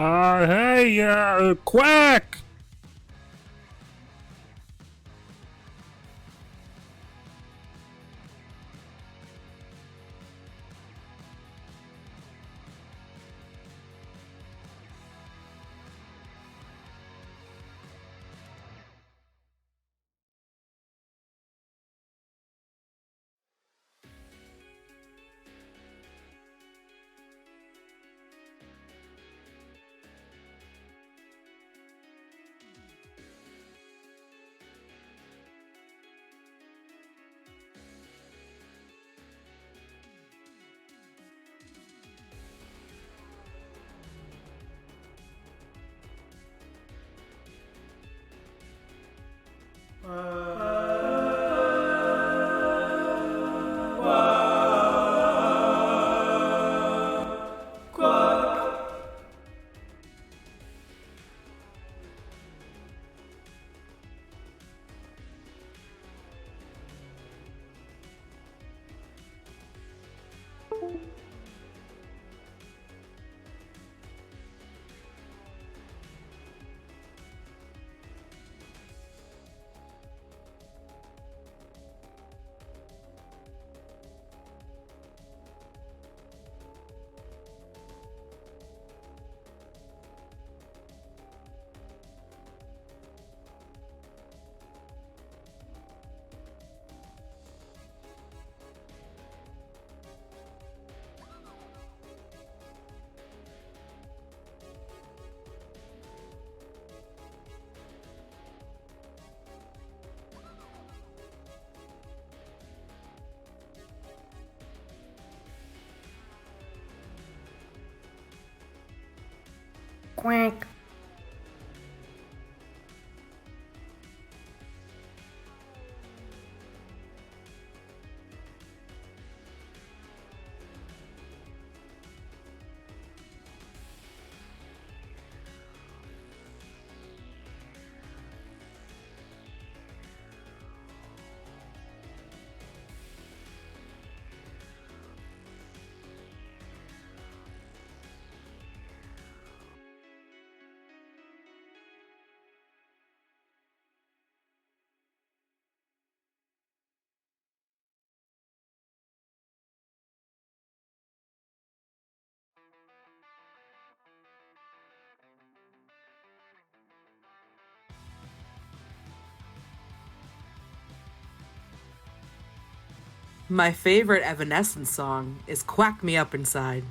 Hey, Quack! Quack. My favorite Evanescence song is Quack Me Up Inside.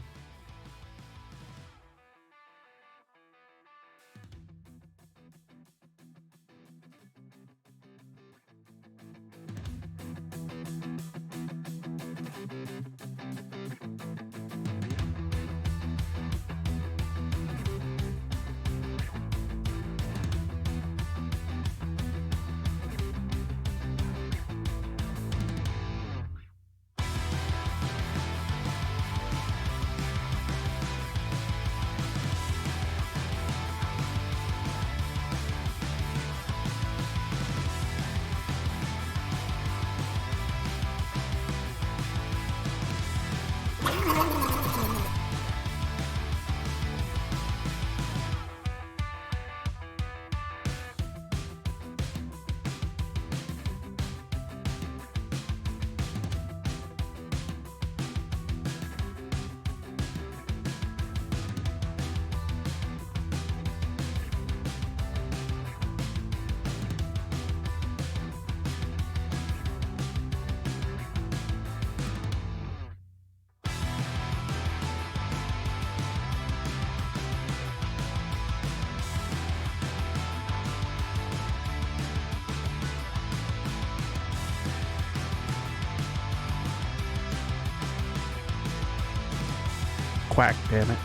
Quack, damn it.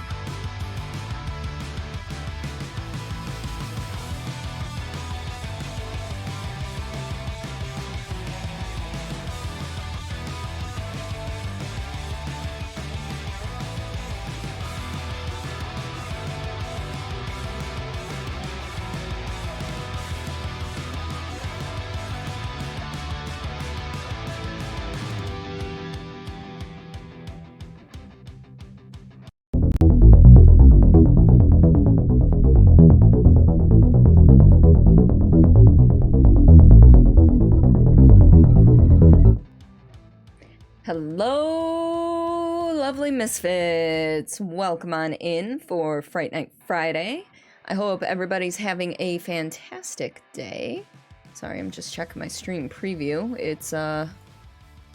Silly Misfits, welcome on in for Fright Night Friday. I hope everybody's having a fantastic day. Sorry, I'm just checking my stream preview. It's a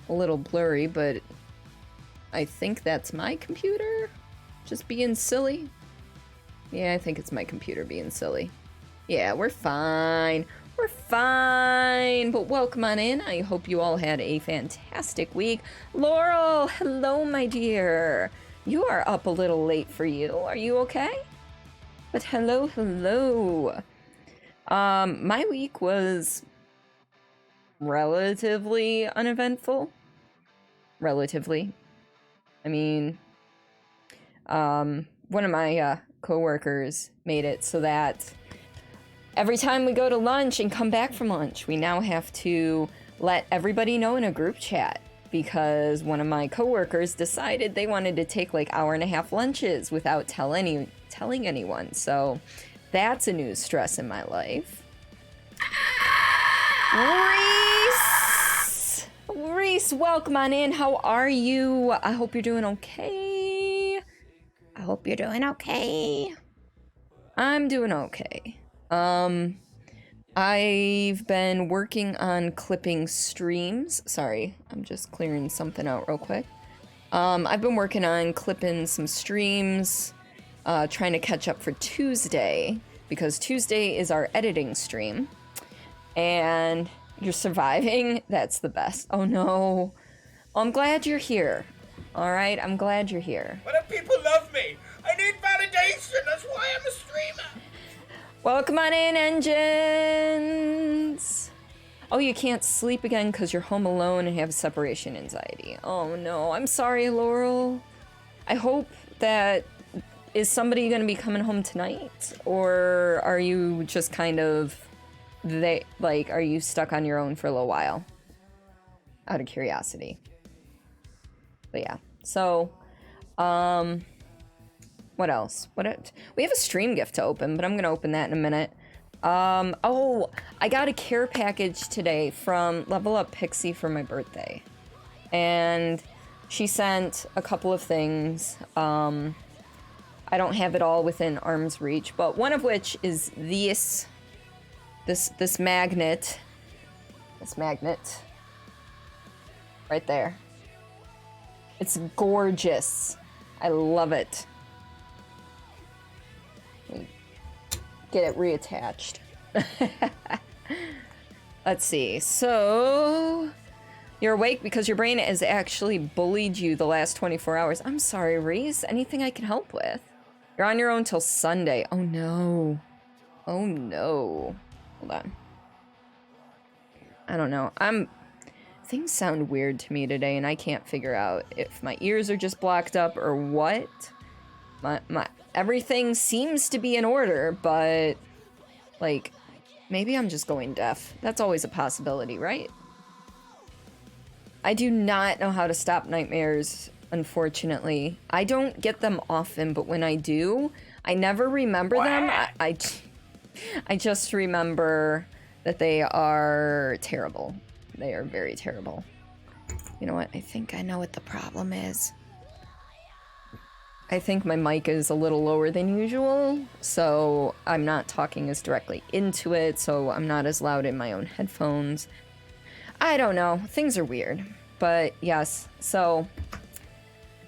little blurry, but I think that's my computer just being silly. Yeah, I think it's my computer being silly. Yeah, we're fine. We're fine, but welcome on in. I hope you all had a fantastic week. Laurel, hello, my dear. You are up a little late for you. Are you okay? But hello, hello. My week was relatively uneventful. Relatively. I mean, one of my coworkers made it so that every time we go to lunch and come back from lunch, we now have to let everybody know in a group chat because one of my coworkers decided they wanted to take like hour-and-a-half lunches without telling anyone. So that's a new stress in my life. Reese, welcome on in. How are you? I hope you're doing okay. I hope you're doing okay. I'm doing okay. I've been working on clipping streams. Sorry, I'm just clearing something out real quick. I've been working on clipping some streams, trying to catch up for Tuesday, because Tuesday is our editing stream. And you're surviving? That's the best. Oh no. I'm glad you're here. Alright, I'm glad you're here. Why don't people love me? I need validation, that's why I'm a streamer. Welcome on in, engines! Oh, you can't sleep again because you're home alone and have separation anxiety. Oh no, I'm sorry, Laurel. I hope that... Is somebody gonna be coming home tonight? Or are you just kind of... are you stuck on your own for a little while? Out of curiosity. But yeah, so... What else? We have a stream gift to open, but I'm gonna open that in a minute. Oh, I got a care package today from Level Up Pixie for my birthday. And she sent a couple of things. I don't have it all within arm's reach, but one of which is this magnet. This magnet. Right there. It's gorgeous. I love it. Get it reattached. Let's see. So, you're awake because your brain has actually bullied you the last 24 hours. I'm sorry, Reese. Anything I can help with? You're on your own till Sunday. Oh no. Oh no. Hold on. I don't know. Things sound weird to me today, and I can't figure out if my ears are just blocked up or what. Everything seems to be in order, but, like, maybe I'm just going deaf. That's always a possibility, right? I do not know how to stop nightmares, unfortunately. I don't get them often, but when I do, I never remember them. I just remember that they are terrible. They are very terrible. You know what? I think I know what the problem is. I think my mic is a little lower than usual, so I'm not talking as directly into it, so I'm not as loud in my own headphones. I don't know. Things are weird. But yes, so...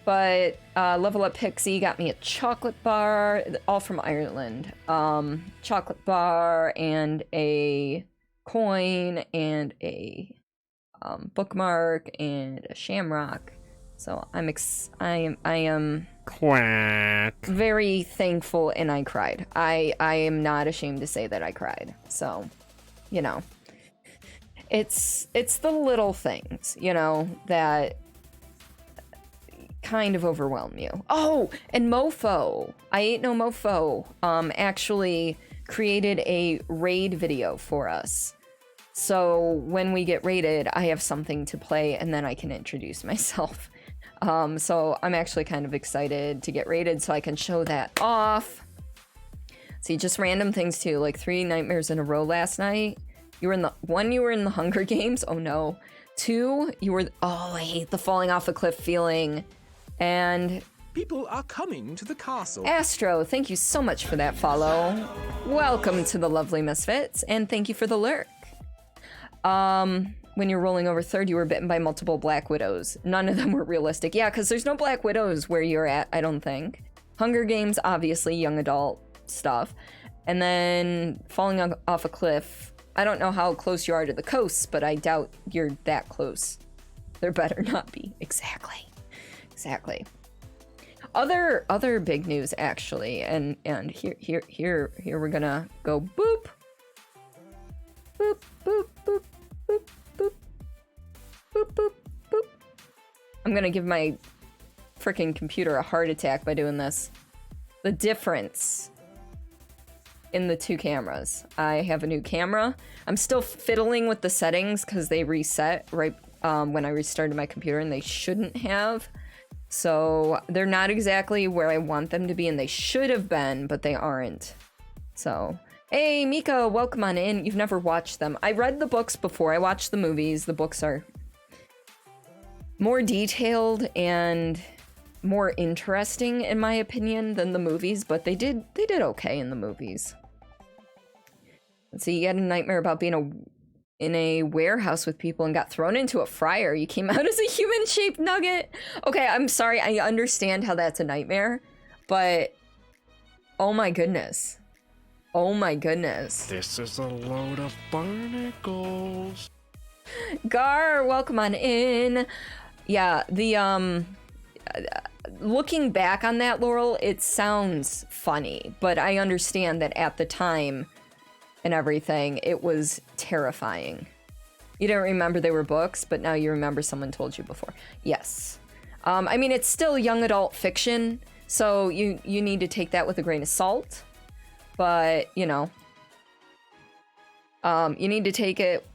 But Level Up Pixie got me a chocolate bar, all from Ireland. Chocolate bar and a coin and a bookmark and a shamrock. So I am Quack. very thankful, and I cried. I am not ashamed to say that I cried. So, you know, it's the little things, you know, that kind of overwhelm you. Oh, and Mofo. I Ain't No Mofo actually created a raid video for us. So when we get raided, I have something to play, and then I can introduce myself. So I'm actually kind of excited to get raided so I can show that off. See, just random things too, like 3 nightmares in a row last night. You were in the Hunger Games. Oh no. 2, you were, oh, I hate the falling off a cliff feeling. And People are coming to the castle. Astro, thank you so much for that follow. Welcome to the Lovely Misfits, and thank you for the lurk. When you're rolling over third, you were bitten by multiple Black Widows. None of them were realistic. Yeah, because there's no Black Widows where you're at, I don't think. Hunger Games, obviously, young adult stuff. And then falling off a cliff. I don't know how close you are to the coast, but I doubt you're that close. There better not be. Exactly. Other big news, actually, and here we're gonna go boop, boop, boop, boop, boop, boop, boop, boop, boop. I'm gonna give my freaking computer a heart attack by doing this. The difference in the two cameras. I have a new camera. I'm still fiddling with the settings because they reset right when I restarted my computer, and they shouldn't have. So they're not exactly where I want them to be, and they should have been, but they aren't. So, hey, Mika, welcome on in. You've never watched them. I read the books before I watched the movies. The books are more detailed and more interesting, in my opinion, than the movies, but they did okay in the movies. Let's see, you had a nightmare about being in a warehouse with people and got thrown into a fryer. You came out as a human-shaped nugget. Okay, I'm sorry. I understand how that's a nightmare, but oh my goodness. Oh my goodness. This is a load of barnacles. Gar, welcome on in. Yeah, the looking back on that, Laurel, it sounds funny, but I understand that at the time and everything, it was terrifying. You don't remember they were books, but now you remember someone told you before. Yes. I mean, it's still young adult fiction, so you need to take that with a grain of salt. But, you know, you need to take it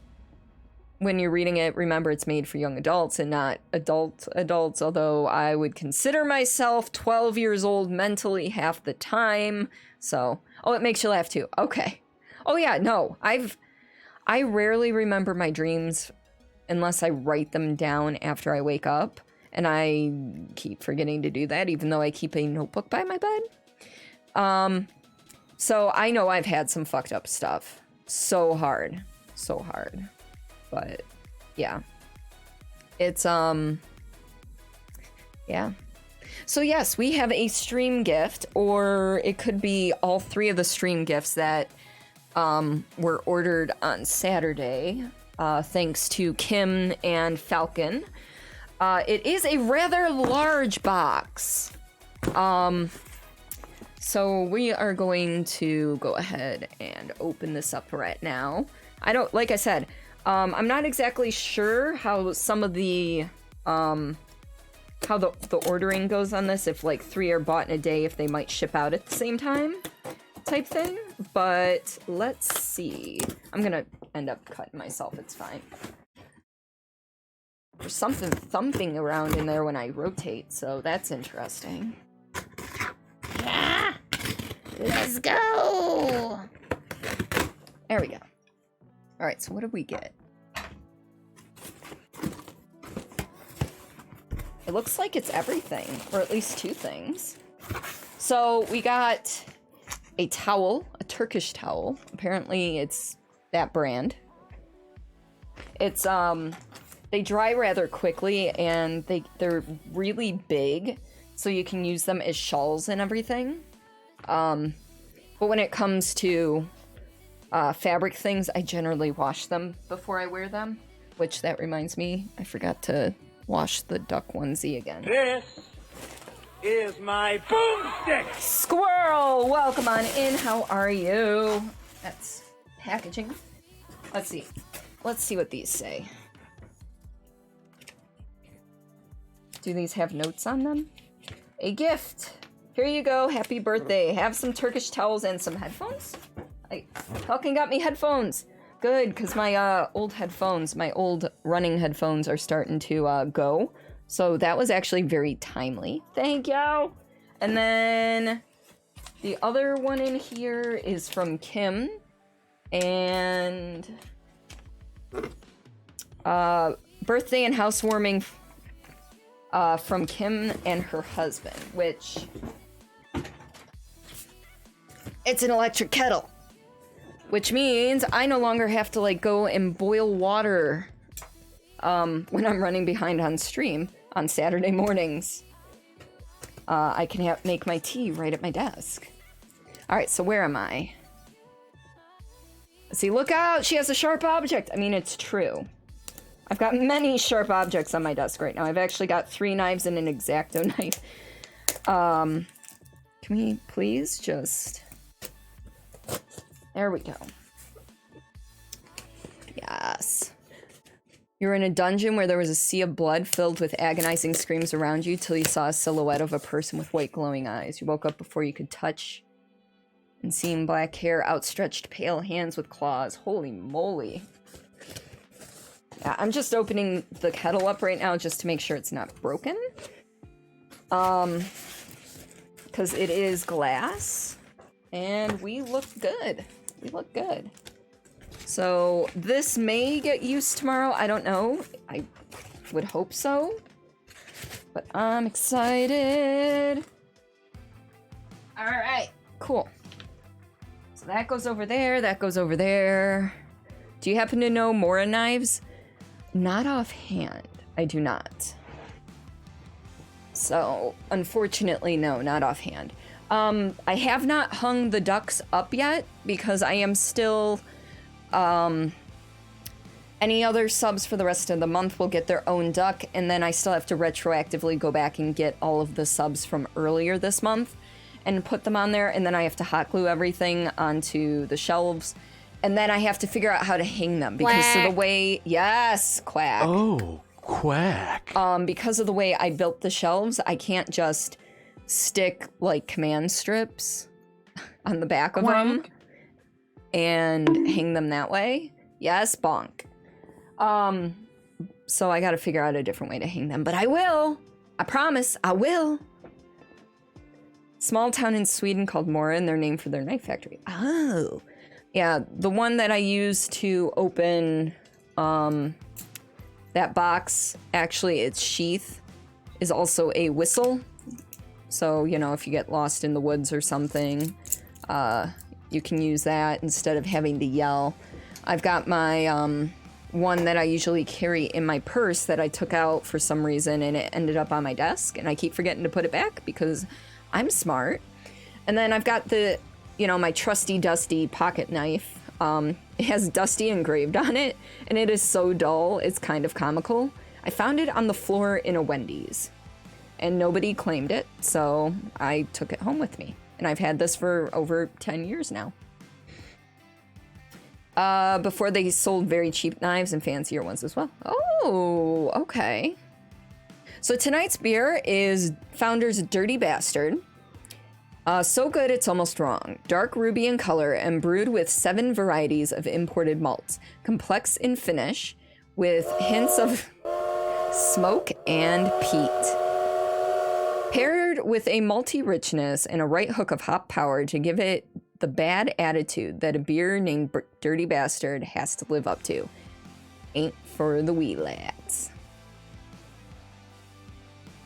when you're reading it. Remember, it's made for young adults and not adults, although I would consider myself 12 years old mentally half the time. So, oh, it makes you laugh too. Okay. Oh yeah, no, I rarely remember my dreams unless I write them down after I wake up, and I keep forgetting to do that, even though I keep a notebook by my bed. So I know I've had some fucked up stuff. So hard. But yeah. It's yeah. So yes, we have a stream gift, or it could be all three of the stream gifts that were ordered on Saturday, thanks to Kim and Falcon. It is a rather large box. So we are going to go ahead and open this up right now. Like I said, I'm not exactly sure how some of the, how the ordering goes on this, if like 3 are bought in a day, if they might ship out at the same time type thing, but let's see. I'm gonna end up cutting myself, it's fine. There's something thumping around in there when I rotate, so that's interesting. Yeah! Let's go! There we go. Alright, so what did we get? It looks like it's everything, or at least 2 things. So we got a towel, a Turkish towel. Apparently it's that brand. It's, they dry rather quickly, and they're really big, so you can use them as shawls and everything. But when it comes to fabric things, I generally wash them before I wear them, which that reminds me, I forgot to wash the duck onesie again. This is my boomstick! Squirrel, welcome on in. How are you? That's packaging. Let's see. Let's see what these say. Do these have notes on them? A gift. Here you go. Happy birthday. Have some Turkish towels and some headphones. Falcon got me headphones. Good, because my old headphones, my old running headphones are starting to go. So that was actually very timely. Thank you. And then the other one in here is from Kim. And birthday and housewarming from Kim and her husband, which... It's an electric kettle. Which means I no longer have to, like, go and boil water when I'm running behind on stream on Saturday mornings. I can make my tea right at my desk. Alright, so where am I? See, look out! She has a sharp object! I mean, it's true. I've got many sharp objects on my desk right now. I've actually got 3 knives and an X-Acto knife. Can we please just... There we go. Yes. You're in a dungeon where there was a sea of blood filled with agonizing screams around you till you saw a silhouette of a person with white glowing eyes. You woke up before you could touch and seeing black hair, outstretched pale hands with claws. Holy moly. Yeah, I'm just opening the kettle up right now just to make sure it's not broken. Because it is glass. And we look good. We look good. So this may get used tomorrow. I don't know. I would hope so. But I'm excited. All right, cool. So that goes over there. That goes over there. Do you happen to know Mora knives? Not offhand. I do not. So unfortunately, no, not offhand. I have not hung the ducks up yet because I am still, any other subs for the rest of the month will get their own duck, and then I still have to retroactively go back and get all of the subs from earlier this month and put them on there, and then I have to hot glue everything onto the shelves, and then I have to figure out how to hang them because of the way, yes, quack. Oh, quack. Because of the way I built the shelves, I can't just stick like command strips on the back of them and hang them that way. Yes, bonk. So I gotta figure out a different way to hang them, but I will. I promise, I will. Small town in Sweden called Mora, and they're named for their knife factory. Oh. Yeah, the one that I used to open that box, actually its sheath is also a whistle. So, you know, if you get lost in the woods or something, you can use that instead of having to yell. I've got my one that I usually carry in my purse that I took out for some reason, and it ended up on my desk, and I keep forgetting to put it back because I'm smart. And then I've got the, you know, my trusty dusty pocket knife. It has Dusty engraved on it, and it is so dull, it's kind of comical. I found it on the floor in a Wendy's. And nobody claimed it, so I took it home with me. And I've had this for over 10 years now. Before they sold very cheap knives and fancier ones as well. Oh, okay. So tonight's beer is Founder's Dirty Bastard. So good it's almost wrong. Dark ruby in color and brewed with 7 varieties of imported malts. Complex in finish with hints of smoke and peat. Paired with a malty richness and a right hook of hop power to give it the bad attitude that a beer named Dirty Bastard has to live up to. Ain't for the wee lads.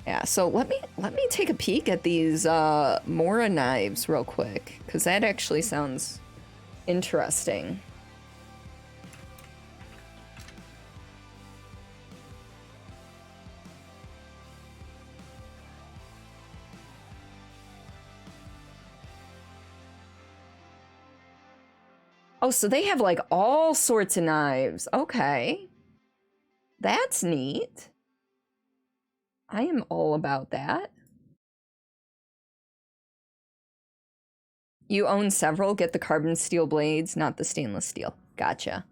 Yeah, so let me take a peek at these Mora knives real quick, because that actually sounds interesting. Oh, so they have like all sorts of knives. Okay. That's neat. I am all about that. You own several, get the carbon steel blades, not the stainless steel. Gotcha.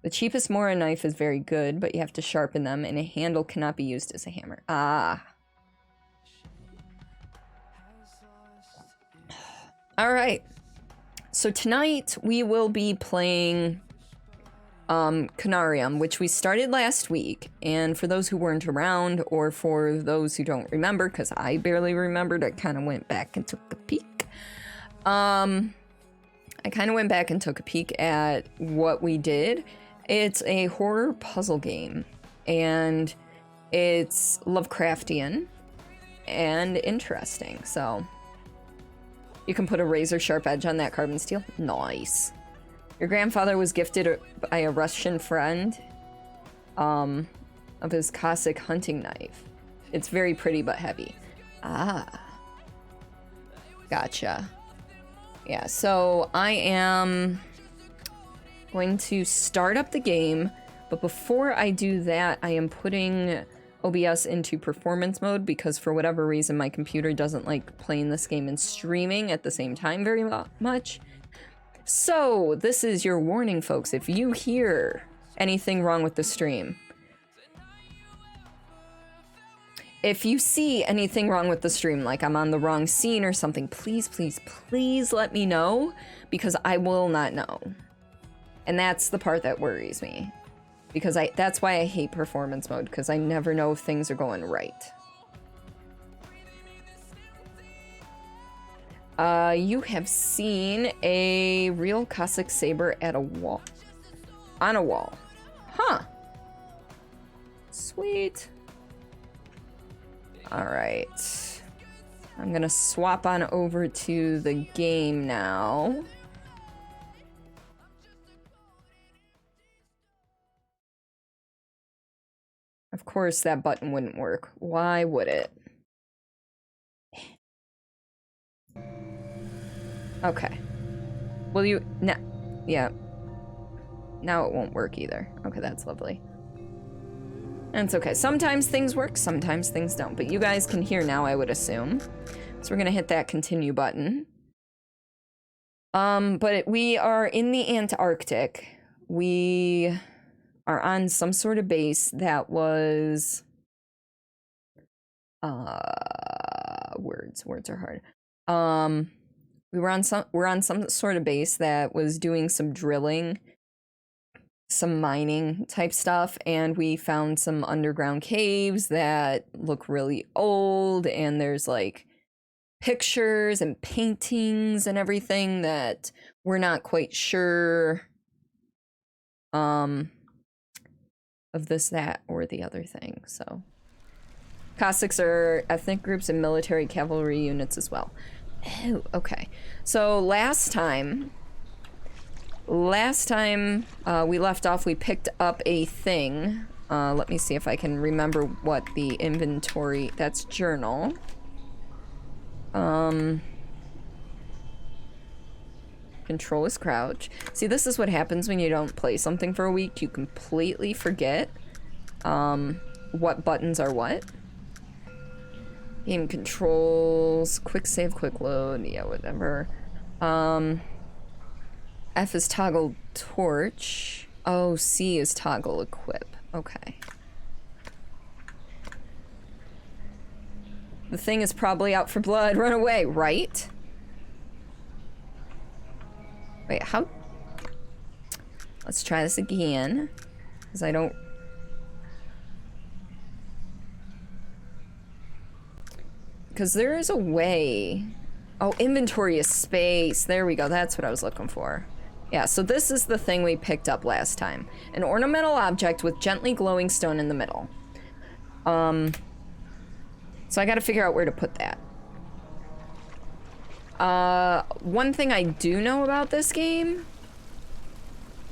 The cheapest Mora knife is very good, but you have to sharpen them, and a handle cannot be used as a hammer. Ah. All right. So tonight we will be playing Conarium, which we started last week. And for those who weren't around, or for those who don't remember, because I barely remembered, I kind of went back and took a peek. I kind of went back and took a peek at what we did. It's a horror puzzle game, and it's Lovecraftian and interesting, so you can put a razor sharp edge on that carbon steel. Nice. Your grandfather was gifted by a Russian friend of his Cossack hunting knife. It's very pretty but heavy. Ah. Gotcha. Yeah, so I am going to start up the game, but before I do that, I am putting OBS into performance mode because for whatever reason my computer doesn't like playing this game and streaming at the same time very much. So, this is your warning, folks. If you hear anything wrong with the stream, if you see anything wrong with the stream, like I'm on the wrong scene or something, please, please, please let me know, because I will not know. And that's the part that worries me. Because that's why I hate performance mode, because I never know if things are going right. You have seen a real Cossack saber at a wall. On a wall. Huh. Sweet. Alright. I'm gonna swap on over to the game now. Of course that button wouldn't work. Why would it? Okay. Will you... yeah. Now it won't work either. Okay, that's lovely. And it's okay. Sometimes things work, sometimes things don't. But you guys can hear now, I would assume. So we're gonna hit that continue button. But we are in the Antarctic. We are on some sort of base that was... Words are hard. We're on some sort of base that was doing some drilling, some mining type stuff, and we found some underground caves that look really old, and there's like pictures and paintings and everything that we're not quite sure of this, that, or the other thing. So Cossacks are ethnic groups and military cavalry units as well. Oh, okay. So last time we left off, we picked up a thing. Let me see if I can remember what the inventory... That's journal. Control is crouch. See, this is what happens when you don't play something for a week. You completely forget what buttons are what. Game controls, quick save, quick load, yeah, whatever. F is toggle torch. Oh, C is toggle equip. Okay. The thing is probably out for blood. Run away, right? Wait, how? Let's try this again. Because I don't... Because there is a way... Oh, inventory is space. There we go. That's what I was looking for. Yeah, so this is the thing we picked up last time. An ornamental object with gently glowing stone in the middle. So I gotta figure out where to put that. One thing I do know about this game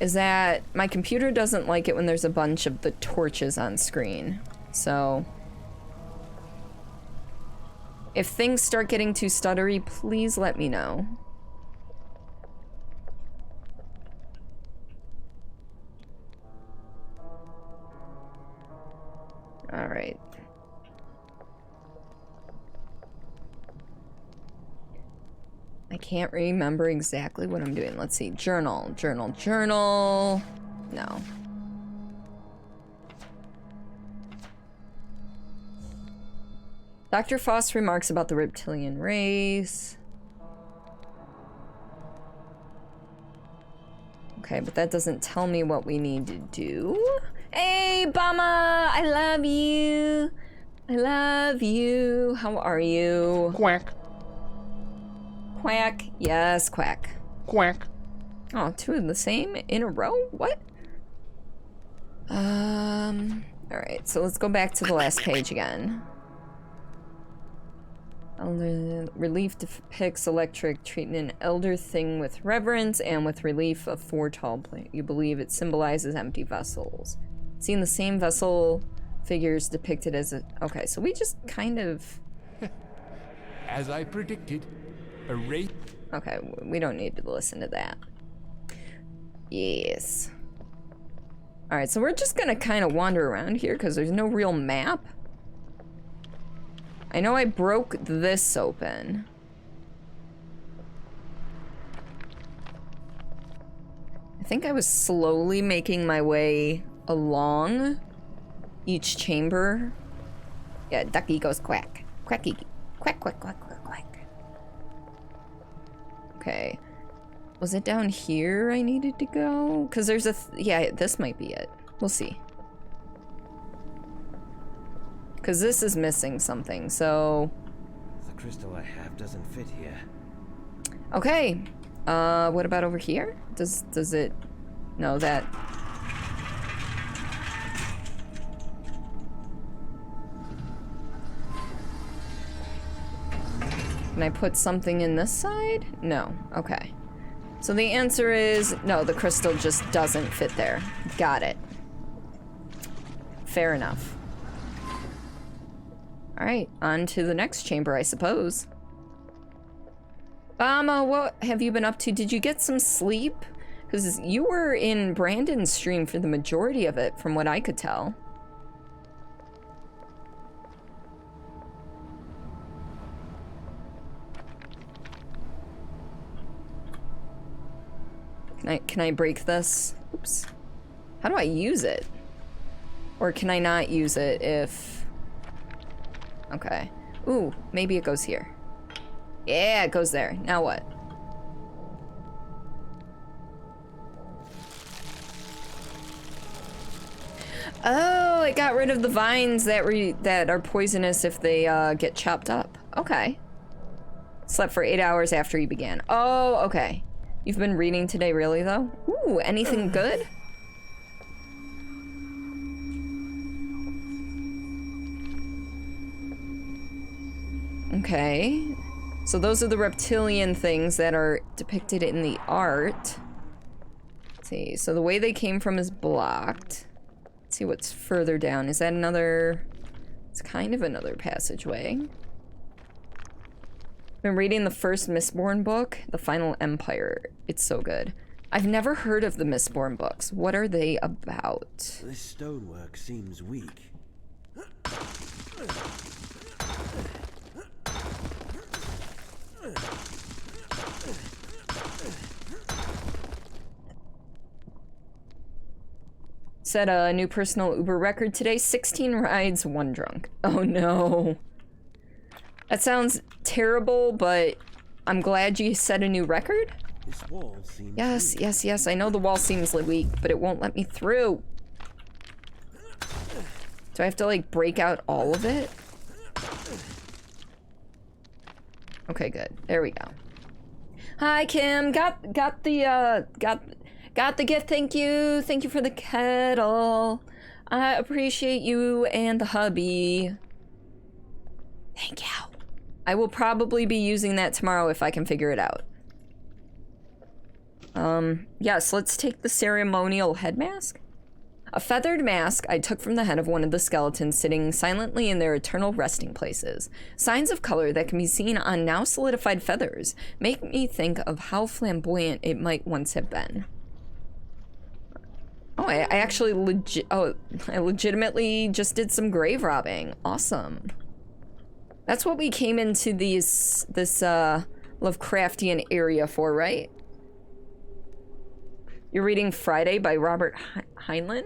is that my computer doesn't like it when there's a bunch of the torches on screen. So... if things start getting too stuttery, please let me know. All right. I can't remember exactly what I'm doing. Let's see. Journal. No. Dr. Foss remarks about the reptilian race. Okay, but that doesn't tell me what we need to do. Hey, Bama! I love you! I love you! How are you? Quack. Quack. Yes, quack. Quack. Oh, two of the same in a row? What? Alright, so let's go back to the last page again. Elder relief depicts electric treating an elder thing with reverence and with relief of 4 tall plants. You believe it symbolizes empty vessels. Seeing the same vessel figures depicted as a... Okay, so we just kind of... As I predicted, a wraith. Okay, we don't need to listen to that. Yes. Alright, so we're just gonna kind of wander around here because there's no real map. I know I broke this open. I think I was slowly making my way along each chamber. Yeah, ducky goes quack. Quacky. Quack, quack, quack, quack, quack. Okay. Was it down here I needed to go? Because there's a... yeah, this might be it. We'll see. Because this is missing something, so... The crystal I have doesn't fit here. Okay. What about over here? Does it... No, that... Can I put something in this side? No. Okay. So the answer is... No, the crystal just doesn't fit there. Got it. Fair enough. Alright, on to the next chamber, I suppose. What have you been up to? Did you get some sleep? Because you were in Brandon's stream for the majority of it, from what I could tell. Can I break this? Oops. How do I use it? Or can I not use it if... Okay. Ooh, maybe it goes here. Yeah, it goes there. Now what? Oh, it got rid of the vines that are poisonous if they get chopped up. Okay. Slept for 8 hours after you began. Oh, okay. You've been reading today, really, though? Ooh, anything good? Okay. So those are the reptilian things that are depicted in the art. Let's see, so the way they came from is blocked. Let's see what's further down. Is that another... It's kind of another passageway. Been reading the first Mistborn book, The Final Empire. It's so good. I've never heard of the Mistborn books. What are they about? This stonework seems weak. Set a new personal Uber record today. 16 rides, 1 drunk. Oh no. That sounds terrible, but I'm glad you set a new record. This wall seems Yes, weak. yes, yes. I know the wall seems weak, but it won't let me through. Do I have to like break out all of it? Okay, good. There we go. Hi, Kim. Got the gift. Thank you. Thank you for the kettle. I appreciate you and the hubby. Thank you. I will probably be using that tomorrow if I can figure it out. Yes, let's take the ceremonial head mask. A feathered mask I took from the head of one of the skeletons sitting silently in their eternal resting places. Signs of color that can be seen on now solidified feathers make me think of how flamboyant it might once have been. Oh, I actually I legitimately just did some grave robbing. Awesome. That's what we came into this Lovecraftian area for, right? You're reading Friday by Robert Heinlein?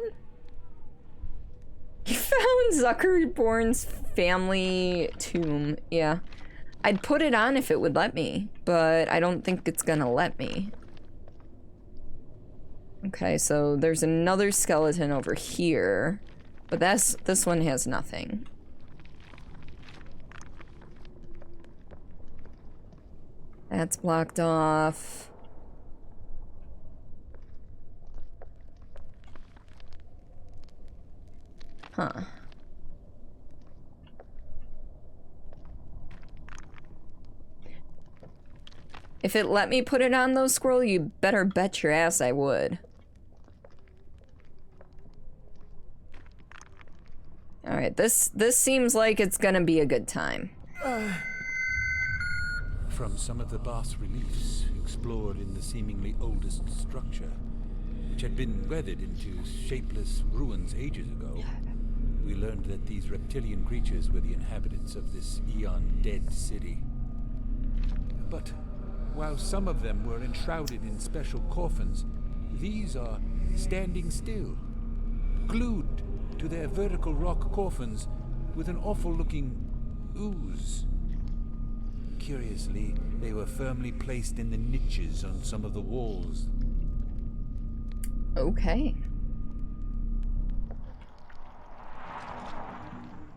You found Zuckerborn's family tomb. Yeah. I'd put it on if it would let me, but I don't think it's gonna let me. Okay, so there's another skeleton over here, but this one has nothing. That's blocked off. Huh. If it let me put it on though, Squirrel, you better bet your ass I would. Alright, this seems like it's gonna be a good time. From some of the boss reliefs explored in the seemingly oldest structure, which had been weathered into shapeless ruins ages ago, we learned that these reptilian creatures were the inhabitants of this eon-dead city. But while some of them were enshrouded in special coffins, these are standing still, glued to their vertical rock coffins with an awful-looking ooze. Curiously, they were firmly placed in the niches on some of the walls. Okay.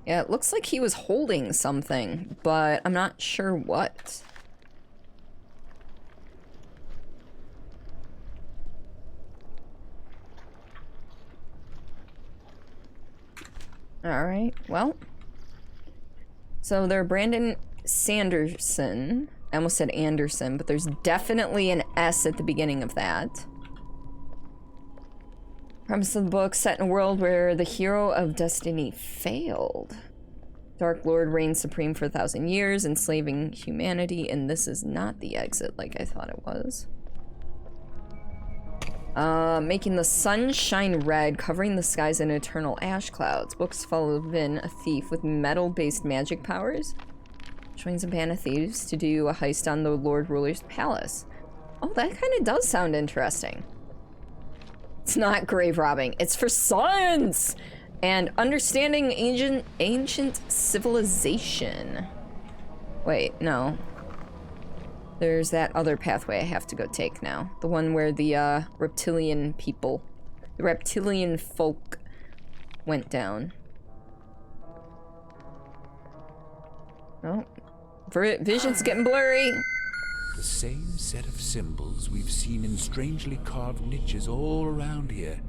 Yeah, it looks like he was holding something, but I'm not sure what. Alright, well. So they're Brandon Sanderson. I almost said Anderson, but there's definitely an S at the beginning of that. Premise of the book, set in a world where the hero of destiny failed. Dark Lord reigns supreme for 1,000 years, enslaving humanity, and this is not the exit like I thought it was. Making the sun shine red, covering the skies in eternal ash clouds. Books follow Vin, a thief with metal-based magic powers. Joins a band of thieves to do a heist on the Lord Ruler's palace. Oh, that kind of does sound interesting. It's not grave robbing. It's for science! And understanding ancient civilization. Wait, no. There's that other pathway I have to go take now. The one where the reptilian people, the reptilian folk went down. Oh, vision's getting blurry. The same set of symbols we've seen in strangely carved niches all around here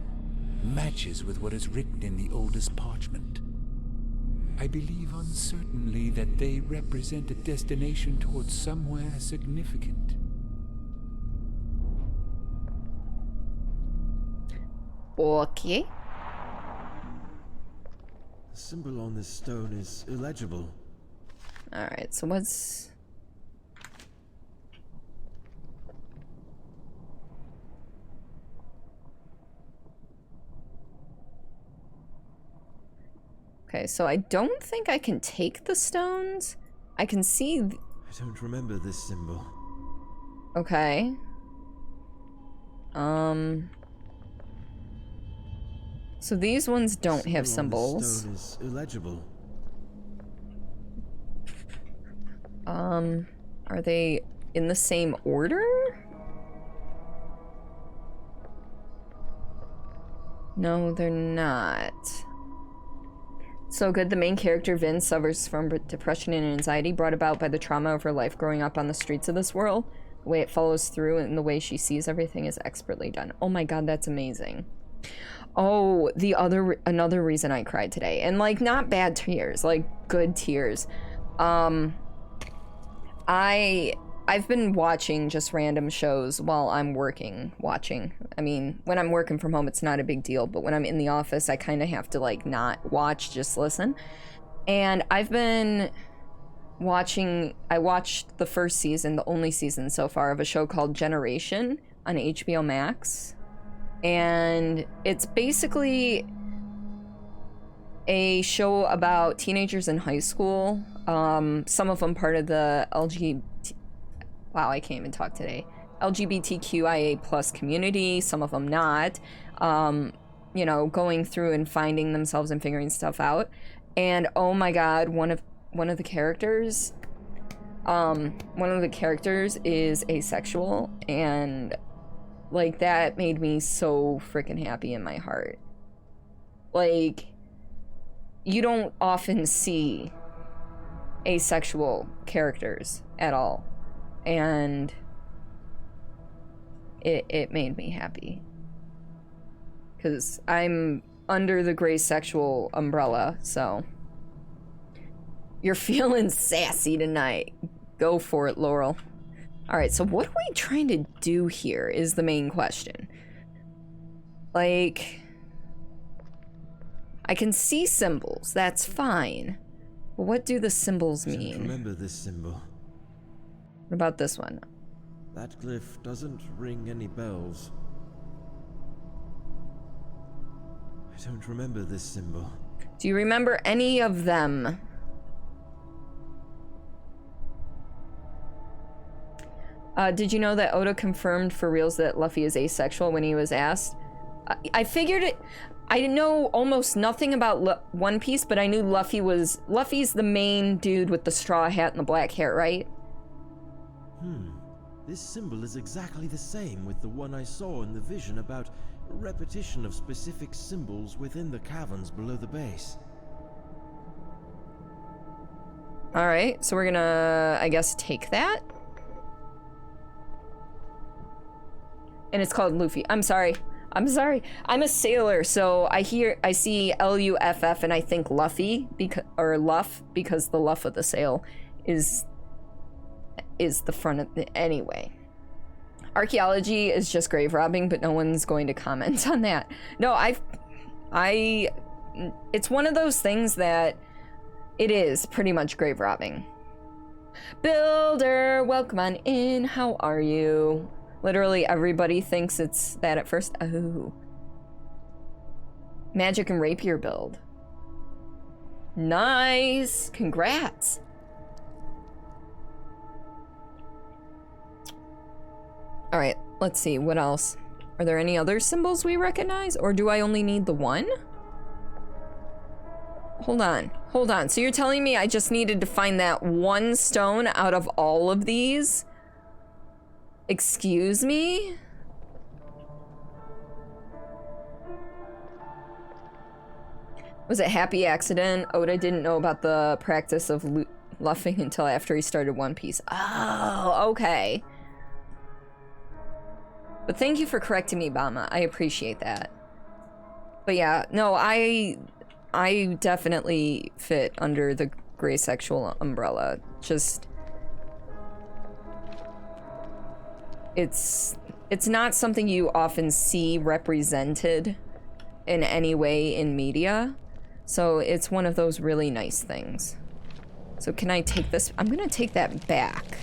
matches with what is written in the oldest parchment. I believe uncertainly that they represent a destination towards somewhere significant. Okay. The symbol on this stone is illegible. Alright, so what's... Okay, so I don't think I can take the stones. I can see... I don't remember this symbol. Okay. So these ones don't have Symbol on this symbols. stone is illegible. Are they in the same order? No, they're not. So good. The main character, Vin, suffers from depression and anxiety brought about by the trauma of her life growing up on the streets of this world. The way it follows through and the way she sees everything is expertly done. Oh my god, that's amazing. Oh, another reason I cried today. And like, not bad tears, like good tears. I've been watching just random shows while I'm watching. I mean, when I'm working from home, it's not a big deal, but when I'm in the office, I kind of have to like not watch, just listen. And I've been watching, I watched the first season, the only season so far, of a show called Generation on HBO Max. And it's basically a show about teenagers in high school. Some of them part of the wow, I can't even talk today. LGBTQIA plus community, some of them not. You know, going through and finding themselves and figuring stuff out. And oh my god, one of the characters is asexual, and like that made me so freaking happy in my heart. Like, you don't often see asexual characters at all, and it made me happy, because I'm under the gray sexual umbrella, so. You're feeling sassy tonight. Go for it, Laurel. Alright, so what are we trying to do here is the main question. Like, I can see symbols, that's fine. But what do the symbols I don't mean? remember this symbol. What about this one? That glyph doesn't ring any bells. I don't remember this symbol. Do you remember any of them? Did you know that Oda confirmed for reals that Luffy is asexual when he was asked? I figured it. I know almost nothing about One Piece, but I knew Luffy's the main dude with the straw hat and the black hair, right? This symbol is exactly the same with the one I saw in the vision about repetition of specific symbols within the caverns below the base. Alright, so we're gonna, I guess, take that. And it's called Luffy. I'm sorry. I'm a sailor, so I see Luff and I think Luffy, or Luff, because the luff of the sail is the front of the, anyway. Archaeology is just grave robbing, but no one's going to comment on that. No, it's one of those things that it is pretty much grave robbing. Builder, welcome on in. How are you? Literally everybody thinks it's that at first. Oh. Magic and rapier build. Nice. Congrats. Alright, let's see. What else? Are there any other symbols we recognize? Or do I only need the one? Hold on. Hold on. So you're telling me I just needed to find that one stone out of all of these? Excuse me? Was it happy accident? Oda didn't know about the practice of luffing until after he started One Piece. Oh, okay. But thank you for correcting me, Bama. I appreciate that. But yeah, no, I definitely fit under the gray sexual umbrella. Just... It's not something you often see represented in any way in media. So it's one of those really nice things. So can I take this? I'm gonna take that back.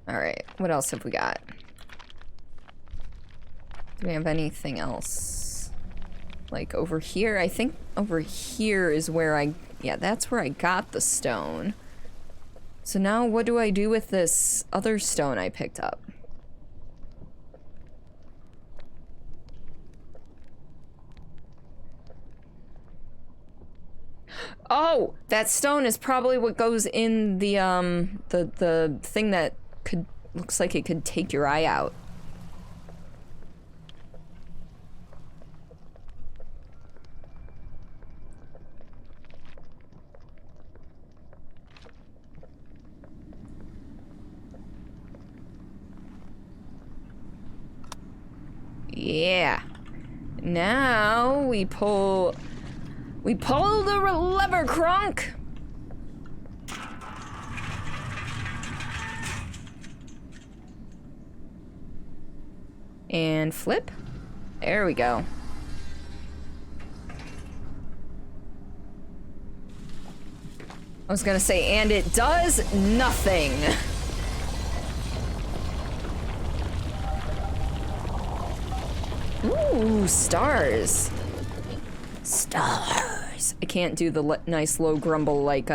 Alright, what else have we got? Do we have anything else? Like over here? I think over here is where yeah, that's where I got the stone. So now what do I do with this other stone I picked up? Oh, that stone is probably what goes in the thing that looks like it could take your eye out. Yeah. Now we pull the lever, Crunk. And flip. There we go. I was gonna say, and it does nothing. Ooh, stars. Stars. I can't do the nice low grumble like,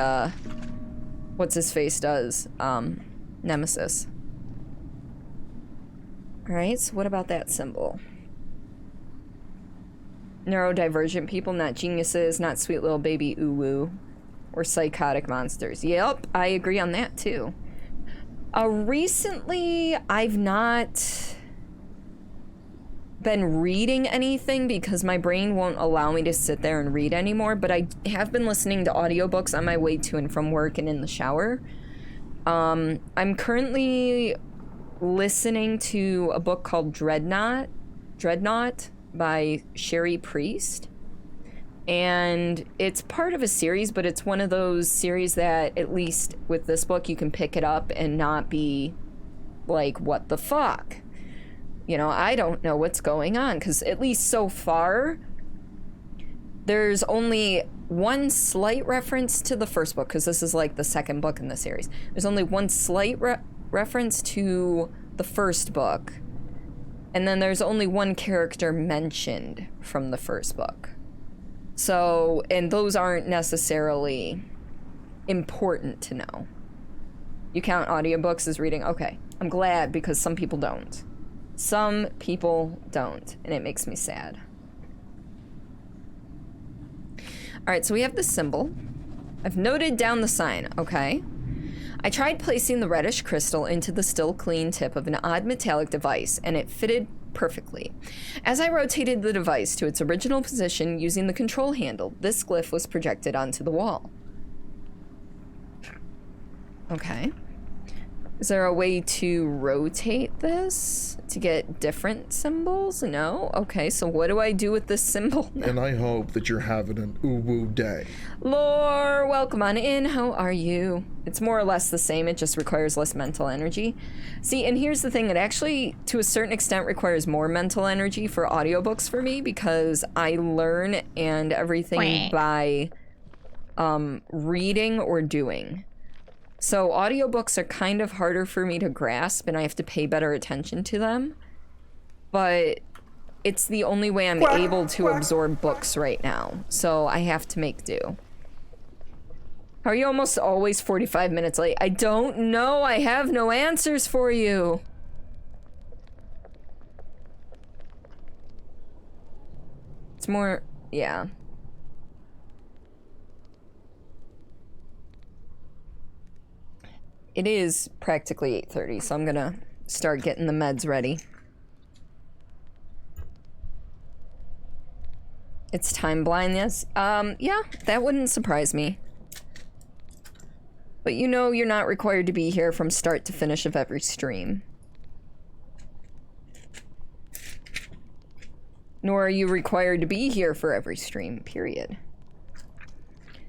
what's his face does, Nemesis. Alright, so what about that symbol? Neurodivergent people, not geniuses, not sweet little baby uwu, or psychotic monsters. Yep, I agree on that too. Recently, I've not been reading anything because my brain won't allow me to sit there and read anymore, but I have been listening to audiobooks on my way to and from work and in the shower. I'm currently listening to a book called Dreadnought by Sherry Priest. And it's part of a series, but it's one of those series that, at least with this book, you can pick it up and not be like, what the fuck? You know, I don't know what's going on, because at least so far, there's only one slight reference to the first book, because this is like the second book in the series. There's only one slight reference to the first book, and then there's only one character mentioned from the first book. So, and those aren't necessarily important to know. You count audiobooks as reading? Okay, I'm glad, because some people don't. Some people don't, and it makes me sad. Alright, so we have the symbol. I've noted down the sign, okay? I tried placing the reddish crystal into the still clean tip of an odd metallic device, and it fitted perfectly. As I rotated the device to its original position using the control handle, this glyph was projected onto the wall. Okay. Is there a way to rotate this to get different symbols? No? Okay, so what do I do with this symbol now? And I hope that you're having an ooh-woo day. Lore, welcome on in. How are you? It's more or less the same. It just requires less mental energy. See, and here's the thing. It actually, to a certain extent, requires more mental energy for audiobooks for me, because I learn and everything by reading or doing. So audiobooks are kind of harder for me to grasp, and I have to pay better attention to them. But it's the only way I'm able to absorb books right now. So I have to make do. Are you almost always 45 minutes late? I don't know. I have no answers for you. It's more, yeah. It is practically 8:30, so I'm gonna start getting the meds ready. It's time blindness. Yeah, that wouldn't surprise me. But you know you're not required to be here from start to finish of every stream. Nor are you required to be here for every stream, period.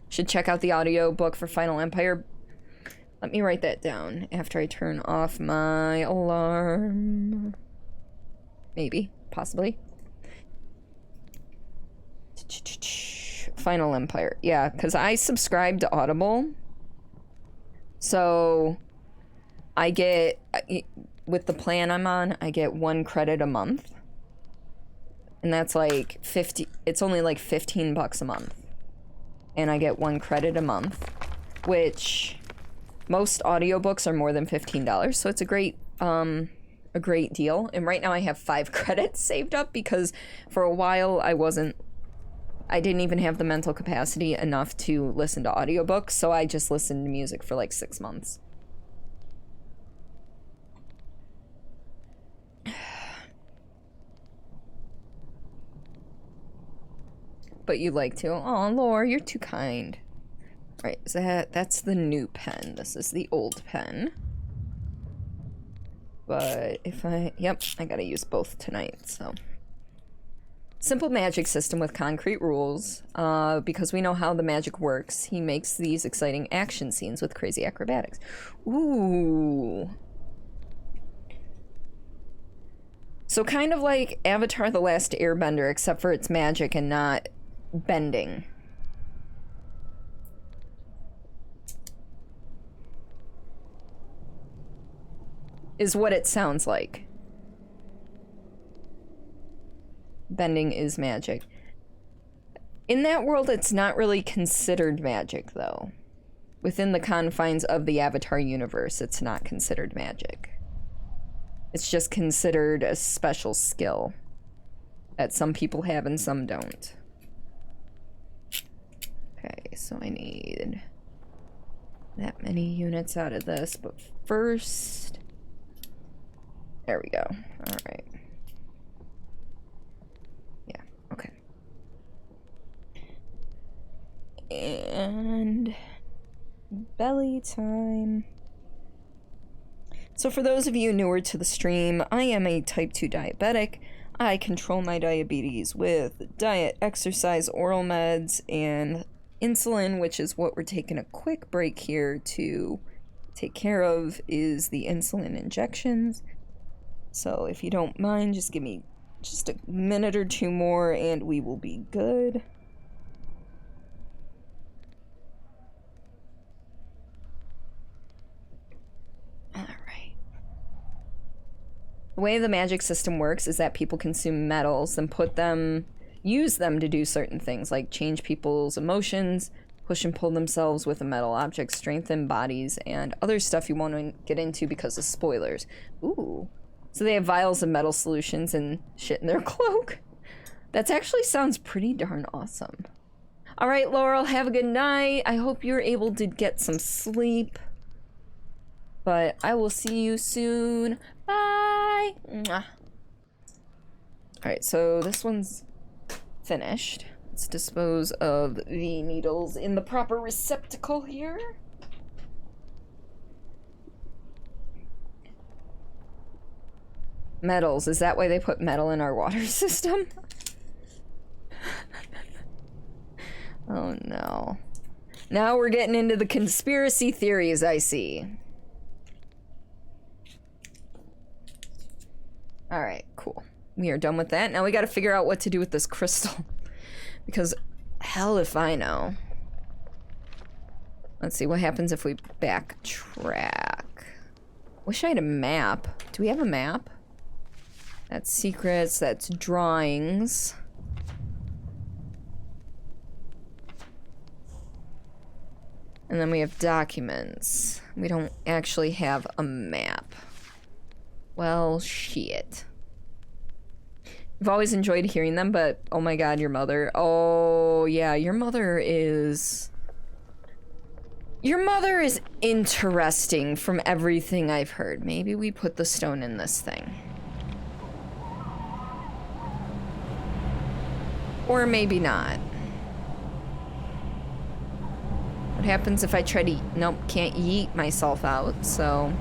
Should check out the audiobook for Final Empire. Let me write that down after I turn off my alarm. Maybe, possibly. Final Empire. Yeah, because I subscribe to Audible. So I get, with the plan I'm on, I get 1 credit a month. And that's like 50, it's only like $15 a month. And I get 1 credit a month, which most audiobooks are more than $15, so it's a great deal. And right now I have 5 credits saved up, because for a while I didn't even have the mental capacity enough to listen to audiobooks, so I just listened to music for like 6 months. But you like to. Oh, Lore, you're too kind. Right, that's the new pen. This is the old pen. But if yep, I gotta use both tonight, so. Simple magic system with concrete rules. Because we know how the magic works, he makes these exciting action scenes with crazy acrobatics. Ooh. So kind of like Avatar: The Last Airbender, except for it's magic and not bending. Is what it sounds like. Bending is magic. In that world, it's not really considered magic, though. Within the confines of the Avatar universe, it's not considered magic. It's just considered a special skill that some people have and some don't. Okay, so I need that many units out of this, but first... There we go. Alright. Yeah, okay. And... belly time. So for those of you newer to the stream, I am a type 2 diabetic. I control my diabetes with diet, exercise, oral meds, and insulin, which is what we're taking a quick break here to take care of, is the insulin injections. So if you don't mind, just give me just a minute or two more and we will be good. Alright. The way the magic system works is that people consume metals and use them to do certain things, like change people's emotions, push and pull themselves with a metal object, strengthen bodies, and other stuff you won't get into because of spoilers. Ooh. So they have vials of metal solutions and shit in their cloak. That actually sounds pretty darn awesome. Alright, Laurel, have a good night. I hope you're able to get some sleep. But I will see you soon. Bye! Alright, so this one's finished. Let's dispose of the needles in the proper receptacle here. Metals, is that why they put metal in our water system? Oh no. Now we're getting into the conspiracy theories, I see. Alright, cool. We are done with that. Now we gotta figure out what to do with this crystal. Because, hell if I know. Let's see, what happens if we backtrack? Wish I had a map. Do we have a map? That's secrets, that's drawings. And then we have documents. We don't actually have a map. Well, shit. I've always enjoyed hearing them, but oh my god, your mother. Oh, yeah, your mother is... Your mother is interesting from everything I've heard. Maybe we put the stone in this thing. Or maybe not. What happens if I try to... Nope, can't yeet myself out, so...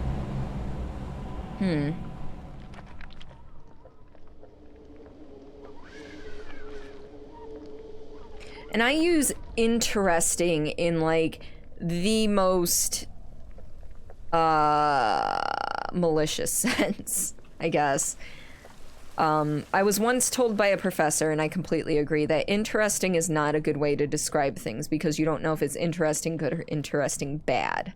And I use interesting in, like, the most, malicious sense, I guess. I was once told by a professor, and I completely agree, that interesting is not a good way to describe things because you don't know if it's interesting good or interesting bad.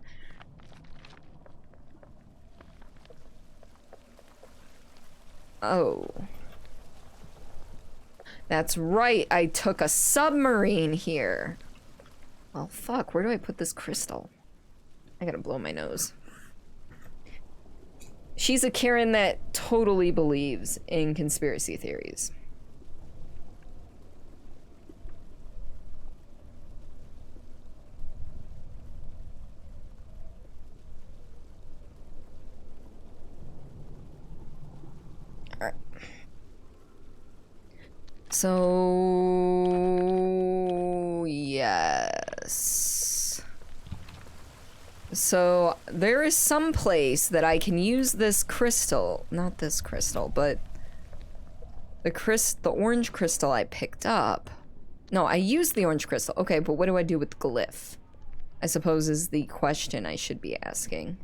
Oh. That's right, I took a submarine here. Well, fuck, where do I put this crystal? I gotta blow my nose. She's a Karen that totally believes in conspiracy theories. Alright. So... yes. So, there is some place that I can use this crystal, not this crystal, but the orange crystal I picked up. No, I used the orange crystal. Okay, but what do I do with the glyph? I suppose is the question I should be asking.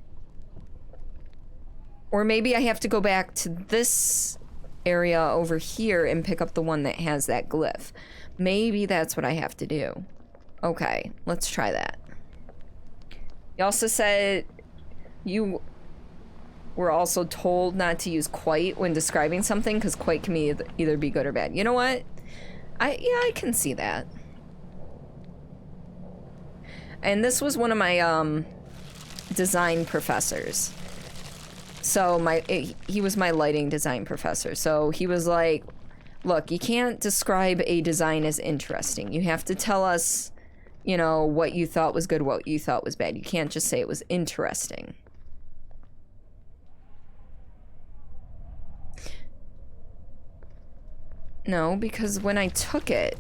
Or maybe I have to go back to this area over here and pick up the one that has that glyph. Maybe that's what I have to do. Okay, let's try that. You also said you were also told not to use quite when describing something because quite can either be good or bad. You know what? I can see that. And this was one of my design professors. So he was my lighting design professor. So he was like, look, you can't describe a design as interesting. You have to tell us, you know, what you thought was good, what you thought was bad. You can't just say it was interesting. No, because when I took it...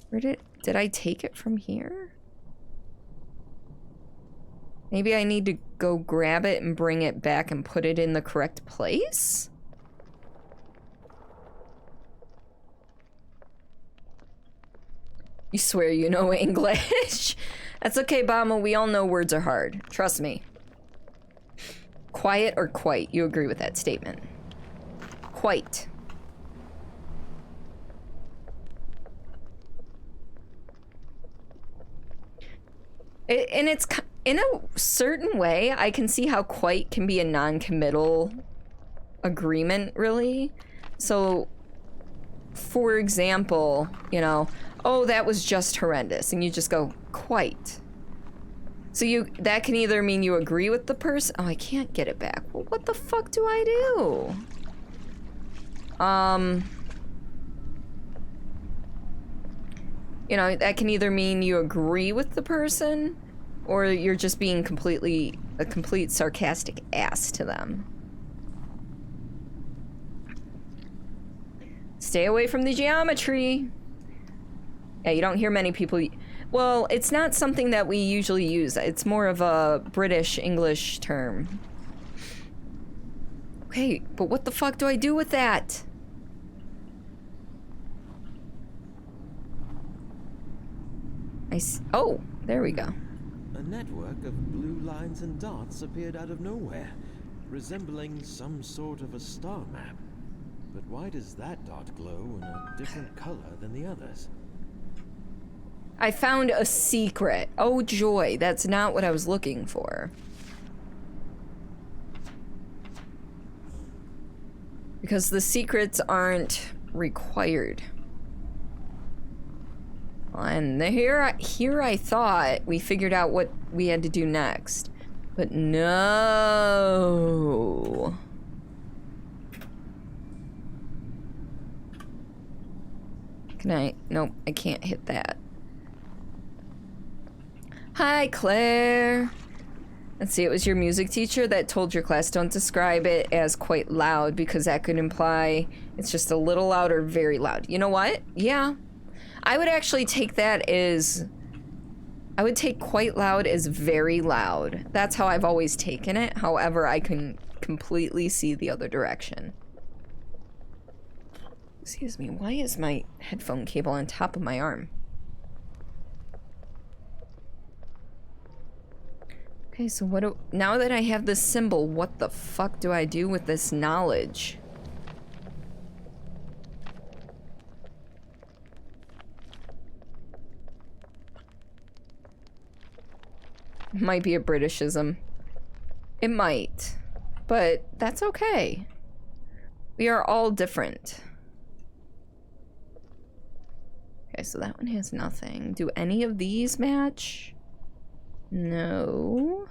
Where did I take it from here? Maybe I need to go grab it and bring it back and put it in the correct place? You swear you know English? That's okay, Bama. We all know words are hard. Trust me. Quiet or quite? You agree with that statement? Quite. And it's in a certain way, I can see how quite can be a non-committal agreement, really. So, for example, you know, oh, that was just horrendous, and you just go, quite. So that can either mean you agree with the person. Oh, I can't get it back. Well, what the fuck do I do? You know, that can either mean you agree with the person, or you're just being a complete sarcastic ass to them. Stay away from the geometry. Yeah, you don't hear many people. Well, it's not something that we usually use. It's more of a British English term. Okay, but what the fuck do I do with that? Oh, there we go. A network of blue lines and dots appeared out of nowhere, resembling some sort of a star map. But why does that dot glow in a different color than the others? I found a secret. Oh joy, that's not what I was looking for. Because the secrets aren't required. And here I thought we figured out what we had to do next. But no. Can I? Nope, I can't hit that. Hi, Claire. Let's see, it was your music teacher that told your class don't describe it as quite loud because that could imply it's just a little loud or very loud. You know what? Yeah. I would actually take that as... I would take quite loud as very loud. That's how I've always taken it. However, I can completely see the other direction. Excuse me, why is my headphone cable on top of my arm? Okay, so now that I have this symbol, what the fuck do I do with this knowledge? Might be a Britishism. It might. But that's okay. We are all different. Okay, so that one has nothing. Do any of these match? No.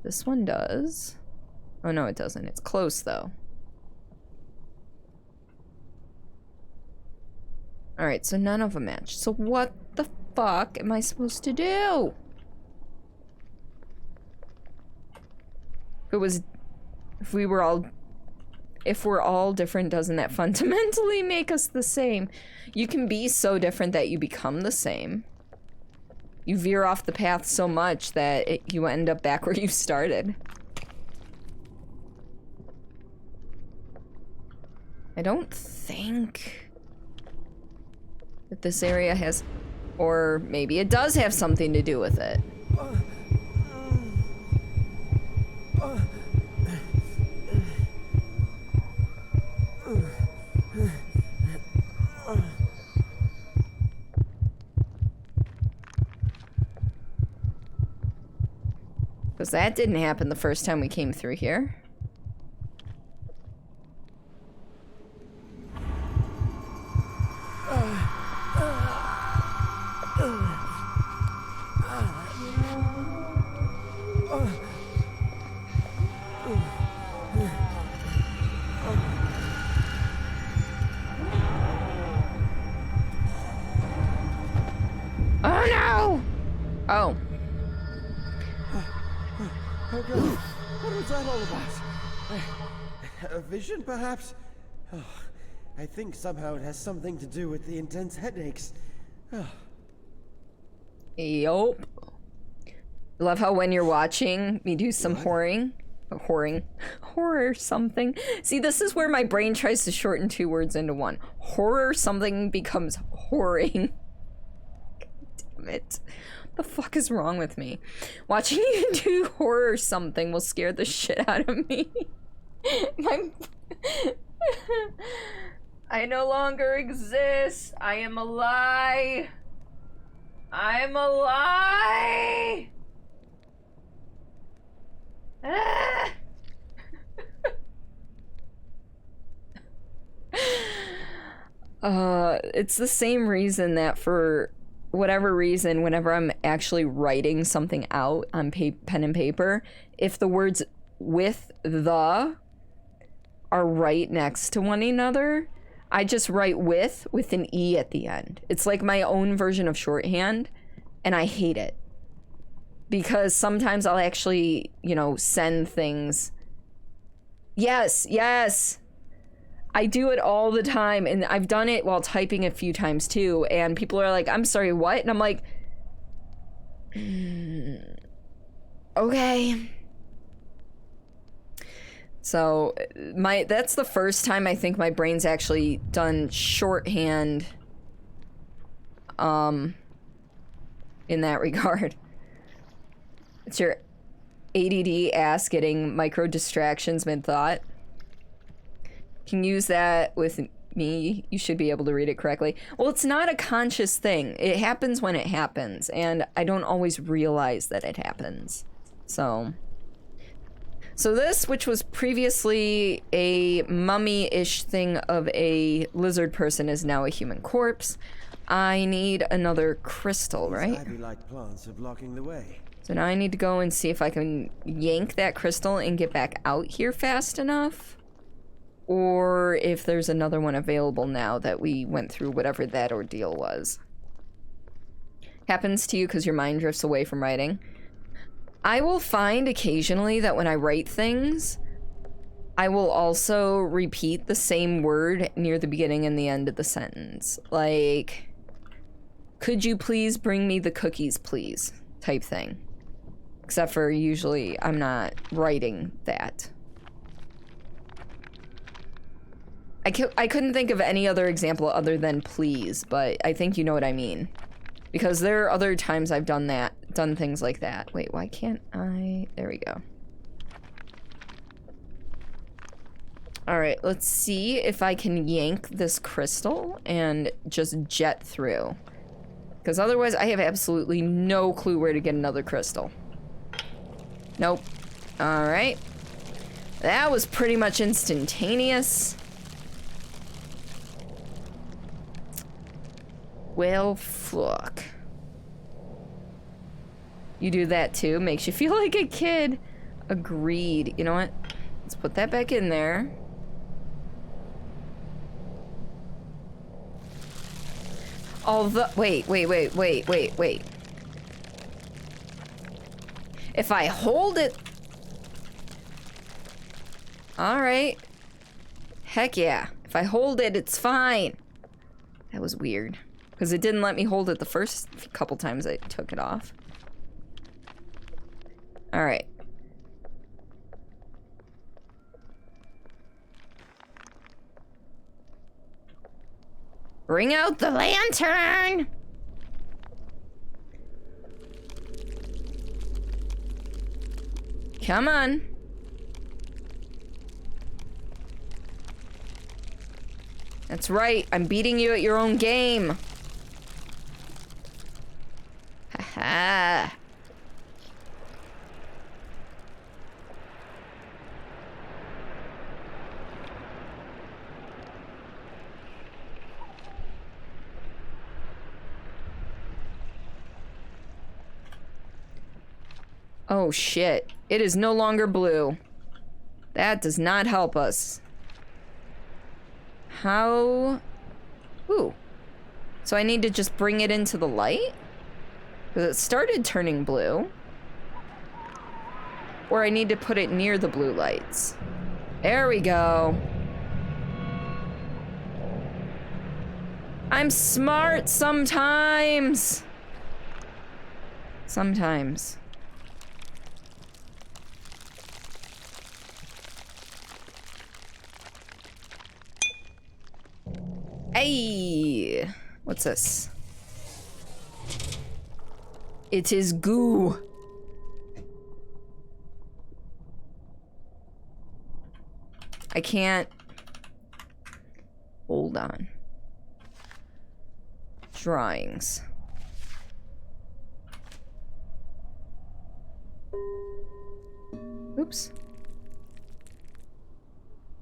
This one does. Oh no, it doesn't. It's close though. Alright, so none of them match. So what the fuck am I supposed to do? If we're all different, doesn't that fundamentally make us the same? You can be so different that you become the same. You veer off the path so much that you end up back where you started. I don't think that this area has... Or maybe it does have something to do with it. Because that didn't happen the first time we came through here. Oh no! Oh. Oh god, what was that all about? A vision, perhaps? Oh, I think somehow it has something to do with the intense headaches. Oh. Yup. Love how when you're watching me do some horror something. See, this is where my brain tries to shorten 2 words into one. Horror something becomes whoring. Damn it. The fuck is wrong with me? Watching you do horror something will scare the shit out of me. I no longer exist. I am a lie. I'm a lie. Ah. It's the same reason that for whatever reason, whenever I'm actually writing something out on pen and paper, if the words with the are right next to one another, I just write with an E at the end. It's like my own version of shorthand, and I hate it. Because sometimes I'll actually, you know, send things. Yes. I do it all the time, and I've done it while typing a few times too, and people are like, I'm sorry, what? And I'm like, okay. So that's the first time I think my brain's actually done shorthand in that regard. It's your ADD ass getting micro distractions mid-thought. Can use that with me. You should be able to read it correctly. Well, it's not a conscious thing. It happens when it happens, and I don't always realize that it happens. So this, which was previously a mummy-ish thing of a lizard person, is now a human corpse. I need another crystal, right? Ivy-like plants are blocking the way. So now I need to go and see if I can yank that crystal and get back out here fast enough. Or if there's another one available now that we went through whatever that ordeal was. Happens to you because your mind drifts away from writing. I will find occasionally that when I write things, I will also repeat the same word near the beginning and the end of the sentence. Like, could you please bring me the cookies, please? Type thing. Except for usually I'm not writing that. I couldn't think of any other example other than please, but I think you know what I mean. Because there are other times I've done things like that. Wait, why can't I? There we go. Alright, let's see if I can yank this crystal and just jet through. Because otherwise I have absolutely no clue where to get another crystal. Nope. Alright. That was pretty much instantaneous. Well, fuck. You do that too? Makes you feel like a kid. Agreed. You know what? Let's put that back in there. Wait. If I hold it... Alright. Heck yeah. If I hold it, it's fine. That was weird. Because it didn't let me hold it the first couple times I took it off. Alright. Bring out the lantern! Come on. That's right, I'm beating you at your own game. Haha. Oh shit. It is no longer blue. That does not help us. How? Ooh. So I need to just bring it into the light? Because it started turning blue. Or I need to put it near the blue lights. There we go. I'm smart sometimes. Sometimes. Hey! What's this? It is goo. I can't... Hold on. Drawings. Oops.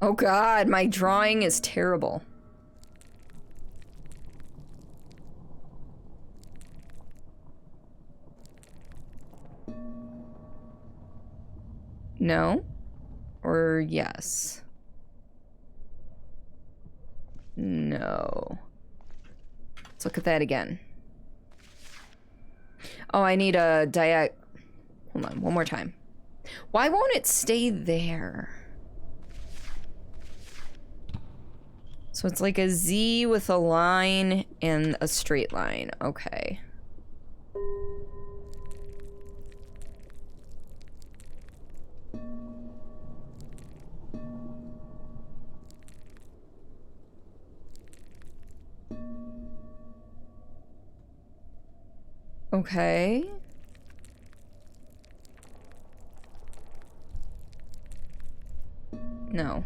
Oh god, my drawing is terrible. No? Or yes? No. Let's look at that again. Oh, I need a hold on, one more time. Why won't it stay there? So it's like a Z with a line and a straight line. Okay. Okay. No.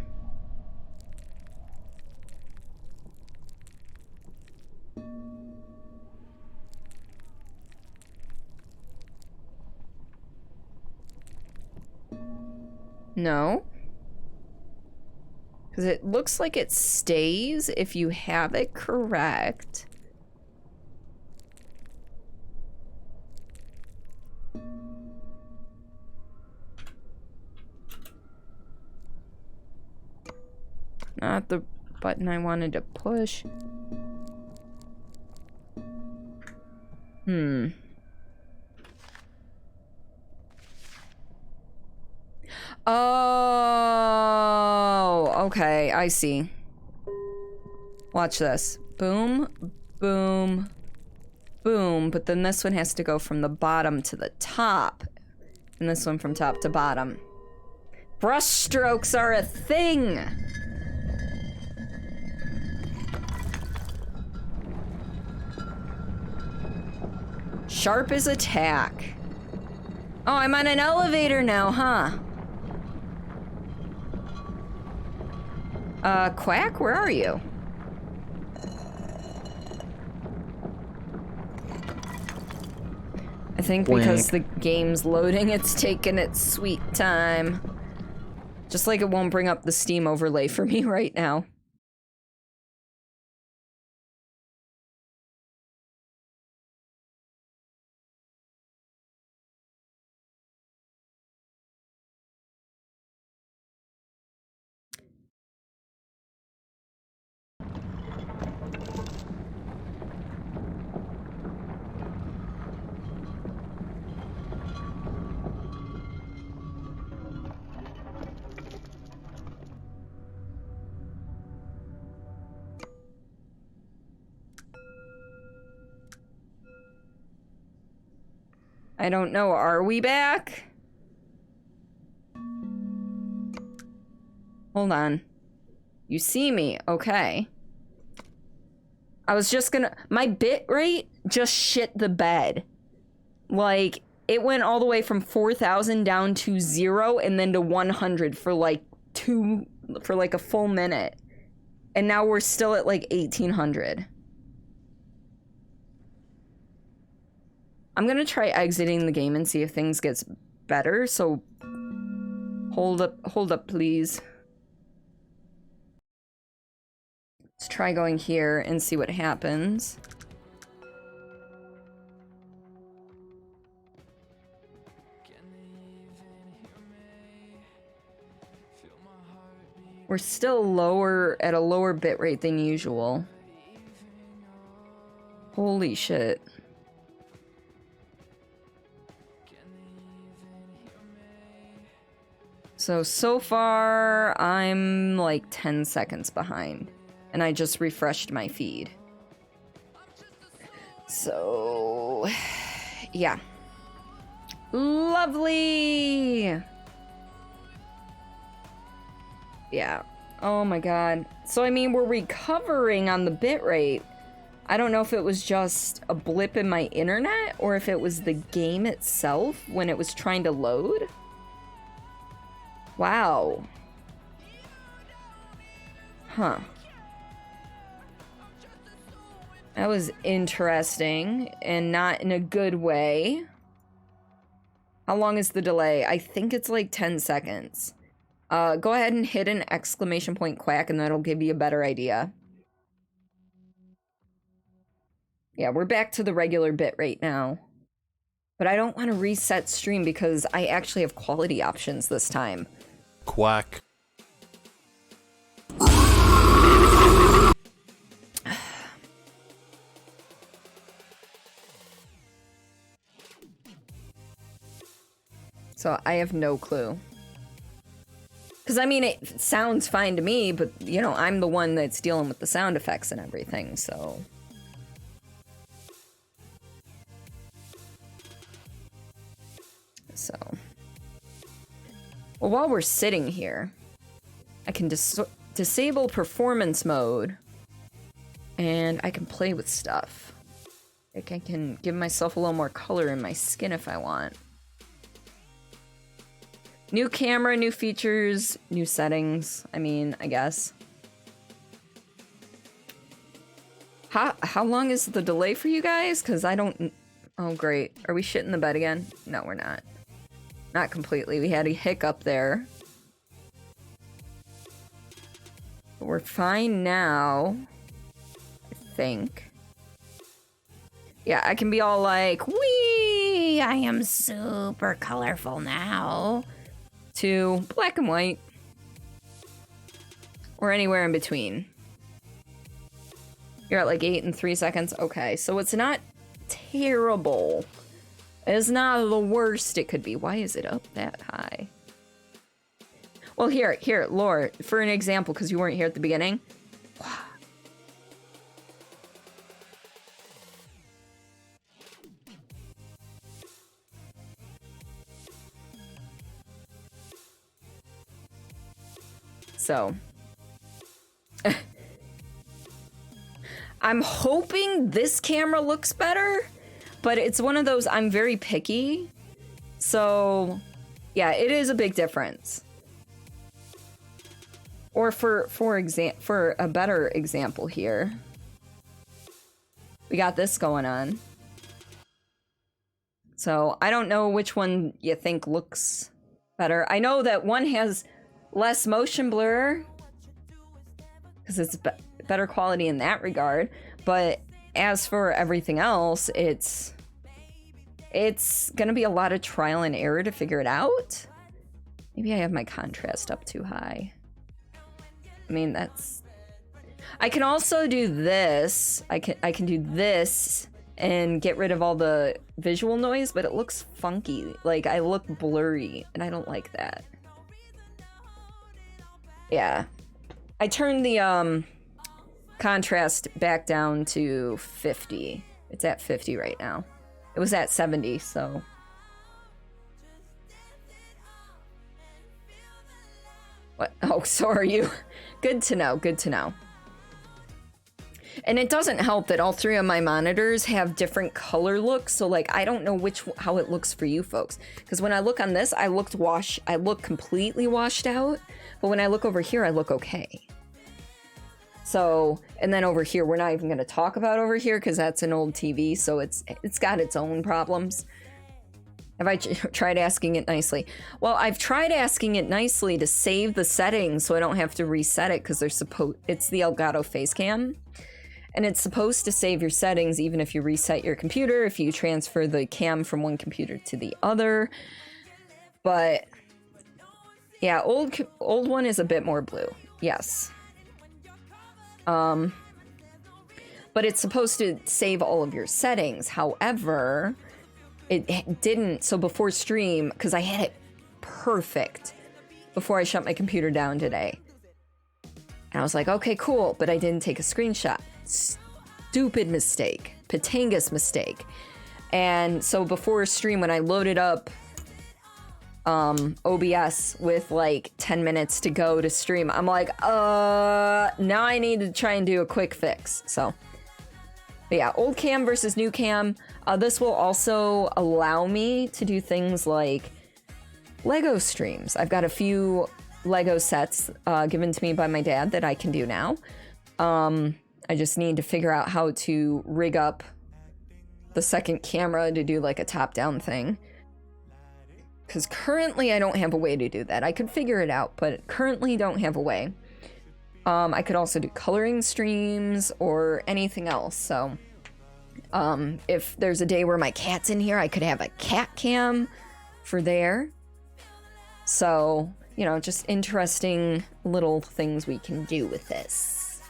No. Because it looks like it stays if you have it correct. Not the button I wanted to push. Oh, okay, I see. Watch this. Boom, boom, boom. But then this one has to go from the bottom to the top. And this one from top to bottom. Brush strokes are a thing! Sharp as attack. Oh, I'm on an elevator now, huh? Quack, where are you? I think because the game's loading, it's taking its sweet time. Just like it won't bring up the Steam overlay for me right now. I don't know, are we back? Hold on. You see me, okay. I was just gonna, my bit rate just shit the bed. Like, it went all the way from 4,000 down to 0 and then to 100 for like a full minute. And now we're still at like 1,800. I'm gonna try exiting the game and see if things gets better, so hold up, please. Let's try going here and see what happens. We're still at a lower bit rate than usual. Holy shit. So far, I'm like 10 seconds behind. And I just refreshed my feed. So, yeah. Lovely! Yeah. Oh my god. So I mean, we're recovering on the bitrate. I don't know if it was just a blip in my internet or if it was the game itself when it was trying to load. Wow. Huh. That was interesting and not in a good way. How long is the delay? I think it's like 10 seconds. Go ahead and hit an exclamation point quack and that'll give you a better idea. Yeah, we're back to the regular bitrate now. But I don't want to reset stream because I actually have quality options this time. Quack. So I have no clue. Because, I mean, it sounds fine to me, but, you know, I'm the one that's dealing with the sound effects and everything, so... Well, while we're sitting here, I can disable performance mode, and I can play with stuff. Like, I can give myself a little more color in my skin if I want. New camera, new features, new settings. I mean, I guess. How long is the delay for you guys? Because I don't... Oh, great. Are we shitting the bed again? No, we're not. Not completely. We had a hiccup there. But we're fine now. I think. Yeah, I can be all like, wee! I am super colorful now. To black and white. Or anywhere in between. You're at like 8 and 3 seconds. Okay, so it's not terrible. It's not the worst it could be. Why is it up that high? Well, here, Laura, for an example, because you weren't here at the beginning. So, I'm hoping this camera looks better, but it's one of those, I'm very picky. So, yeah, it is a big difference. Or for a better example here, we got this going on. So, I don't know which one you think looks better. I know that one has less motion blur because it's better quality in that regard, but as for everything else, it's gonna be a lot of trial and error to figure it out. Maybe I have my contrast up too high. I mean, I can also do this. I can do this and get rid of all the visual noise, but it looks funky. Like, I look blurry and I don't like that. Yeah. I turned the contrast back down to 50. It's at 50 right now. It was at 70, so. What? Oh, so are you. Good to know, good to know. And it doesn't help that all three of my monitors have different color looks, so like I don't know how it looks for you folks. Because when I look on this, I look completely washed out. But when I look over here, I look okay. So, and then over here, we're not even going to talk about over here because that's an old TV, so it's got its own problems. Have I tried asking it nicely? Well, I've tried asking it nicely to save the settings so I don't have to reset it because it's the Elgato Facecam. And it's supposed to save your settings even if you reset your computer, if you transfer the cam from one computer to the other. But yeah, old one is a bit more blue. Yes. But it's supposed to save all of your settings. However, it didn't. So before stream, because I had it perfect before I shut my computer down today. And I was like, okay, cool. But I didn't take a screenshot. Stupid mistake. Patanga's mistake. And so before stream, when I loaded up OBS with like 10 minutes to go to stream. I'm like, now I need to try and do a quick fix. So, but yeah, old cam versus new cam. This will also allow me to do things like Lego streams. I've got a few Lego sets given to me by my dad that I can do now. I just need to figure out how to rig up the second camera to do like a top-down thing. Because currently I don't have a way to do that. I could figure it out, but currently don't have a way. I could also do coloring streams or anything else. So if there's a day where my cat's in here, I could have a cat cam for there. So, you know, just interesting little things we can do with this.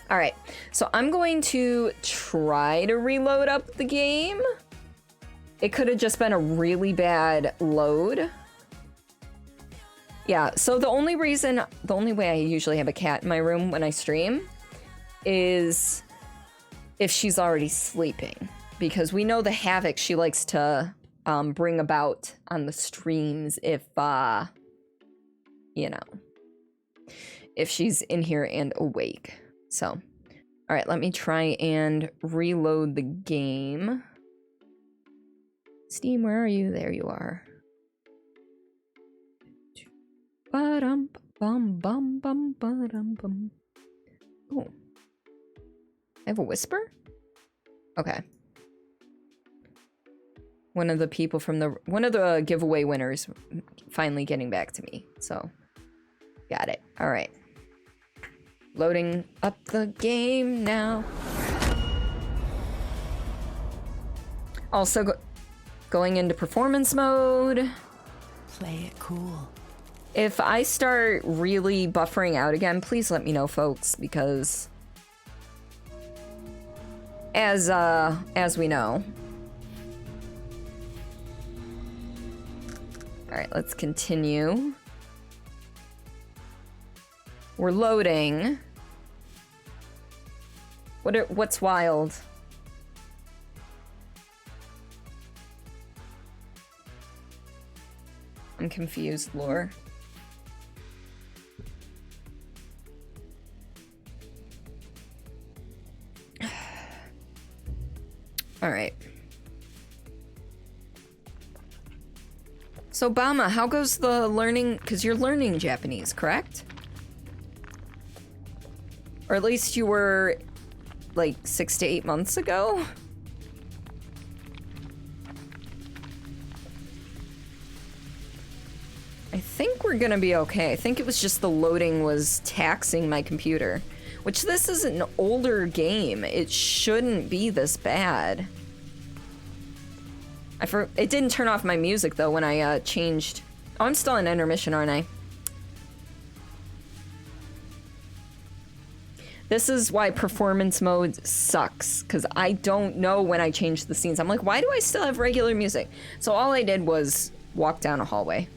All right, so I'm going to try to reload up the game. It could have just been a really bad load. Yeah, so the only way I usually have a cat in my room when I stream is if she's already sleeping. Because we know the havoc she likes to bring about on the streams if, you know, if she's in here and awake. So, all right, let me try and reload the game. Steam, where are you? There you are. Ba-dum, bum, bum, bum, ba-dum, bum. Oh. I have a whisper? Okay. One of the giveaway winners finally getting back to me. So, got it. All right. Loading up the game now. Also, going into performance mode. Play it cool. If I start really buffering out again, please let me know, folks, because as we know. All right, let's continue. We're loading. What's wild? I'm confused, lore. All right. So, Bama, how goes the learning? Because you're learning Japanese, correct? Or at least you were, like, 6 to 8 months ago? I think we're gonna be okay. I think it was just the loading was taxing my computer. Which, this is an older game. It shouldn't be this bad. It didn't turn off my music, though, when I changed... Oh, I'm still in intermission, aren't I? This is why performance mode sucks, because I don't know when I change the scenes. I'm like, why do I still have regular music? So all I did was walk down a hallway.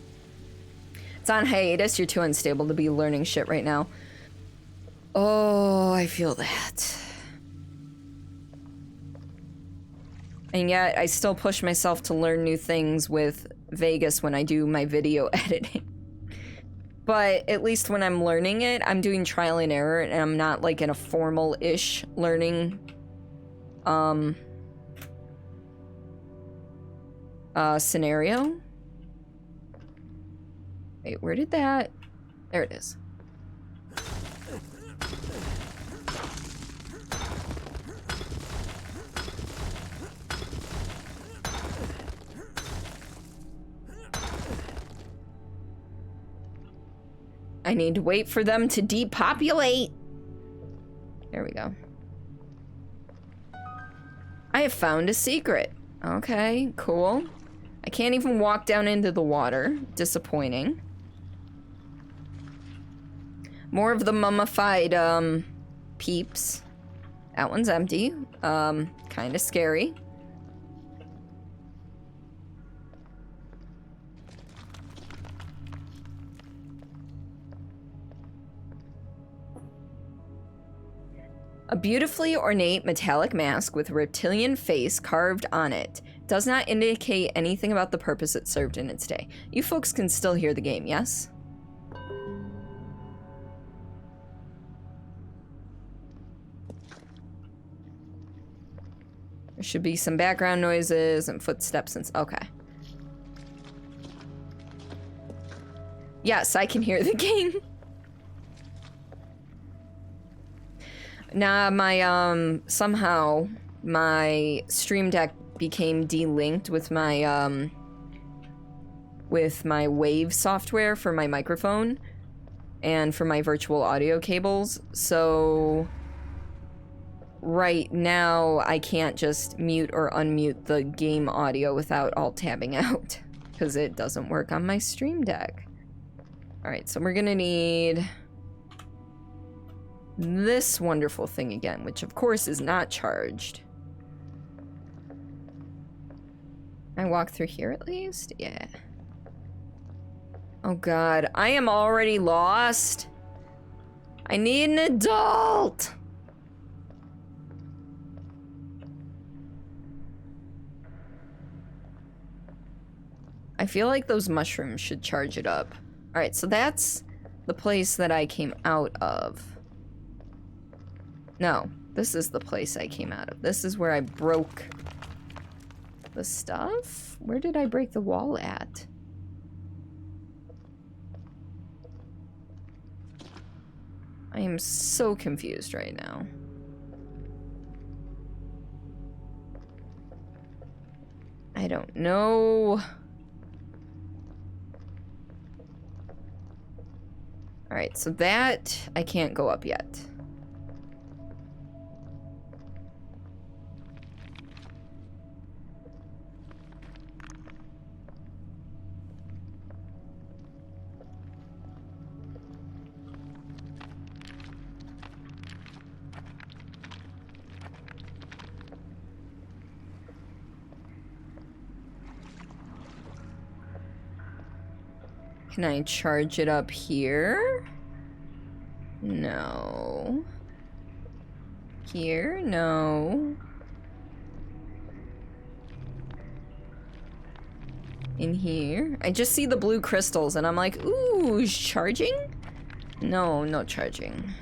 It's on hiatus. You're too unstable to be learning shit right now. Oh, I feel that. And yet, I still push myself to learn new things with Vegas when I do my video editing. But at least when I'm learning it, I'm doing trial and error, and I'm not like in a formal-ish learning scenario. Wait, where did that... There it is. I need to wait for them to depopulate. There we go. I have found a secret. Okay, cool. I can't even walk down into the water. Disappointing. More of the mummified, peeps. That one's empty. Kinda scary. A beautifully ornate metallic mask with a reptilian face carved on it Does not indicate anything about the purpose it served in its day. You folks can still hear the game, yes? There should be some background noises and footsteps and okay. Yes, I can hear the game. Nah, my, somehow my Stream Deck became delinked with my Wave software for my microphone and for my virtual audio cables. So right now I can't just mute or unmute the game audio without alt tabbing out because it doesn't work on my Stream Deck. All right, so we're gonna need this wonderful thing again, which of course is not charged. I walk through here at least? Yeah. Oh god, I am already lost. I need an adult. I feel like those mushrooms should charge it up. Alright, so that's the place that I came out of. No, this is the place I came out of. This is where I broke the stuff? Where did I break the wall at? I am so confused right now. I don't know. Alright, so that I can't go up yet. Can I charge it up here? No. Here? No. In here? I just see the blue crystals and I'm like, ooh, is charging? No, no charging.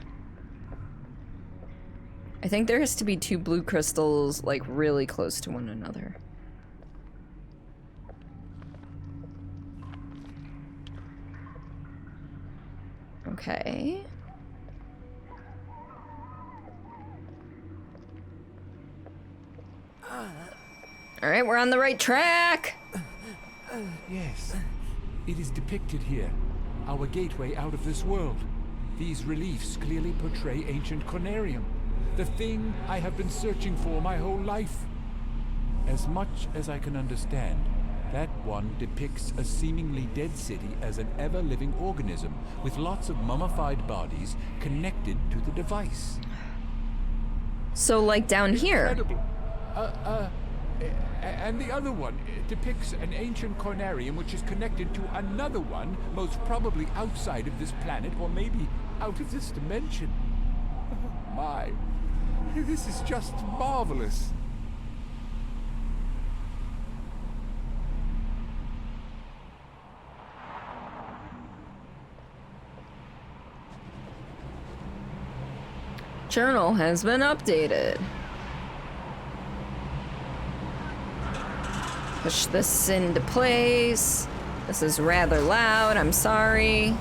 I think there has to be two blue crystals like really close to one another. Okay. Alright, we're on the right track! Yes. It is depicted here. Our gateway out of this world. These reliefs clearly portray ancient Conarium. The thing I have been searching for my whole life. As much as I can understand, that one depicts a seemingly dead city as an ever-living organism with lots of mummified bodies connected to the device. So, like down here. Incredible. And the other one depicts an ancient Cornarium which is connected to another one, most probably outside of this planet or maybe out of this dimension. Oh, my, this is just marvelous. Journal has been updated. Push this into place. This is rather loud, I'm sorry.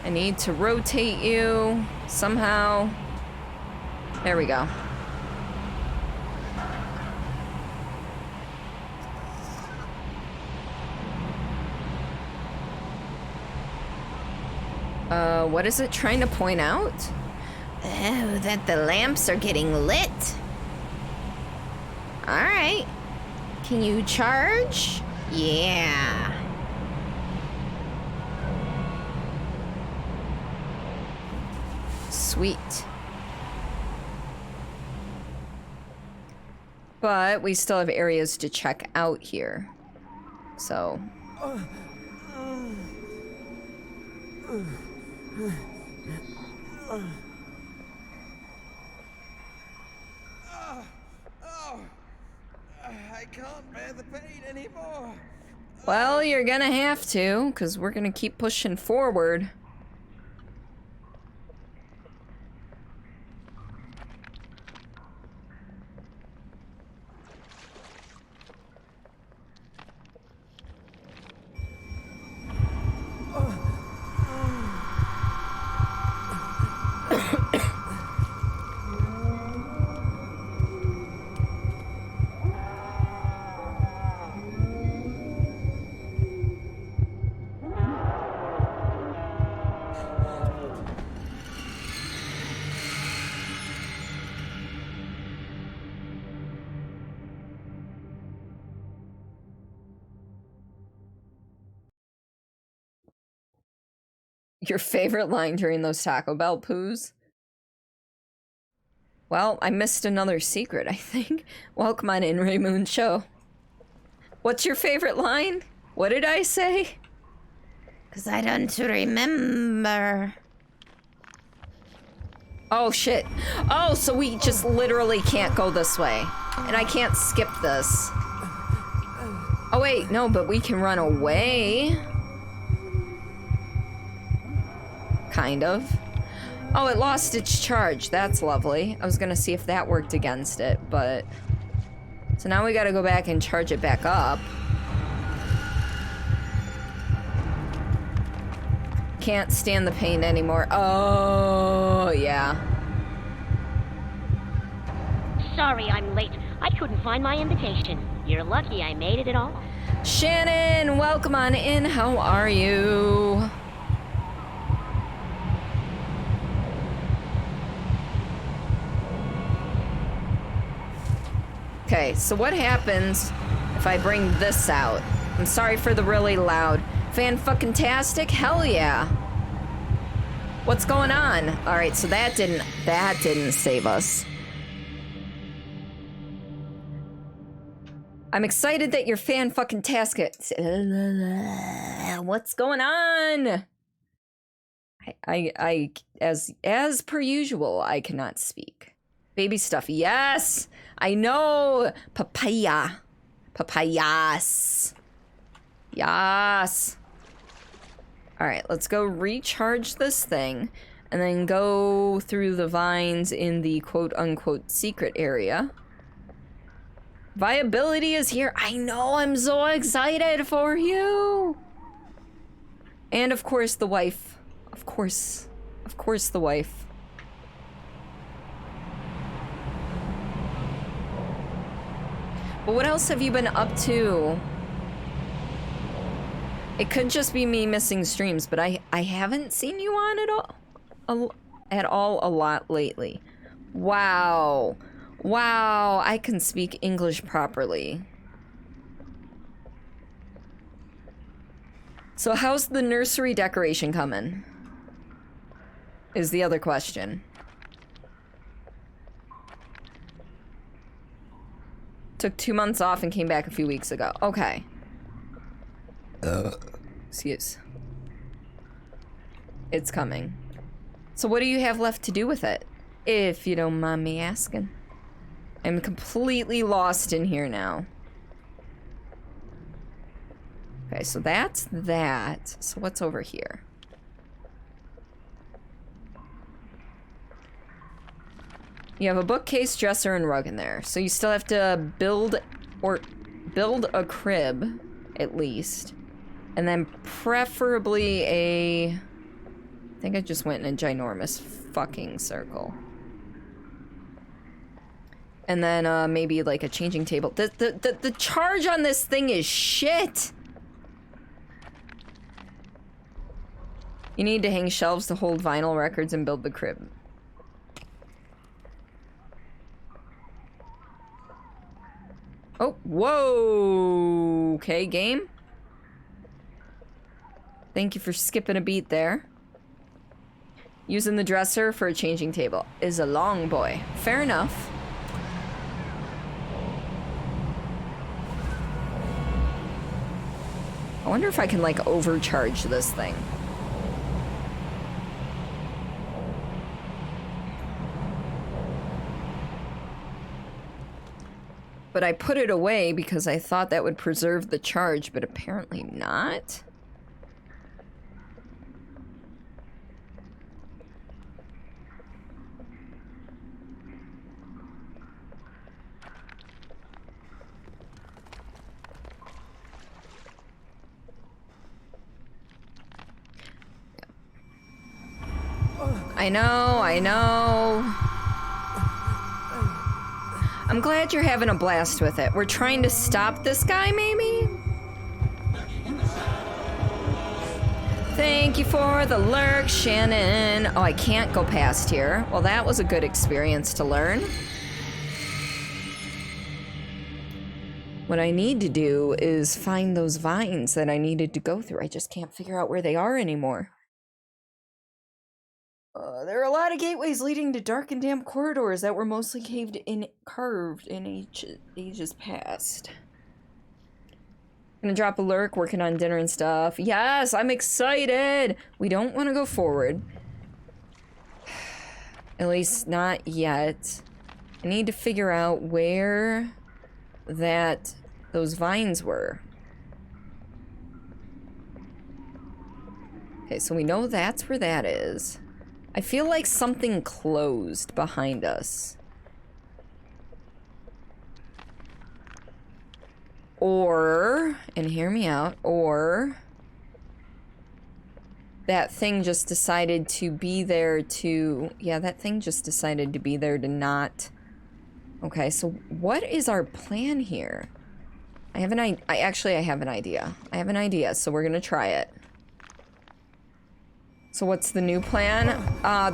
I need to rotate you somehow. There we go. What is it trying to point out? Oh, that the lamps are getting lit. Alright. Can you charge? Yeah. Sweet. But we still have areas to check out here. So. I can't bear the pain anymore. Well, you're gonna have to, because we're gonna keep pushing forward. Your favorite line during those Taco Bell poos? Well, I missed another secret, I think. Welcome on in, Raymoon Show. What's your favorite line? What did I say? 'Cause I don't remember. Oh, shit. Oh, so we just literally can't go this way. And I can't skip this. Oh, wait, no, but we can run away. Kind of. Oh, it lost its charge. That's lovely. I was gonna see if that worked against it, but... So now we gotta go back and charge it back up. Can't stand the pain anymore. Oh, yeah. Sorry I'm late. I couldn't find my invitation. You're lucky I made it at all. Shannon, welcome on in. How are you? Okay, so what happens if I bring this out? I'm sorry for the really loud. Fan-fucking-tastic? Hell yeah. What's going on? Alright, so that didn't save us. I'm excited that you're fan-fucking-tastic. What's going on? As per usual, I cannot speak. Baby stuff, yes! I know! Papaya. Papayas. Yes. Alright, let's go recharge this thing, and then go through the vines in the quote-unquote secret area. Viability is here. I know, I'm so excited for you! And of course the wife. Of course the wife. But what else have you been up to? It could just be me missing streams, but I haven't seen you on at all a lot lately. Wow. Wow, I can speak English properly. So how's the nursery decoration coming? Is the other question. Took 2 months off and came back a few weeks ago. Okay. Excuse. It's coming. So what do you have left to do with it? If you don't mind me asking. I'm completely lost in here now. Okay, so that's that. So what's over here? You have a bookcase, dresser, and rug in there. So you still have to build a crib, at least. And then preferably I think I just went in a ginormous fucking circle. And then maybe like a changing table. The charge on this thing is shit! You need to hang shelves to hold vinyl records and build the crib. Oh, whoa! Okay, game. Thank you for skipping a beat there. Using the dresser for a changing table is a long boy. Fair enough. I wonder if I can, like, overcharge this thing. But I put it away because I thought that would preserve the charge, but apparently not. I know. I'm glad you're having a blast with it. We're trying to stop this guy, maybe? Thank you for the lurk, Shannon. Oh, I can't go past here. Well, that was a good experience to learn. What I need to do is find those vines that I needed to go through. I just can't figure out where they are anymore. There are a lot of gateways leading to dark and damp corridors that were mostly carved in ages past. Gonna drop a lurk, working on dinner and stuff. Yes, I'm excited! We don't want to go forward. At least not yet. I need to figure out where those vines were. Okay, so we know that's where that is. I feel like something closed behind us. Or, and hear me out, or that thing just decided to be there to, yeah, that thing just decided to be there to not. Okay, so what is our plan here? I have an idea. I have an idea. I have an idea, so we're gonna try it. So what's the new plan?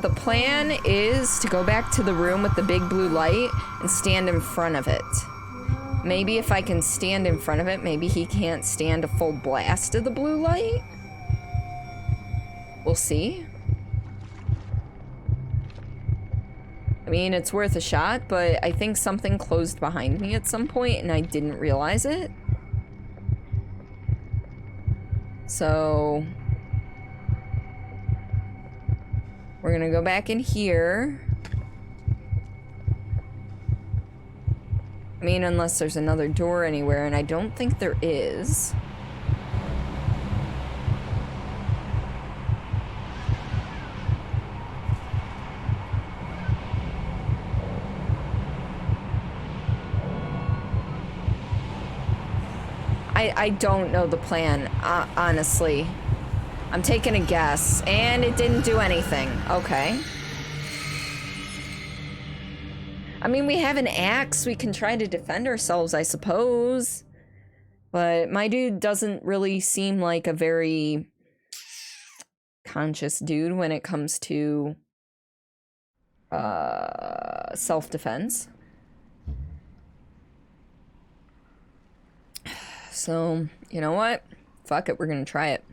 The plan is to go back to the room with the big blue light and stand in front of it. Maybe if I can stand in front of it, maybe he can't stand a full blast of the blue light. We'll see. I mean, it's worth a shot, but I think something closed behind me at some point and I didn't realize it. So we're gonna go back in here. I mean, unless there's another door anywhere, and I don't think there is. I don't know the plan, honestly. I'm taking a guess, and it didn't do anything. Okay. I mean, we have an axe. We can try to defend ourselves, I suppose. But my dude doesn't really seem like a very conscious dude when it comes to self-defense. So, you know what? Fuck it, we're gonna try it.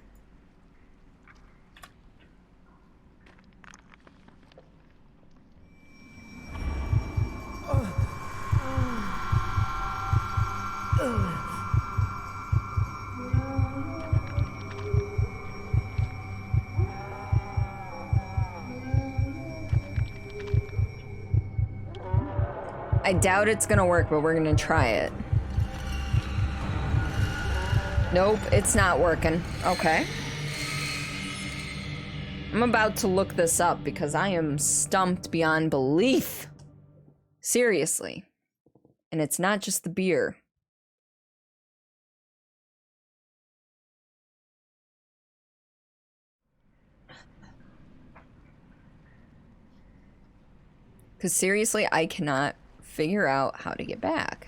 I doubt it's gonna work, but we're gonna try it. Nope, it's not working. Okay. I'm about to look this up because I am stumped beyond belief. Seriously. And it's not just the beer. Because seriously, I cannot figure out how to get back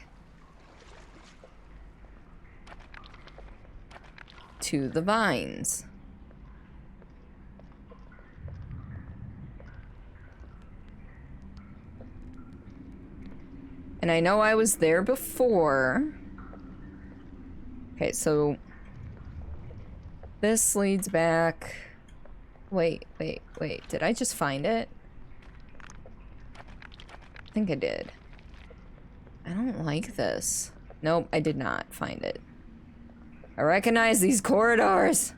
to the vines. And I know I was there before. Okay, so this leads back. Wait. Did I just find it? I think I did. I don't like this. Nope, I did not find it. I recognize these corridors.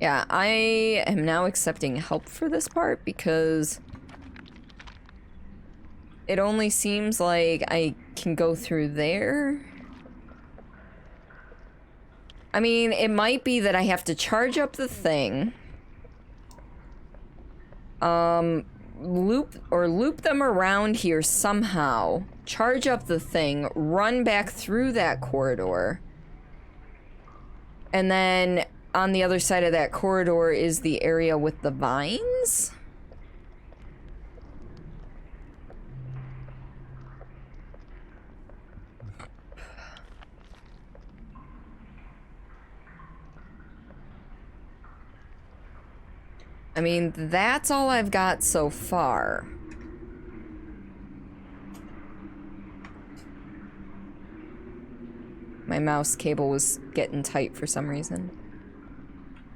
Yeah, I am now accepting help for this part because it only seems like I can go through there. I mean, it might be that I have to charge up the thing. Loop them around here somehow. Charge up the thing, run back through that corridor. And then on the other side of that corridor is the area with the vines? I mean, that's all I've got so far. My mouse cable was getting tight for some reason.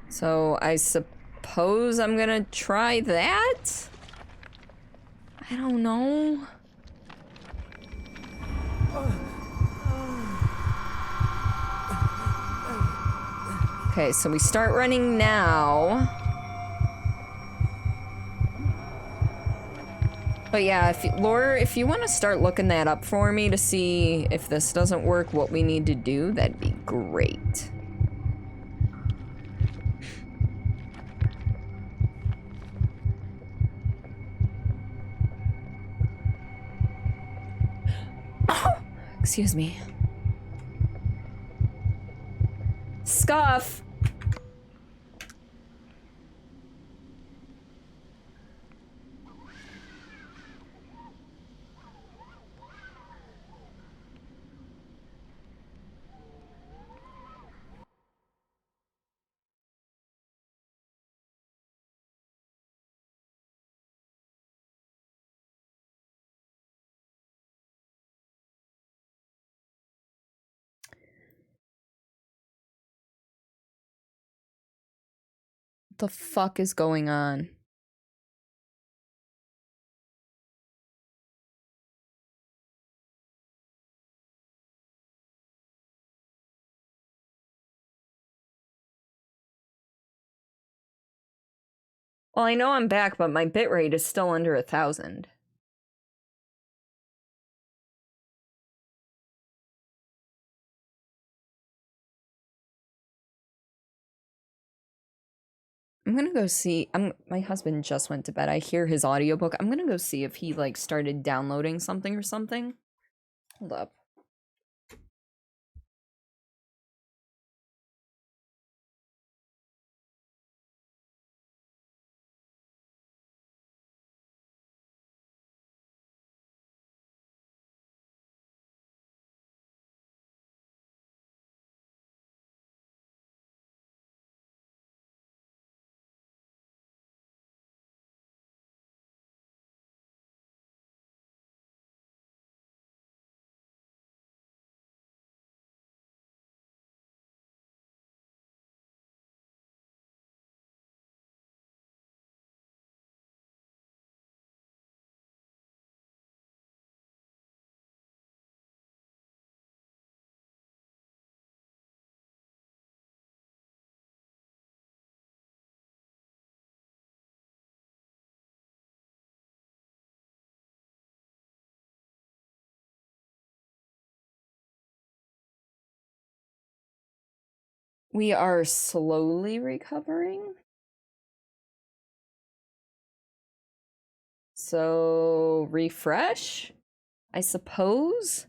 So I suppose I'm gonna try that? I don't know. Okay, so we start running now. But yeah, Laura, if you want to start looking that up for me to see if this doesn't work, what we need to do, that'd be great. Excuse me. Scuff! What the fuck is going on? Well, I know I'm back, but my bitrate is still under 1,000. I'm gonna go see. My husband just went to bed. I hear his audiobook. I'm gonna go see if he like started downloading something or something. Hold up. We are slowly recovering. So, refresh, I suppose.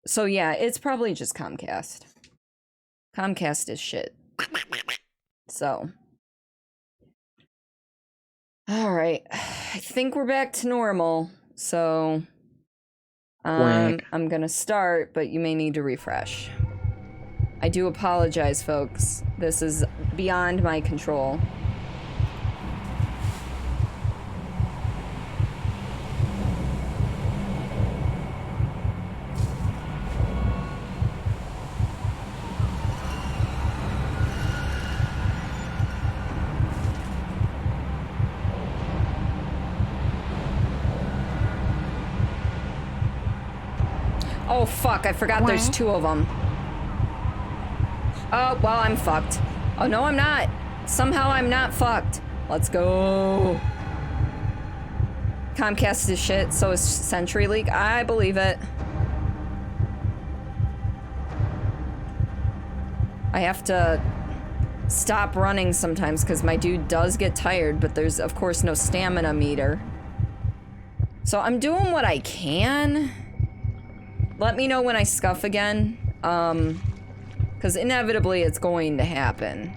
So yeah, it's probably just Comcast. Comcast is shit. So. Alright. I think we're back to normal. So I'm gonna start, but you may need to refresh. I do apologize, folks. This is beyond my control. Oh fuck, I forgot there's two of them. Oh, well, I'm fucked. Oh, no, I'm not. Somehow I'm not fucked. Let's go. Comcast is shit, so is CenturyLink. I believe it. I have to stop running sometimes because my dude does get tired, but there's, of course, no stamina meter. So I'm doing what I can. Let me know when I scuff again. Because inevitably it's going to happen.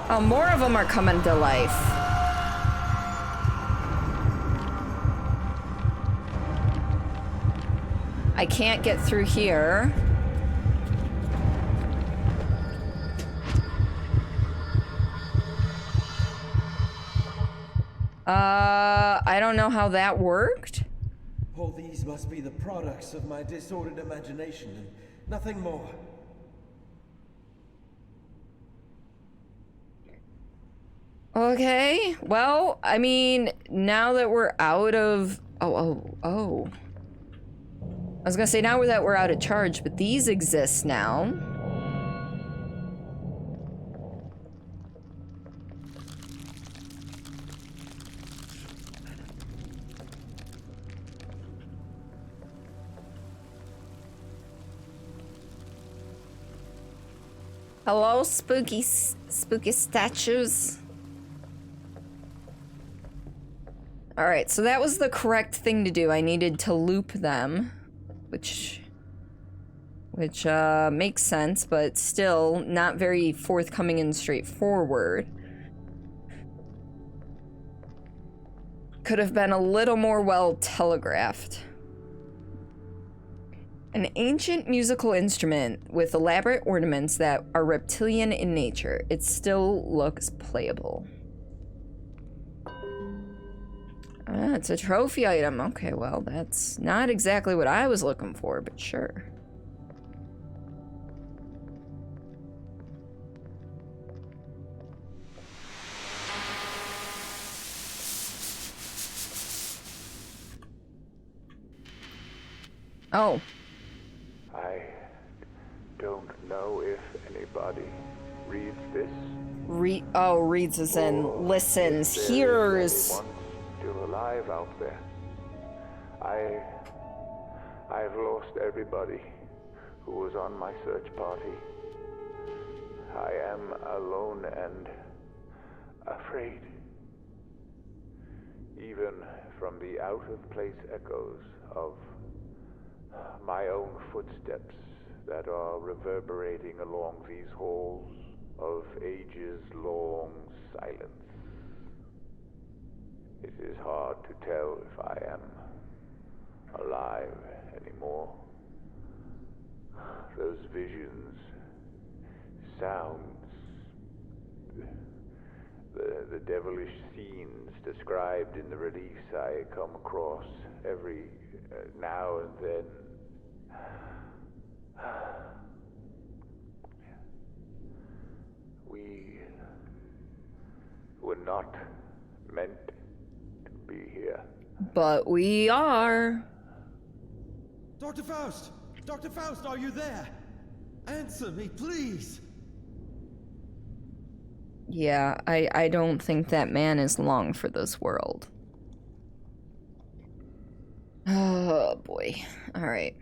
Oh, more of them are coming to life. I can't get through here. I don't know how that worked. All these must be the products of my disordered imagination and nothing more. Okay, well, I mean, now that we're out of... Oh. I was gonna say now that we're out of charge, but these exist now. Hello, spooky statues. Alright, so that was the correct thing to do. I needed to loop them, which makes sense, but still not very forthcoming and straightforward. Could have been a little more well telegraphed. An ancient musical instrument with elaborate ornaments that are reptilian in nature. It still looks playable. Ah, it's a trophy item. Okay, well, that's not exactly what I was looking for, but sure. Oh. I don't know if anybody reads this. Reads as in listens, hears. Anyone still alive out there. I've lost everybody who was on my search party. I am alone and afraid. Even from the out-of-place echoes of my own footsteps that are reverberating along these halls of ages-long silence. It is hard to tell if I am alive anymore. Those visions, sounds, the devilish scenes described in the reliefs I come across every now and then. We were not meant to be here. But we are. Dr. Faust! Dr. Faust, are you there? Answer me, please! Yeah, I don't think that man is long for this world. Oh, boy. Alright.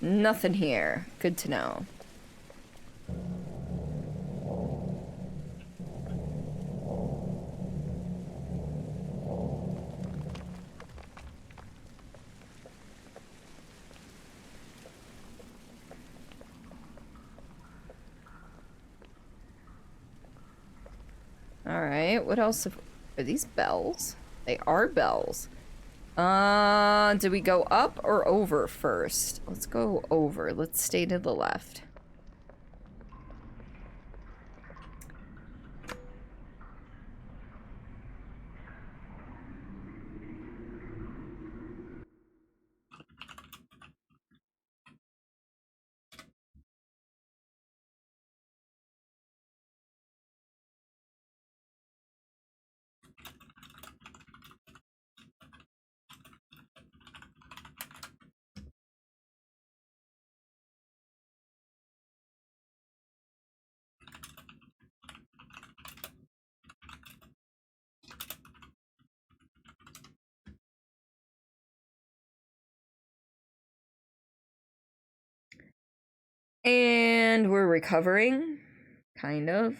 Nothing here. Good to know. Alright, what else? Are these bells? They are bells. Do we go up or over first? Let's go over. Let's stay to the left. And we're recovering. Kind of.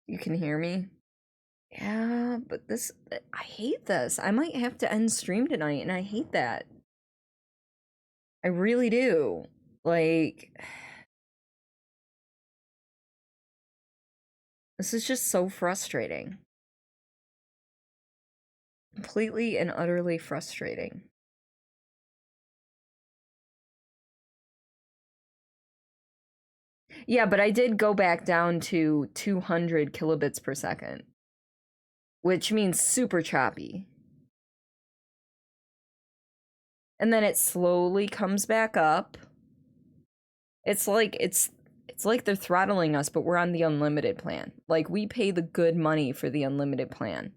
You can hear me? Yeah, but this... I hate this. I might have to end stream tonight, and I hate that. I really do. Like... This is just so frustrating. Completely and utterly frustrating. Yeah, but I did go back down to 200 kilobits per second, which means super choppy. And then it slowly comes back up. It's like they're throttling us, but we're on the unlimited plan. Like, we pay the good money for the unlimited plan.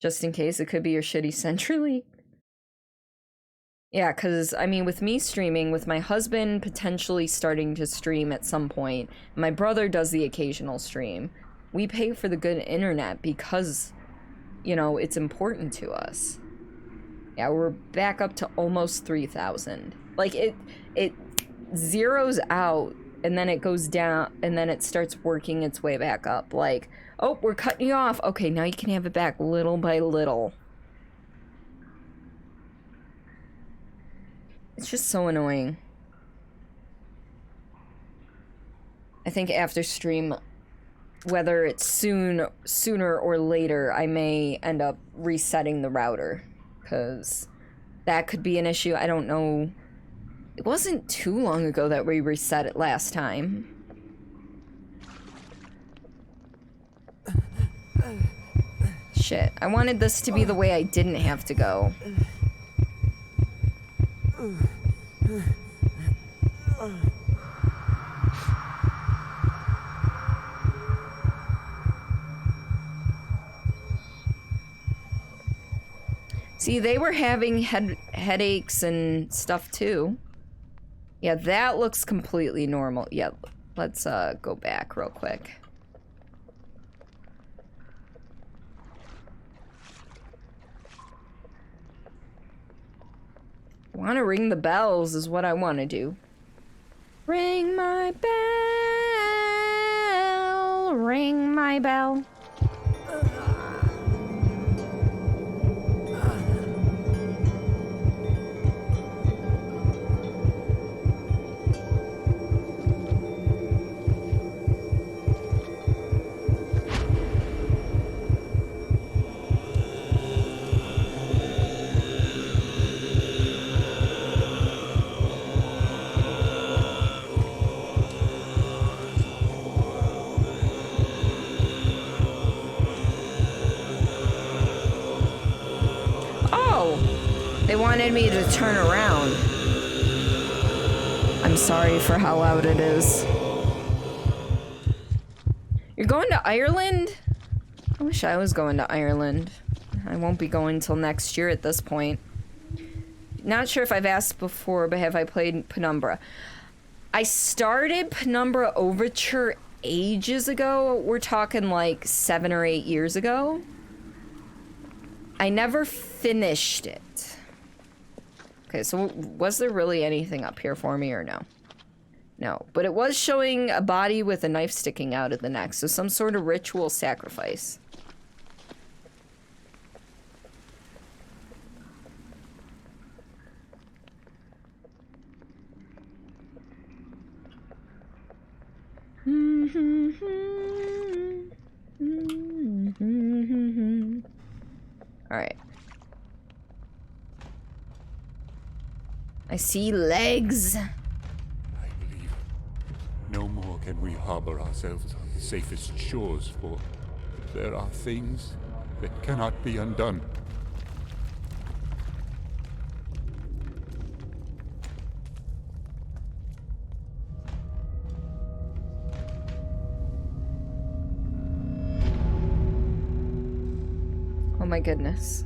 Just in case it could be your shitty centrally. Yeah, because, I mean, with me streaming, with my husband potentially starting to stream at some point, my brother does the occasional stream, we pay for the good internet because, you know, it's important to us. Yeah, we're back up to almost 3,000. Like, it zeroes out, and then it goes down, and then it starts working its way back up. Like, oh, we're cutting you off. Okay, now you can have it back little by little. It's just so annoying. I think after stream, whether it's sooner or later, I may end up resetting the router, because that could be an issue. I don't know. It wasn't too long ago that we reset it last time. Shit, I wanted this to be the way I didn't have to go. See, they were having headaches and stuff too. Yeah, that looks completely normal. Yeah, let's go back real quick. I want to ring the bells is what I want to do. Ring my bell, ring my bell. They wanted me to turn around. I'm sorry for how loud it is. You're going to Ireland? I wish I was going to Ireland. I won't be going till next year at this point. Not sure if I've asked before, but have I played Penumbra? I started Penumbra Overture ages ago. We're talking like 7 or 8 years ago. I never finished it. Okay, so was there really anything up here for me or no? No, but it was showing a body with a knife sticking out of the neck, so some sort of ritual sacrifice. All right. I see legs. I believe no more can we harbor ourselves on the safest shores, for there are things that cannot be undone. Oh my goodness.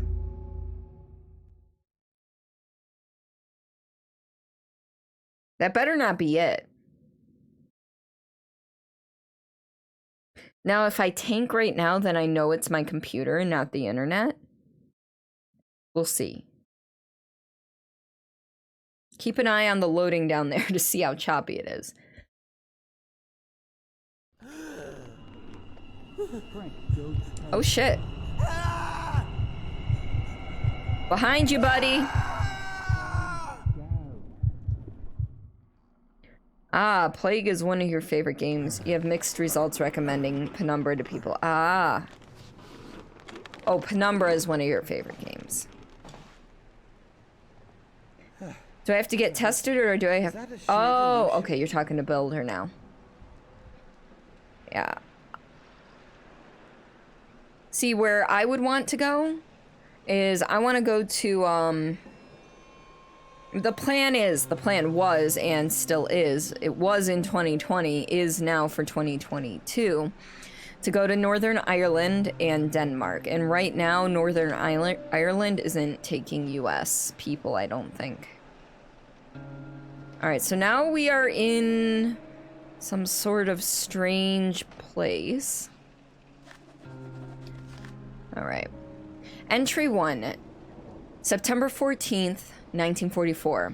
That better not be it. Now, if I tank right now, then I know it's my computer and not the internet. We'll see. Keep an eye on the loading down there to see how choppy it is. Oh shit. Behind you, buddy. Ah, Plague is one of your favorite games. You have mixed results recommending Penumbra to people. Ah. Oh, Penumbra is one of your favorite games. Do I have to get tested or do I have... Oh, okay, you're talking to Builder now. Yeah. See, where I would want to go is I want to go to, the plan was and still is, it was in 2020, is now for 2022, to go to Northern Ireland and Denmark. And right now, Northern Ireland isn't taking US people, I don't think. Alright, so now we are in some sort of strange place. Alright. Entry 1. September 14th, 1944.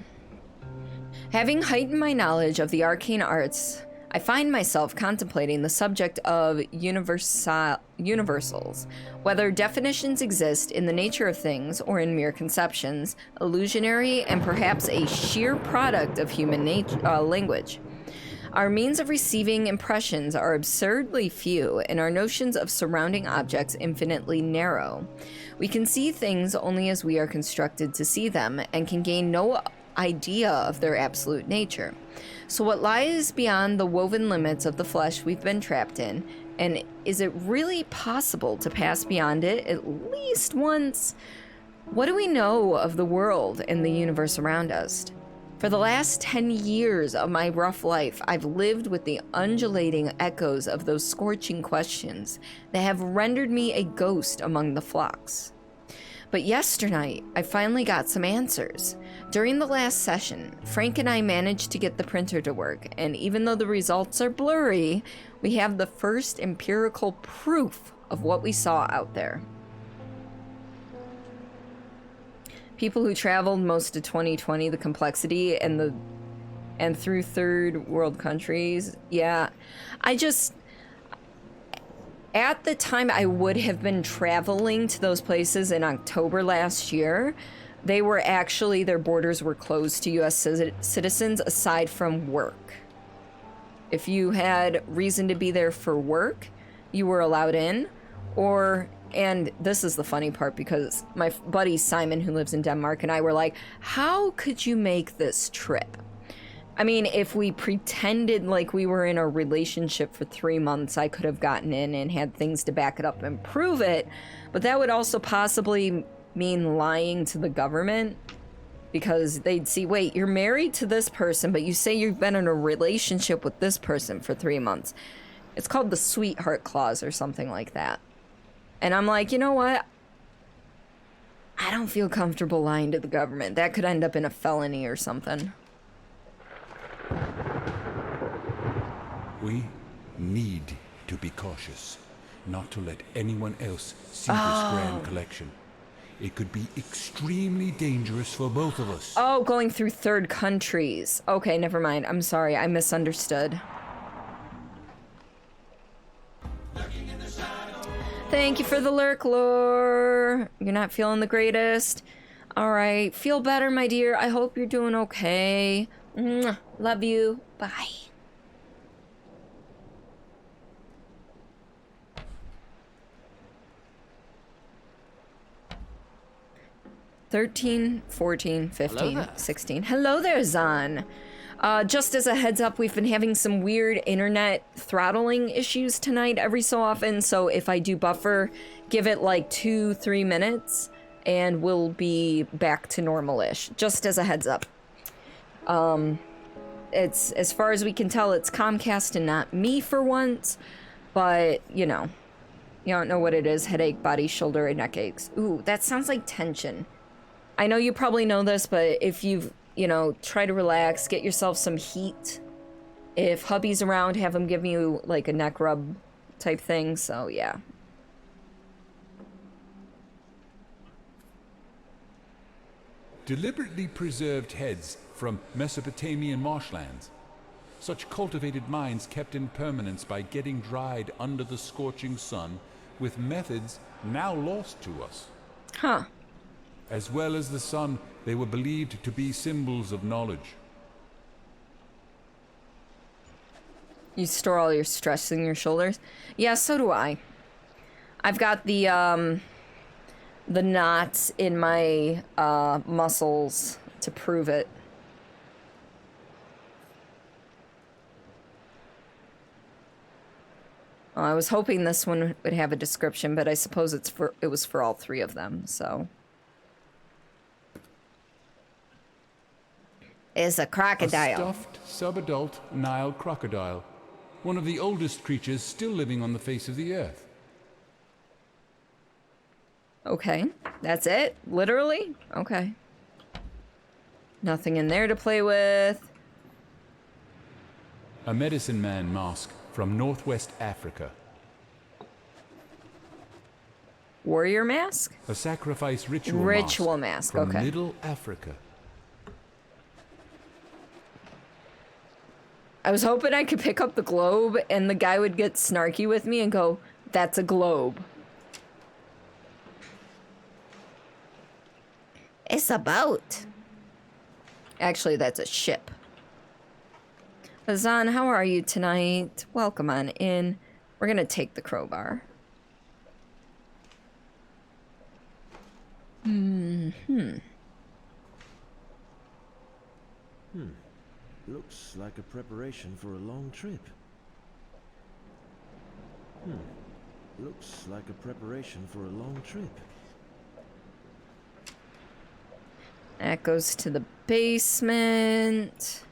Having heightened my knowledge of the arcane arts, I find myself contemplating the subject of universals, whether definitions exist in the nature of things or in mere conceptions, illusionary and perhaps a sheer product of human language. Our means of receiving impressions are absurdly few, and our notions of surrounding objects infinitely narrow. We can see things only as we are constructed to see them, and can gain no idea of their absolute nature. So what lies beyond the woven limits of the flesh we've been trapped in, and is it really possible to pass beyond it at least once? What do we know of the world and the universe around us? For the last 10 years of my rough life, I've lived with the undulating echoes of those scorching questions that have rendered me a ghost among the flocks. But yesternight, I finally got some answers. During the last session, Frank and I managed to get the printer to work, and even though the results are blurry, we have the first empirical proof of what we saw out there. People who traveled most of 2020, the complexity and through third world countries. Yeah, at the time I would have been traveling to those places in October last year, their borders were closed to US citizens aside from work. If you had reason to be there for work, you were allowed in, and this is the funny part because my buddy Simon, who lives in Denmark, and I were like, how could you make this trip? I mean, if we pretended like we were in a relationship for 3 months, I could have gotten in and had things to back it up and prove it, but that would also possibly mean lying to the government, because they'd see, wait, you're married to this person, but you say you've been in a relationship with this person for 3 months. It's called the sweetheart clause or something like that. And I'm like, you know what? I don't feel comfortable lying to the government. That could end up in a felony or something. We need to be cautious, not to let anyone else see this grand collection. It could be extremely dangerous for both of us. Oh, going through third countries. Okay, never mind. I'm sorry, I misunderstood. Thank you for the lurk, lore. You're not feeling the greatest. All right, feel better, my dear. I hope you're doing okay. Mwah. Love you. Bye. $13, $14, $15, $16. Hello there, Zan. Just as a heads up, we've been having some weird internet throttling issues tonight every so often, so if I do buffer, give it like 2-3 minutes, and we'll be back to normal-ish. Just as a heads up. It's, as far as we can tell, it's Comcast and not me for once, but, you know. You don't know what it is. Headache, body, shoulder, and neck aches. Ooh, that sounds like tension. I know you probably know this, but if you've, you know, try to relax, get yourself some heat. If hubby's around, have him give you like a neck rub type thing, so yeah. Deliberately preserved heads from Mesopotamian marshlands. Such cultivated minds kept in permanence by getting dried under the scorching sun with methods now lost to us. Huh. As well as the sun, they were believed to be symbols of knowledge. You store all your stress in your shoulders? Yeah, so do I. I've got the knots in my muscles to prove it. Well, I was hoping this one would have a description, but I suppose it was for all three of them, so. It's a crocodile. A stuffed, subadult Nile crocodile. One of the oldest creatures still living on the face of the earth. Okay, that's it? Literally? Okay. Nothing in there to play with. A medicine man mask from northwest Africa. Warrior mask? A sacrifice ritual mask, from okay. Middle Africa. I was hoping I could pick up the globe and the guy would get snarky with me and go, "That's a globe." It's a boat. Actually, that's a ship. Azan, how are you tonight? Welcome on in. We're gonna take the crowbar. Looks like a preparation for a long trip. Looks like a preparation for a long trip. That goes to the basement.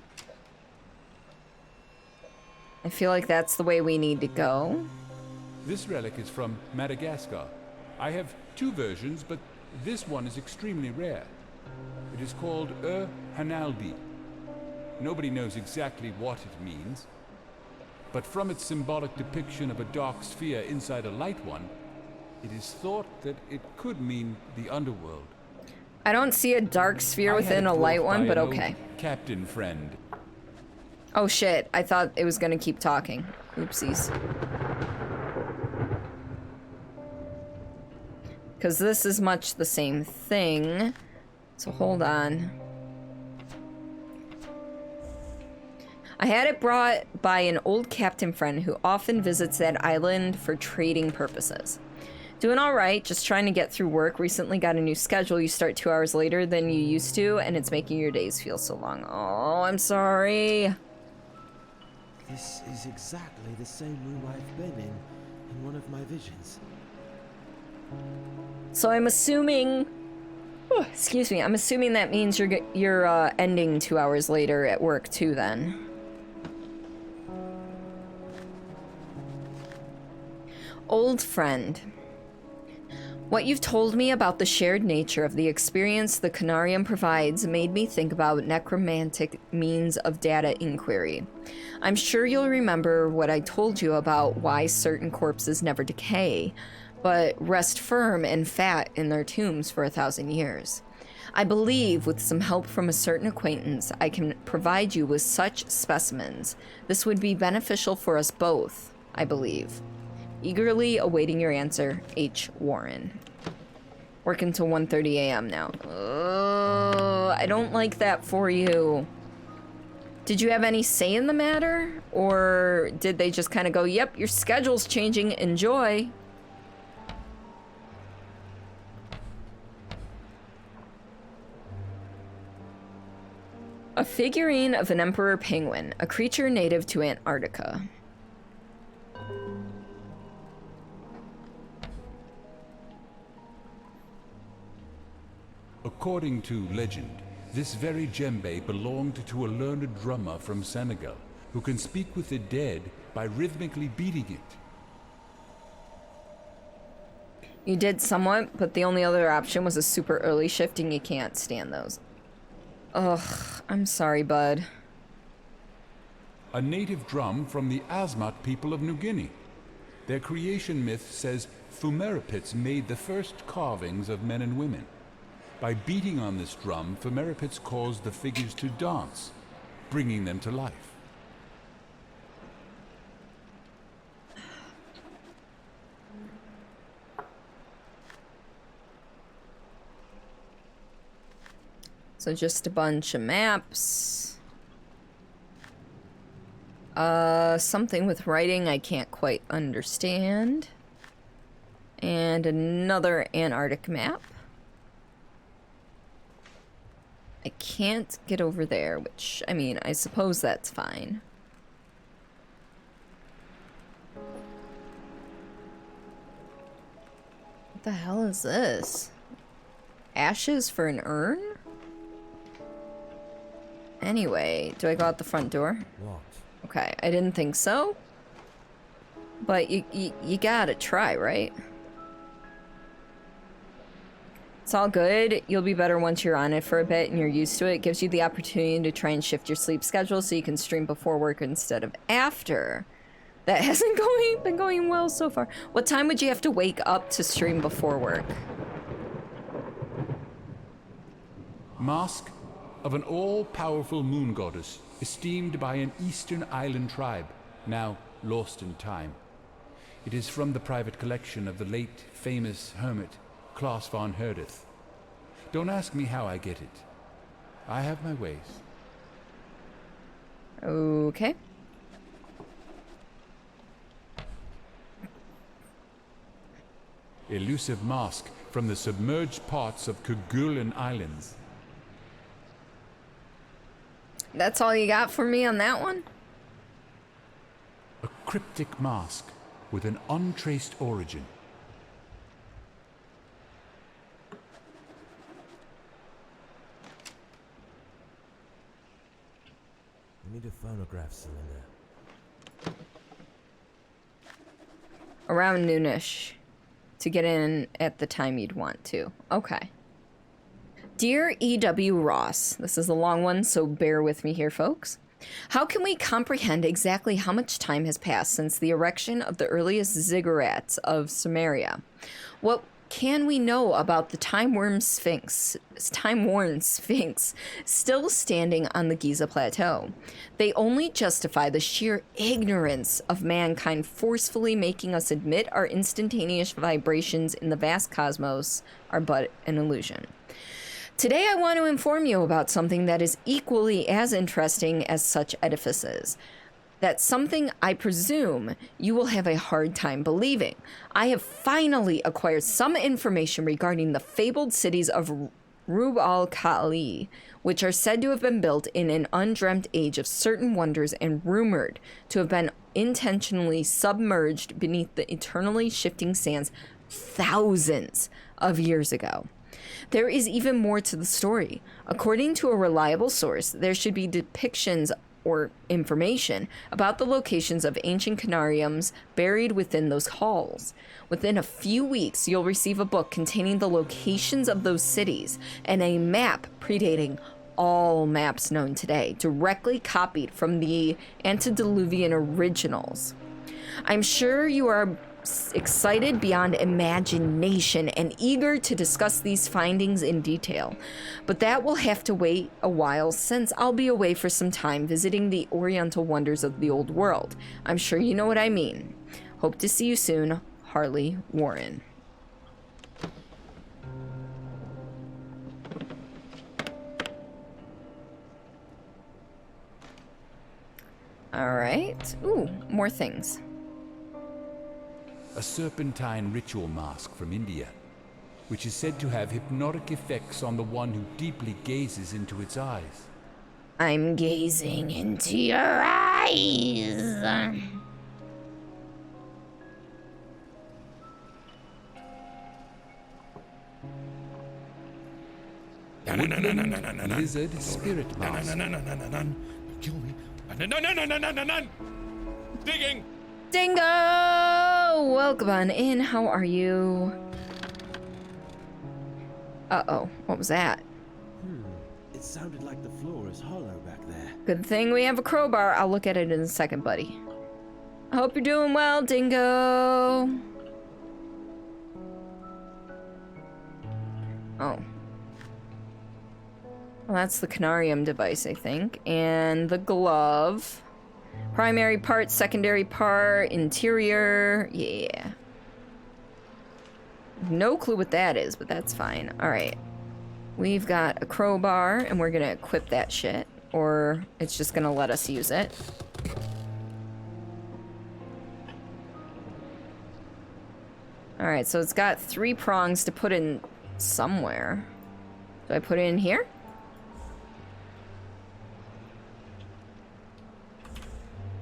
I feel like that's the way we need to go. This relic is from Madagascar. I have two versions, but this one is extremely rare. It is called Hanalbi. Nobody knows exactly what it means, but from its symbolic depiction of a dark sphere inside a light one, it is thought that it could mean the underworld. I don't see a dark sphere within a light one, but okay. Captain friend. Oh shit, I thought it was gonna keep talking. Oopsies. Because this is much the same thing. So hold on. I had it brought by an old captain friend who often visits that island for trading purposes. Doing all right, just trying to get through work. Recently got a new schedule. You start 2 hours later than you used to, and it's making your days feel so long. Oh, I'm sorry. This is exactly the same room I've been in one of my visions. So I'm assuming... Oh, excuse me. I'm assuming that means you're ending 2 hours later at work too, then. Old friend. What you've told me about the shared nature of the experience the Conarium provides made me think about necromantic means of data inquiry. I'm sure you'll remember what I told you about why certain corpses never decay, but rest firm and fat in their tombs for 1,000 years. I believe with some help from a certain acquaintance, I can provide you with such specimens. This would be beneficial for us both, I believe. Eagerly awaiting your answer, H. Warren. Working till 1:30 a.m. now. I don't like that for you. Did you have any say in the matter? Or did they just kind of go, yep, your schedule's changing, enjoy? A figurine of an emperor penguin, a creature native to Antarctica. According to legend, this very djembe belonged to a learned drummer from Senegal, who can speak with the dead by rhythmically beating it. You did somewhat, but the only other option was a super early shift, and you can't stand those. Ugh, I'm sorry, bud. A native drum from the Asmat people of New Guinea. Their creation myth says Fumerapits made the first carvings of men and women. By beating on this drum, Phemeripets caused the figures to dance, bringing them to life. So just a bunch of maps. Something with writing I can't quite understand. And another Antarctic map. I can't get over there, which, I mean, I suppose that's fine. What the hell is this? Ashes for an urn? Anyway, do I go out the front door? What? Okay, I didn't think so. But you gotta try, right? It's all good. You'll be better once you're on it for a bit and you're used to it. It gives you the opportunity to try and shift your sleep schedule so you can stream before work instead of after. That hasn't been going well so far. What time would you have to wake up to stream before work? Mask of an all-powerful moon goddess, esteemed by an eastern island tribe, now lost in time. It is from the private collection of the late famous hermit Klaus von Herdeth. Don't ask me how I get it. I have my ways. Okay. Elusive mask from the submerged parts of Kerguelen Islands. That's all you got for me on that one? A cryptic mask with an untraced origin. I need a phonograph cylinder. Around noonish. To get in at the time you'd want to. Okay. Dear E.W. Ross, this is a long one, so bear with me here, folks. How can we comprehend exactly how much time has passed since the erection of the earliest ziggurats of Sumeria? What can we know about the time-worn Sphinx still standing on the Giza Plateau? They only justify the sheer ignorance of mankind forcefully making us admit our instantaneous vibrations in the vast cosmos are but an illusion. Today I want to inform you about something that is equally as interesting as such edifices. That's something I presume you will have a hard time believing. I have finally acquired some information regarding the fabled cities of Rub al-Khali, which are said to have been built in an undreamt age of certain wonders and rumored to have been intentionally submerged beneath the eternally shifting sands thousands of years ago. There is even more to the story. According to a reliable source, there should be depictions or information about the locations of ancient Conariums buried within those halls. Within a few weeks, you'll receive a book containing the locations of those cities and a map predating all maps known today, directly copied from the antediluvian originals. I'm sure you are excited beyond imagination and eager to discuss these findings in detail. But that will have to wait a while since I'll be away for some time visiting the oriental wonders of the old world. I'm sure you know what I mean. Hope to see you soon, Harley Warren. All right. Ooh, more things. A serpentine ritual mask from India, which is said to have hypnotic effects on the one who deeply gazes into its eyes. I'm gazing into your eyes. Woodland lizard spirit mask. Kill me. Digging! Dingo! Welcome on in. How are you? Uh-oh. What was that? It sounded like the floor is hollow back there. Good thing we have a crowbar. I'll look at it in a second, buddy. I hope you're doing well, Dingo. Oh. Well, that's the Conarium device, I think. And the glove. Primary part, secondary part, interior. Yeah. No clue what that is, but that's fine. Alright. We've got a crowbar, and we're gonna equip that shit. Or it's just gonna let us use it. Alright, so it's got 3 prongs to put in somewhere. Do I put it in here?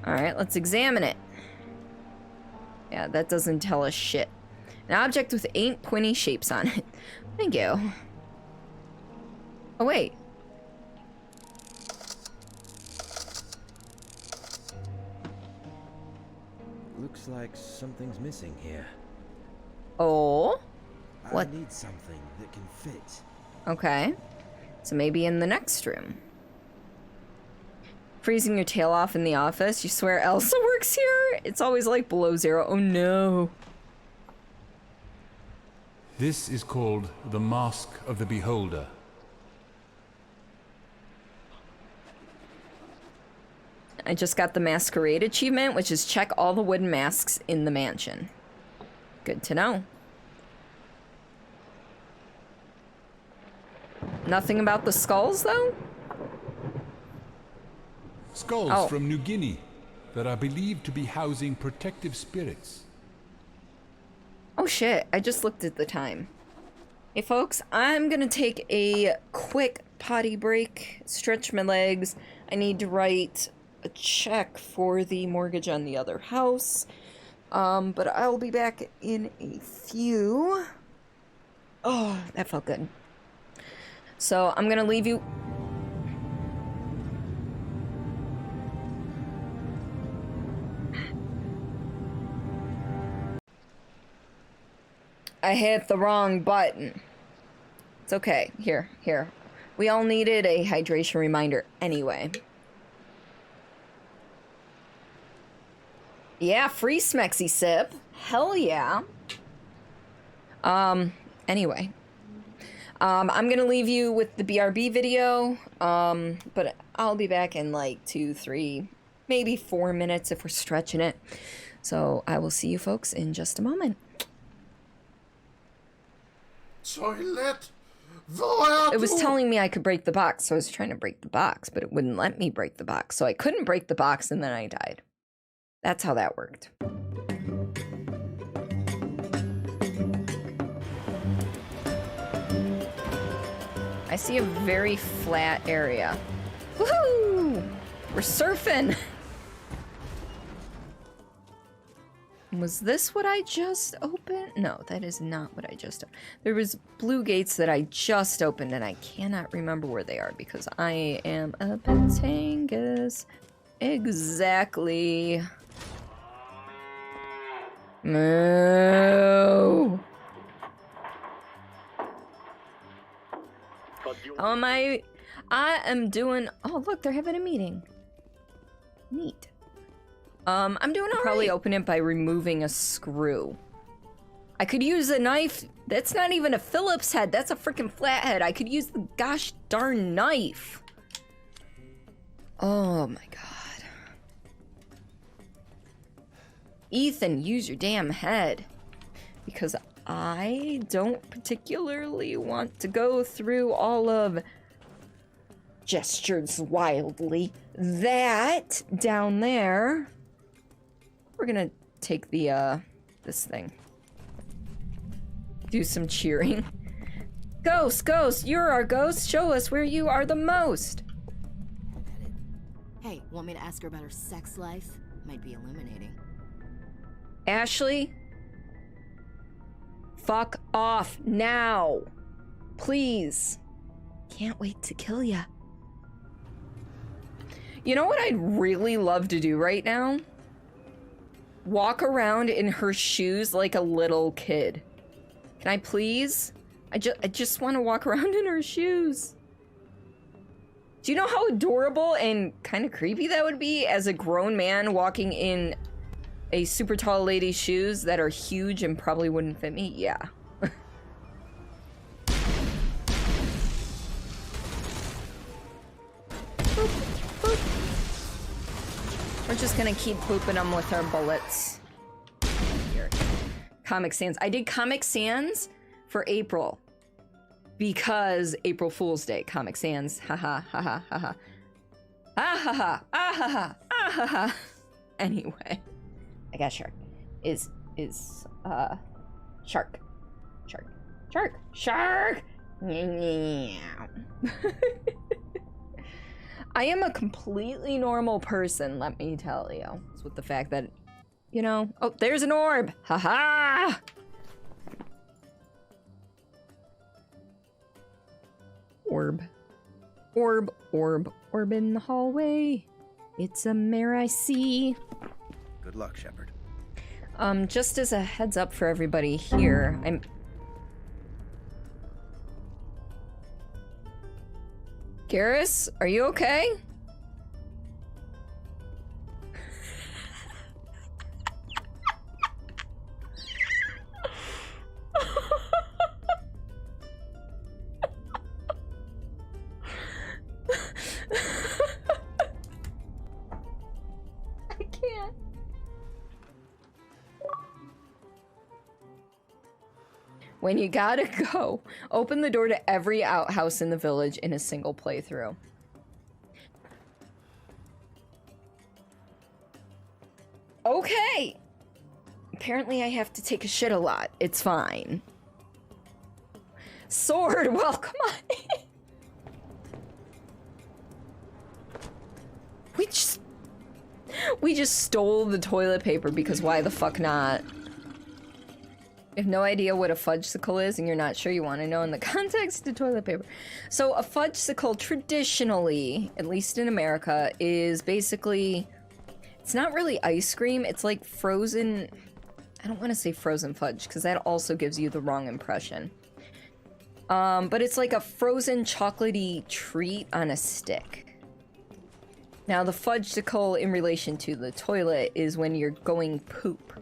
Alright, let's examine it. Yeah, that doesn't tell us shit. An object with 8 pointy shapes on it. Thank you. Oh, wait. Looks like something's missing here. Oh? What? I need something that can fit. Okay. So maybe in the next room. Freezing your tail off in the office. You swear Elsa works here? It's always like below 0. Oh no. This is called the Mask of the Beholder. I just got the Masquerade achievement, which is check all the wooden masks in the mansion. Good to know. Nothing about the skulls, though? Skulls from New Guinea that are believed to be housing protective spirits. Oh shit, I just looked at the time. Hey folks, I'm gonna take a quick potty break, stretch my legs. I need to write a check for the mortgage on the other house. But I'll be back in a few. Oh, that felt good. So I'm gonna leave you. I hit the wrong button. It's okay. Here. We all needed a hydration reminder anyway. Yeah, free Smexy Sip. Hell yeah. Anyway. I'm gonna leave you with the BRB video, but I'll be back in like 2, 3, maybe 4 minutes if we're stretching it. So I will see you folks in just a moment. Toilet? Where It was telling me I could break the box, so I was trying to break the box, but it wouldn't let me break the box. So I couldn't break the box, and then I died. That's how that worked. I see a very flat area. Woohoo! We're surfing! Was this what I just opened? No, that is not what I just opened. There was blue gates that I just opened, and I cannot remember where they are because I am a Batangus. Exactly. Moo. How am I am doing... Oh, look, they're having a meeting. Neat. I'm doing all right. Probably open it by removing a screw. I could use a knife. That's not even a Phillips head. That's a freaking flathead. I could use the gosh darn knife. Oh my god. Ethan, use your damn head. Because I don't particularly want to go through all of... Gestures wildly. That down there... We're gonna take the, this thing. Do some cheering. Ghost, you're our ghost. Show us where you are the most. Hey, want me to ask her about her sex life? Might be illuminating. Ashley? Fuck off now. Please. Can't wait to kill ya. You know what I'd really love to do right now? Walk around in her shoes like a little kid. Can I please? I just want to walk around in her shoes. Do you know how adorable and kind of creepy that would be as a grown man walking in a super tall lady's shoes that are huge and probably wouldn't fit me? Yeah. We're just gonna keep booping them with our bullets. Here. Comic Sans. I did Comic Sans for April. Because April Fool's Day. Comic Sans. Haha, haha, haha. Ah ha ha, ah ha ha, ah ha ha. Anyway. I got shark. Shark. Shark! I am a completely normal person, let me tell you. It's with the fact that, you know... Oh, there's an orb! Ha-ha! Orb in the hallway. It's a mare I see. Good luck, Shepard. Just as a heads up for everybody here, Garrus, are you okay? I can't. When you gotta go, open the door to every outhouse in the village in a single playthrough. Okay! Apparently I have to take a shit a lot. It's fine. Sword, well, come on. We just stole the toilet paper because why the fuck not? You have no idea what a fudgesicle is and you're not sure you want to know in the context of toilet paper. So a fudgesicle traditionally, at least in America, is basically, it's not really ice cream, it's like frozen, I don't want to say frozen fudge because that also gives you the wrong impression. But it's like a frozen chocolatey treat on a stick. Now the fudgesicle in relation to the toilet is when you're going poop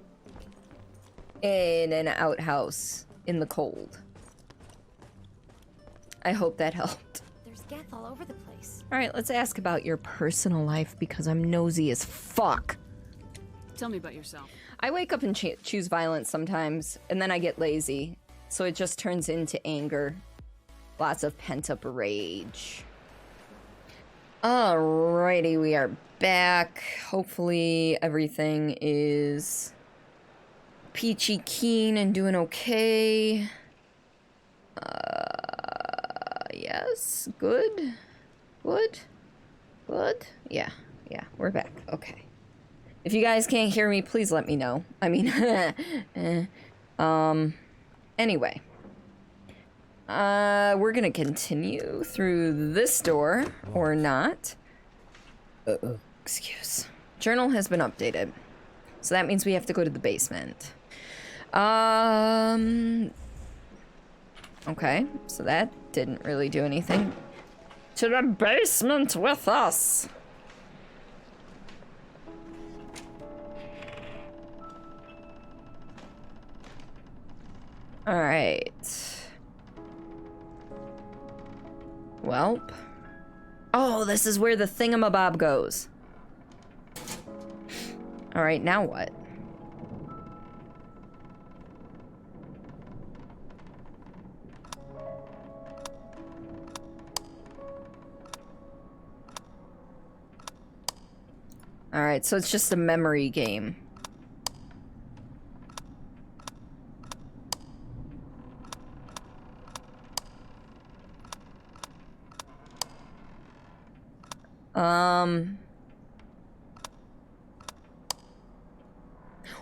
in an outhouse in the cold. I hope that helped. There's geth all over the place. Alright, let's ask about your personal life because I'm nosy as fuck. Tell me about yourself. I wake up and choose violence sometimes, and then I get lazy. So it just turns into anger. Lots of pent-up rage. Alrighty, we are back. Hopefully everything is peachy keen and doing okay. Yes, good. Yeah, we're back. Okay. If you guys can't hear me, please let me know. I mean, anyway. We're gonna continue through this door, or not. Excuse. Journal has been updated. So that means we have to go to the basement. Okay, so that didn't really do anything. To the basement with us! Alright. Welp. Oh, this is where the thingamabob goes. Alright, now what? Alright, so it's just a memory game.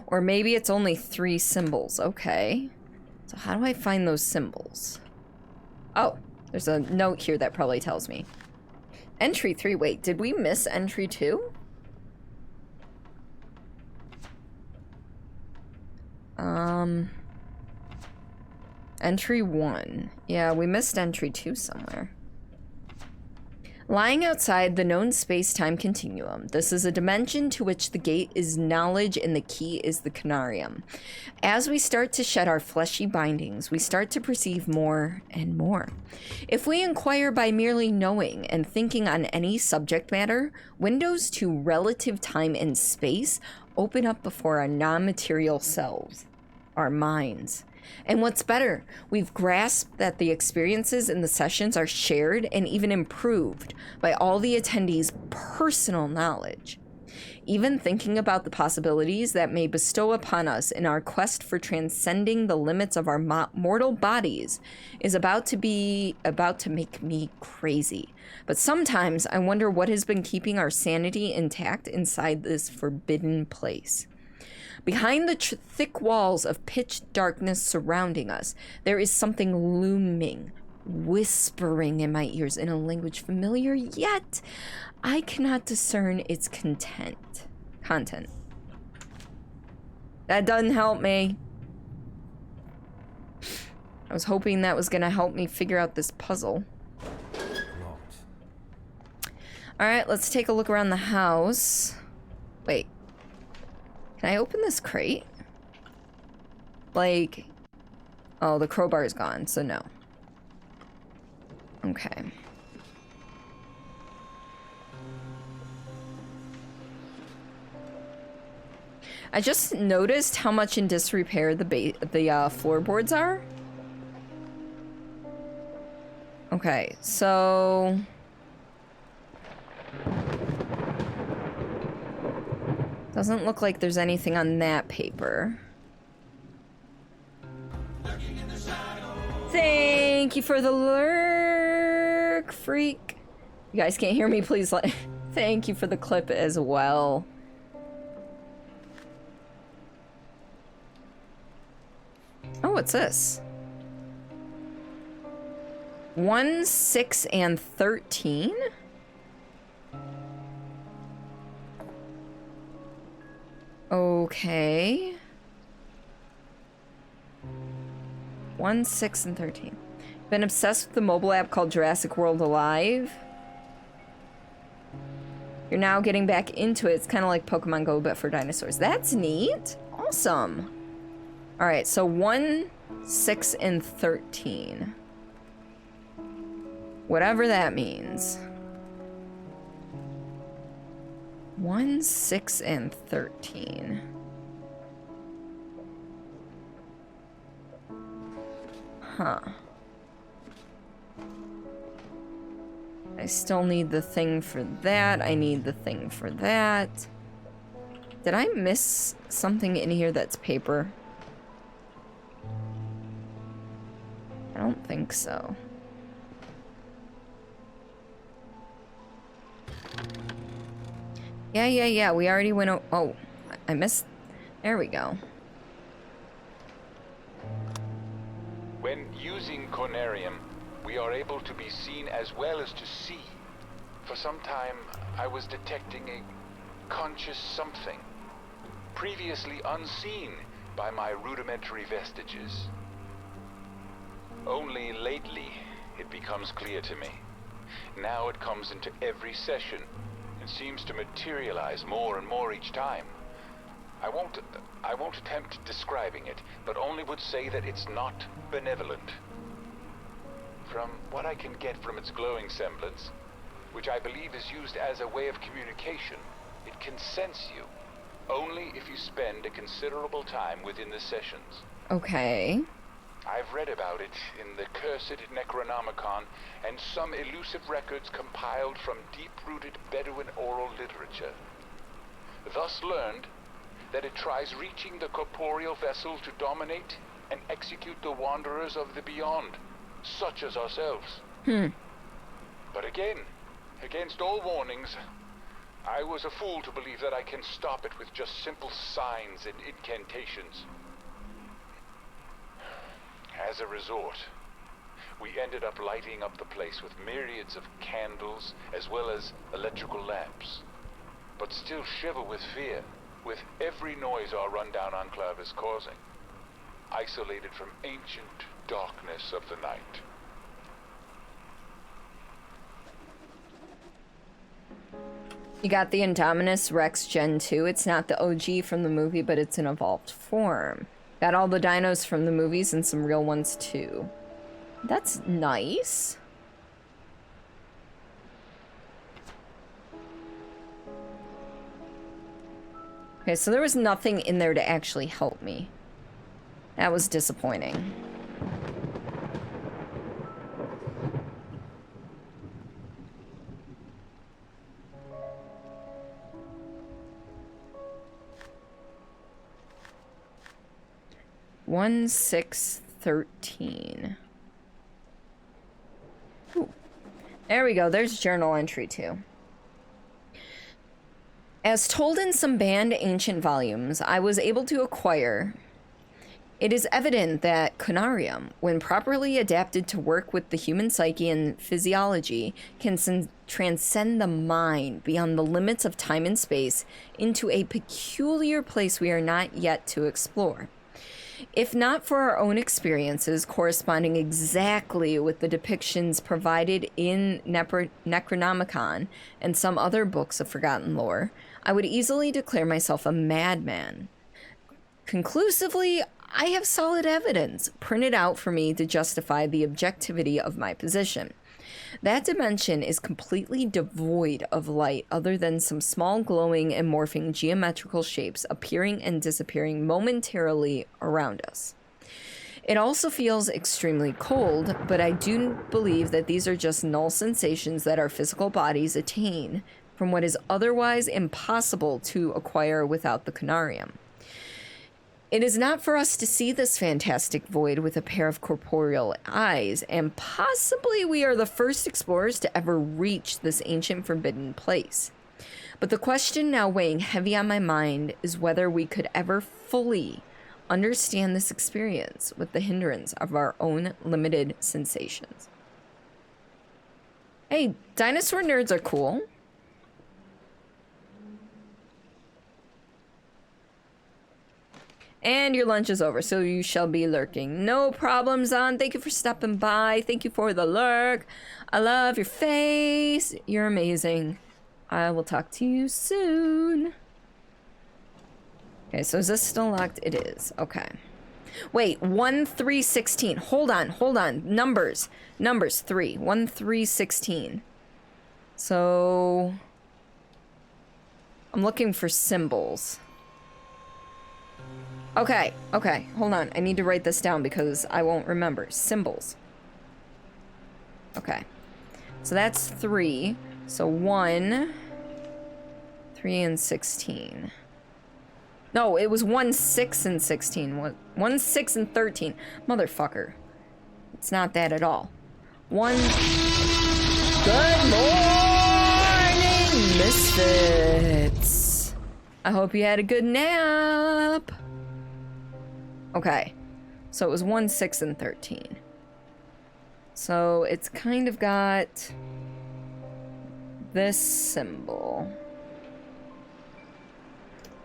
Or maybe it's only 3 symbols. Okay. So how do I find those symbols? Oh, there's a note here that probably tells me. Entry 3. Wait, did we miss entry 2? Entry 1. Yeah, we missed entry 2 somewhere. Lying outside the known space-time continuum, this is a dimension to which the gate is knowledge and the key is the Conarium. As we start to shed our fleshy bindings, we start to perceive more and more. If we inquire by merely knowing and thinking on any subject matter, windows to relative time and space open up before our non-material selves, our minds. And what's better, we've grasped that the experiences in the sessions are shared and even improved by all the attendees' personal knowledge. Even thinking about the possibilities that may bestow upon us in our quest for transcending the limits of our mortal bodies is about to make me crazy. But sometimes I wonder what has been keeping our sanity intact inside this forbidden place. Behind the thick walls of pitch darkness surrounding us, there is something looming, whispering in my ears in a language familiar, yet I cannot discern its content. That doesn't help me. I was hoping that was going to help me figure out this puzzle. Alright, let's take a look around the house. Wait. Can I open this crate? Like... Oh, the crowbar is gone, so no. Okay. I just noticed how much in disrepair the floorboards are. Okay, so... Doesn't look like there's anything on that paper. Thank you for the lurk, freak. You guys can't hear me, please let... Thank you for the clip as well. Oh, what's this? 1, 6, and 13? Okay. 1, 6, and 13. Been obsessed with the mobile app called Jurassic World Alive. You're now getting back into it. It's kind of like Pokemon Go, but for dinosaurs. That's neat. Awesome. Alright, so 1, 6, and 13. Whatever that means. 1, 6, and 13. Huh. I still need the thing for that. I need the thing for that. Did I miss something in here that's paper? I don't think so. Yeah, we already went oh, I missed. There we go. When using Conarium, we are able to be seen as well as to see. For some time, I was detecting a conscious something, previously unseen by my rudimentary vestiges. Only lately, it becomes clear to me. Now it comes into every session. It seems to materialize more and more each time. I won't attempt describing it, but only would say that it's not benevolent. From what I can get from its glowing semblance, which I believe is used as a way of communication, it can sense you, only if you spend a considerable time within the sessions. Okay. I've read about it in the cursed Necronomicon and some elusive records compiled from deep-rooted Bedouin oral literature. Thus learned that it tries reaching the corporeal vessel to dominate and execute the wanderers of the beyond, such as ourselves. But again, against all warnings, I was a fool to believe that I can stop it with just simple signs and incantations. As a resort, we ended up lighting up the place with myriads of candles as well as electrical lamps, but still shiver with fear with every noise our rundown enclave is causing, isolated from ancient darkness of the night. You got the Indominus Rex Gen 2. It's not the OG from the movie, but it's an evolved form. Got all the dinos from the movies and some real ones too. That's nice. Okay, so there was nothing in there to actually help me. That was disappointing. One 613. Ooh. There we go. There's journal entry too. As told in some banned ancient volumes I was able to acquire, it is evident that Conarium, when properly adapted to work with the human psyche and physiology, can transcend the mind beyond the limits of time and space into a peculiar place we are not yet to explore. If not for our own experiences corresponding exactly with the depictions provided in Necronomicon and some other books of forgotten lore, I would easily declare myself a madman. Conclusively, I have solid evidence printed out for me to justify the objectivity of my position. That dimension is completely devoid of light other than some small glowing and morphing geometrical shapes appearing and disappearing momentarily around us. It also feels extremely cold, but I do believe that these are just null sensations that our physical bodies attain from what is otherwise impossible to acquire without the Conarium. It is not for us to see this fantastic void with a pair of corporeal eyes, and possibly we are the first explorers to ever reach this ancient forbidden place. But the question now weighing heavy on my mind is whether we could ever fully understand this experience with the hindrance of our own limited sensations. Hey, dinosaur nerds are cool. And your lunch is over, so you shall be lurking. No problem, Zon. Thank you for stopping by. Thank you for the lurk. I love your face. You're amazing. I will talk to you soon. Okay, so is this still locked? It is. Okay. Wait, 1316. Hold on. Numbers 3. 1316. So I'm looking for symbols. Okay, hold on. I need to write this down because I won't remember. Symbols. Okay. So that's 3. So 1, 3, and 16. No, it was 1, 6, and 16. 1, 6, and 13. Motherfucker. It's not that at all. 1. Good morning, misfits. I hope you had a good nap. Okay, so it was 1, 6, and 13. So it's kind of got this symbol.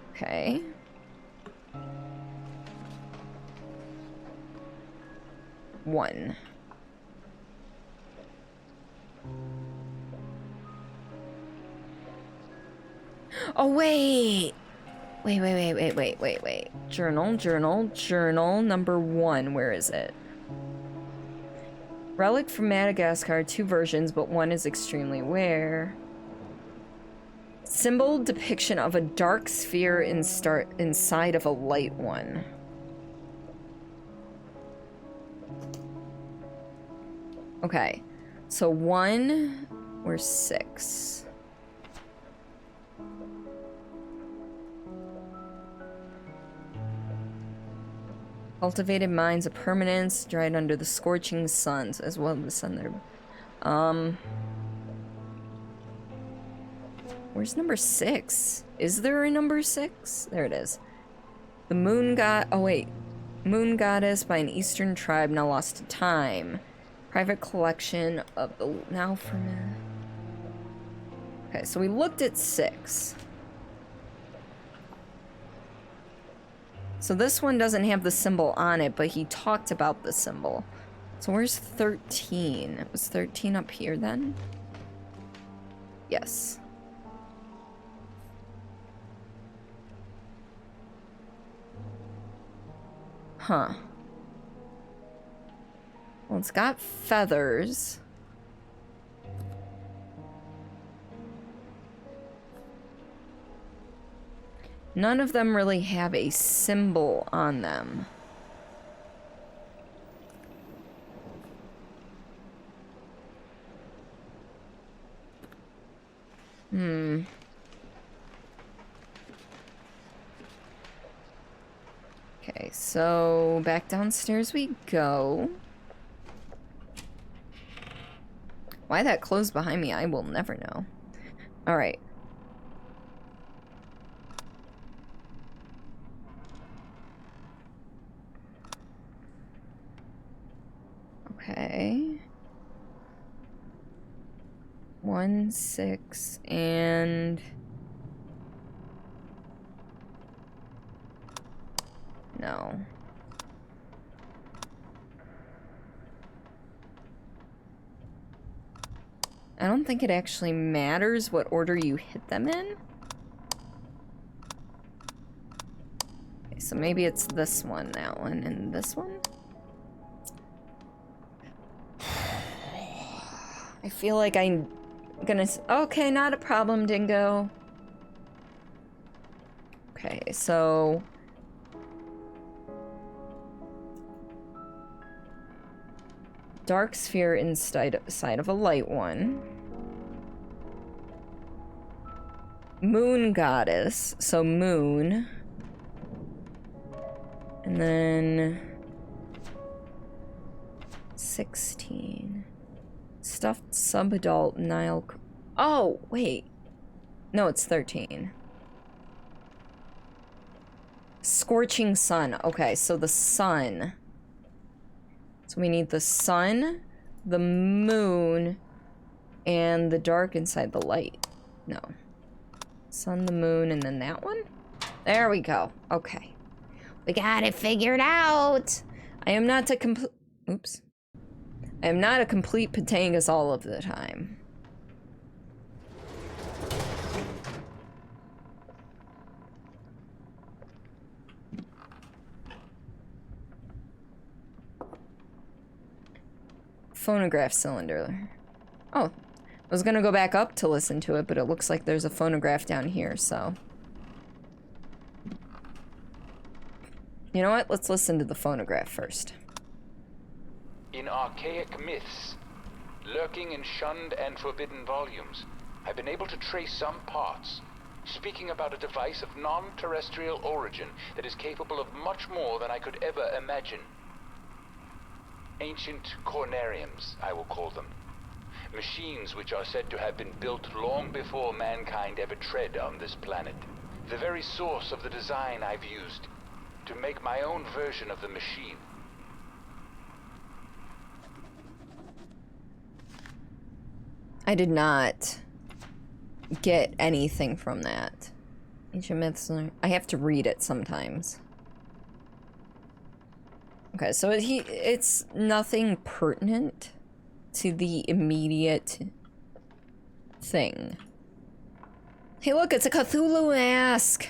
Okay. One. Oh, wait. Wait. Journal number 1. Where is it? Relic from Madagascar, 2 versions, but one is extremely rare. Symbol depiction of a dark sphere inside of a light one. Okay, so 1 or 6. Cultivated minds of permanence, dried under the scorching suns, as well as the sun there. Where's number 6? Is there a number 6? There it is. The moon god. Oh wait, moon goddess by an eastern tribe now lost to time. Private collection of the now for me. Okay, so we looked at 6. So this one doesn't have the symbol on it, but he talked about the symbol. So where's 13? Was 13 up here then? Yes. Huh. Well, it's got feathers. None of them really have a symbol on them. Okay, so back downstairs we go. Why that closed behind me, I will never know. Alright. Okay. 1, 6, and... No. I don't think it actually matters what order you hit them in. Okay, so maybe it's this one, that one, and this one? I feel like I'm gonna... Okay, not a problem, Dingo. Okay, so... Dark sphere inside of a light one. Moon goddess, so moon. And then... 16... Stuffed subadult Nile... Oh, wait. No, it's 13. Scorching sun. Okay, so the sun. So we need the sun, the moon, and the dark inside the light. No. Sun, the moon, and then that one? There we go. Okay. We got it figured out! I am not a complete... Oops. I am not a complete Patangus all of the time. Phonograph cylinder. Oh, I was gonna go back up to listen to it, but it looks like there's a phonograph down here, so. You know what? Let's listen to the phonograph first. In archaic myths, lurking in shunned and forbidden volumes, I've been able to trace some parts, speaking about a device of non-terrestrial origin that is capable of much more than I could ever imagine. Ancient Cornariums, I will call them. Machines which are said to have been built long before mankind ever tread on this planet. The very source of the design I've used to make my own version of the machine. I did not get anything from that. Ancient myths. I have to read it sometimes. Okay, so it's nothing pertinent to the immediate thing. Hey look, it's a Cthulhu mask!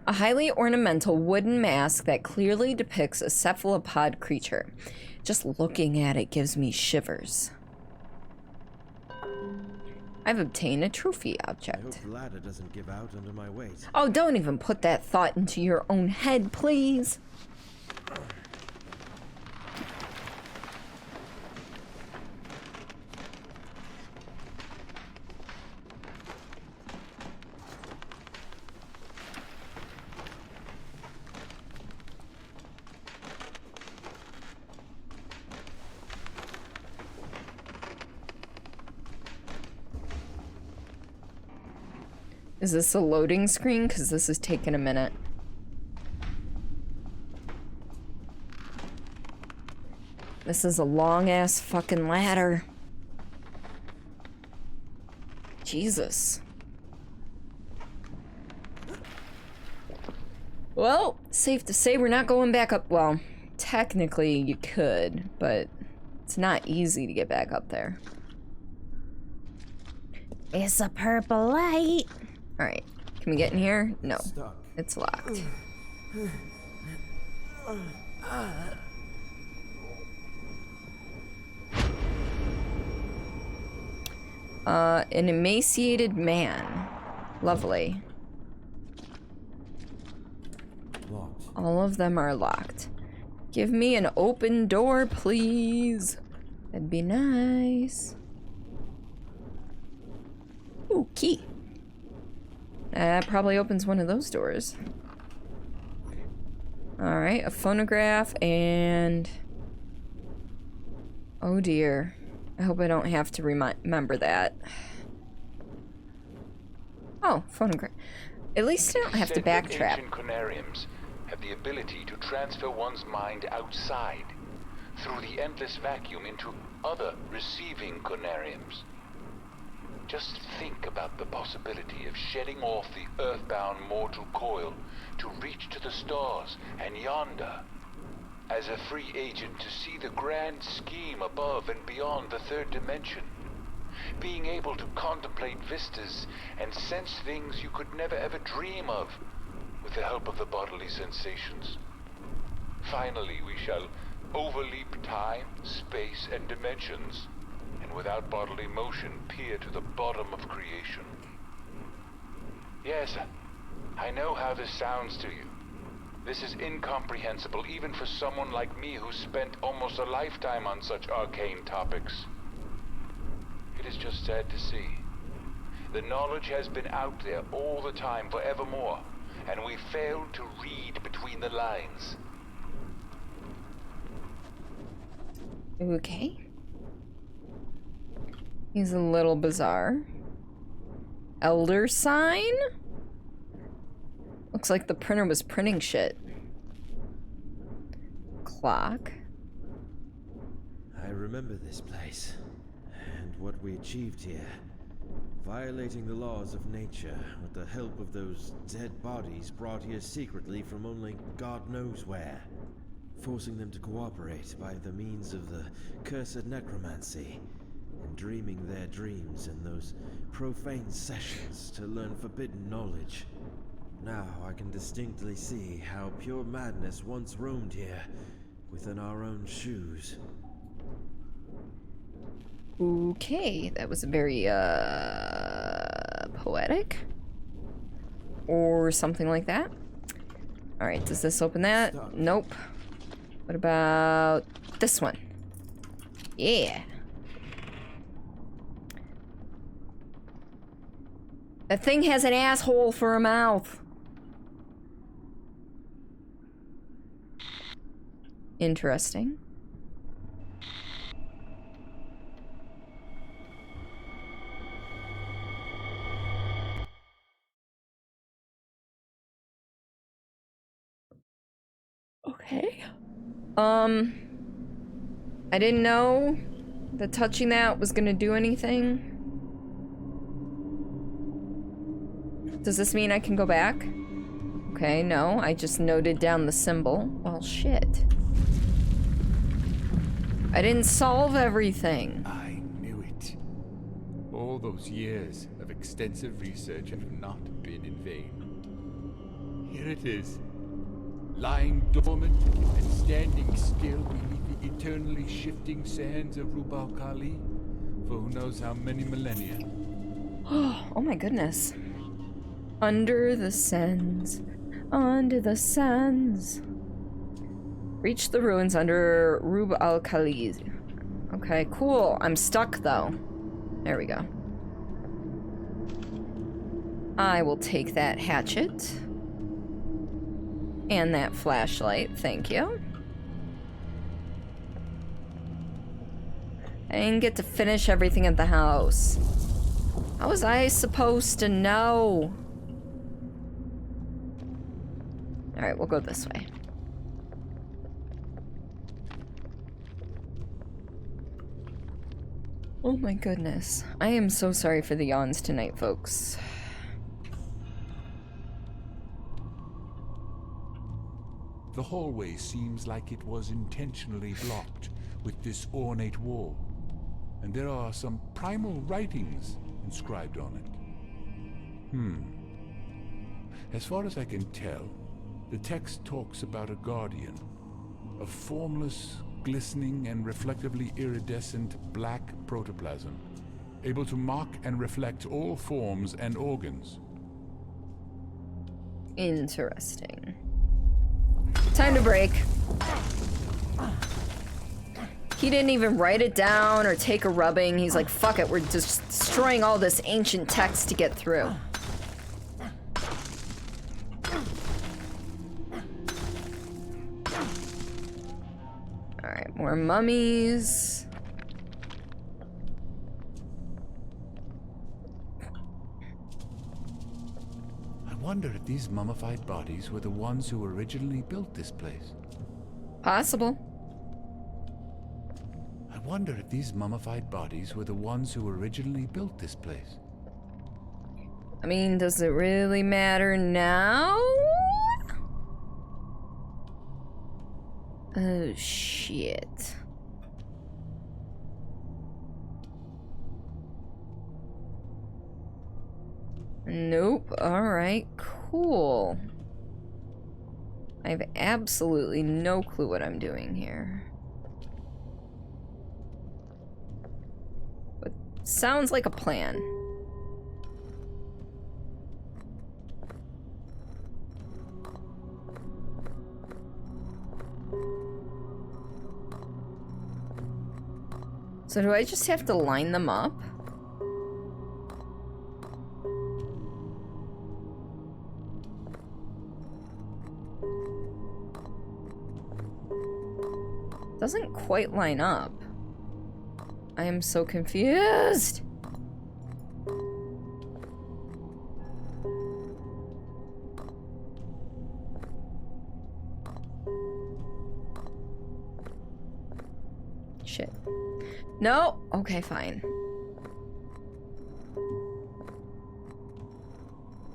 A highly ornamental wooden mask that clearly depicts a cephalopod creature. Just looking at it gives me shivers. I've obtained a trophy object. I hope the ladder doesn't give out under my weight. Oh, don't even put that thought into your own head, please. Is this a loading screen? Because this is taking a minute. This is a long-ass fucking ladder. Jesus. Well, safe to say we're not going back up. Well, technically you could, but it's not easy to get back up there. It's a purple light. All right, can we get in here? No, it's locked. An emaciated man. Lovely. Locked. All of them are locked. Give me an open door, please. That'd be nice. Ooh, key. That probably opens one of those doors. Alright, a phonograph and... Oh dear. I hope I don't have to remember that. Oh, phonograph. At least I don't have to backtrack. Ancient Conariums have the ability to transfer one's mind outside through the endless vacuum into other receiving Conariums. Just think about the possibility of shedding off the earthbound mortal coil to reach to the stars and yonder, as a free agent to see the grand scheme above and beyond the third dimension. Being able to contemplate vistas and sense things you could never ever dream of with the help of the bodily sensations. Finally, we shall overleap time, space, and dimensions, and without bodily motion peer to the bottom of creation. Yes, I know how this sounds to you. This is incomprehensible even for someone like me who spent almost a lifetime on such arcane topics. It is just sad to see. The knowledge has been out there all the time, forevermore, and we failed to read between the lines. Okay. He's a little bizarre. Elder sign? Looks like the printer was printing shit. Clock. I remember this place, and what we achieved here. Violating the laws of nature with the help of those dead bodies brought here secretly from only God knows where. Forcing them to cooperate by the means of the cursed necromancy, and dreaming their dreams in those profane sessions to learn forbidden knowledge. Now I can distinctly see how pure madness once roamed here, within our own shoes. Okay, that was very, poetic. Or something like that. Alright, does this open that? Stop. Nope. What about this one? Yeah. That thing has an asshole for a mouth. Interesting. Okay. I didn't know that touching that was gonna do anything. Does this mean I can go back? Okay, no, I just noted down the symbol. Well, shit. I didn't solve everything. I knew it. All those years of extensive research have not been in vain. Here it is, lying dormant and standing still beneath the eternally shifting sands of Rub al-Khali for who knows how many millennia. Oh my goodness. Under the sands. Under the sands. Reach the ruins under Rub al-Khali. Okay, cool. I'm stuck though. There we go. I will take that hatchet. And that flashlight, thank you. I didn't get to finish everything at the house. How was I supposed to know? Alright, we'll go this way. Oh my goodness. I am so sorry for the yawns tonight, folks. The hallway seems like it was intentionally blocked with this ornate wall, and there are some primal writings inscribed on it. As far as I can tell, the text talks about a guardian of formless, glistening and reflectively iridescent black protoplasm, able to mock and reflect all forms and organs. Interesting. Time to break. He didn't even write it down or take a rubbing. He's like, fuck it, we're just destroying all this ancient text to get through. Alright, more mummies. I wonder if these mummified bodies were the ones who originally built this place. Possible. I wonder if these mummified bodies were the ones who originally built this place. I mean, does it really matter now? Oh, shit. Nope. Alright, cool. I have absolutely no clue what I'm doing here. But sounds like a plan. So do I just have to line them up? Doesn't quite line up. I am so confused. Shit. No? Okay, fine.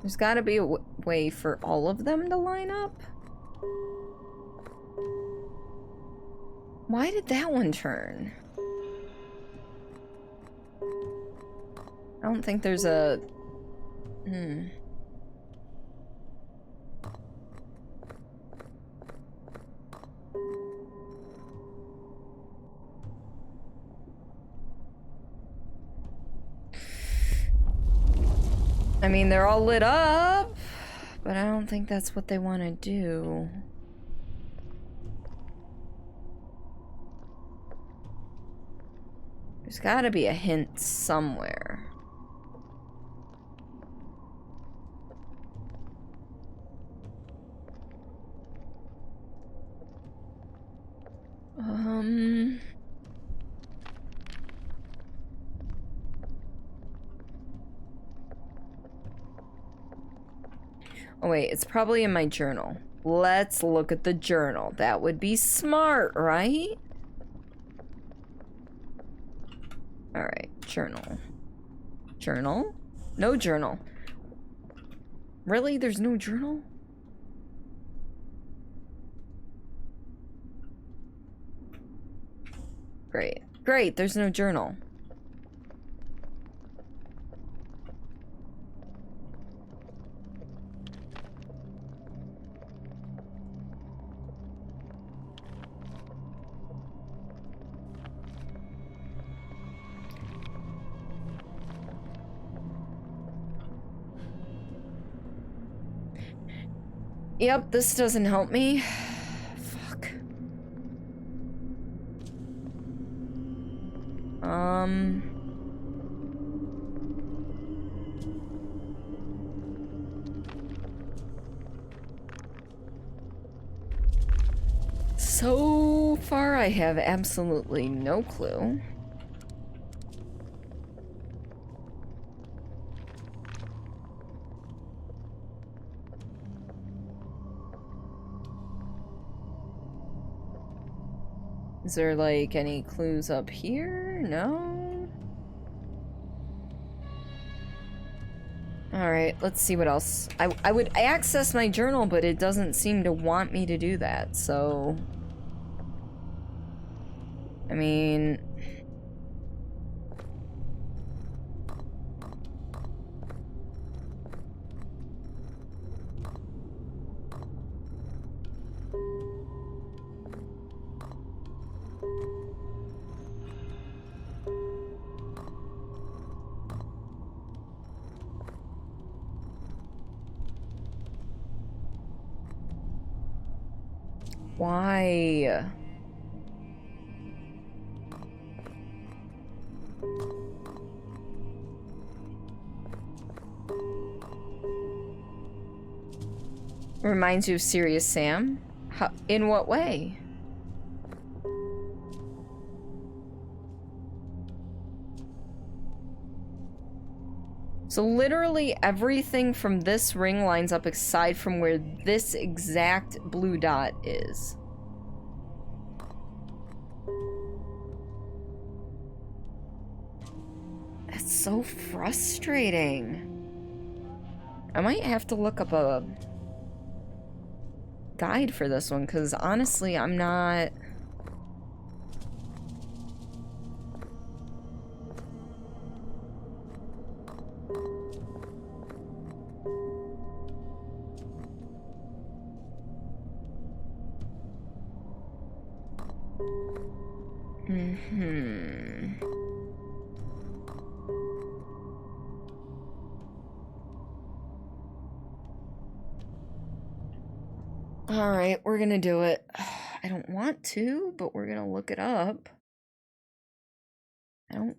There's gotta be a way for all of them to line up. Why did that one turn? I don't think there's a... I mean, they're all lit up, but I don't think that's what they want to do. There's gotta be a hint somewhere. Oh wait, it's probably in my journal. Let's look at the journal. That would be smart, right? Alright, journal. Journal? No journal. Really? There's no journal? Great. Great, there's no journal. Yep, this doesn't help me. Fuck. So far, I have absolutely no clue. Is there, like, any clues up here? No? Alright, let's see what else. I would access my journal, but it doesn't seem to want me to do that, so... I mean... Why? Reminds you of Serious Sam? How, in what way? So literally everything from this ring lines up aside from where this exact blue dot is. That's so frustrating. I might have to look up a guide for this one, because honestly, I'm not... Alright, we're gonna do it. I don't want to, but we're gonna look it up. I don't...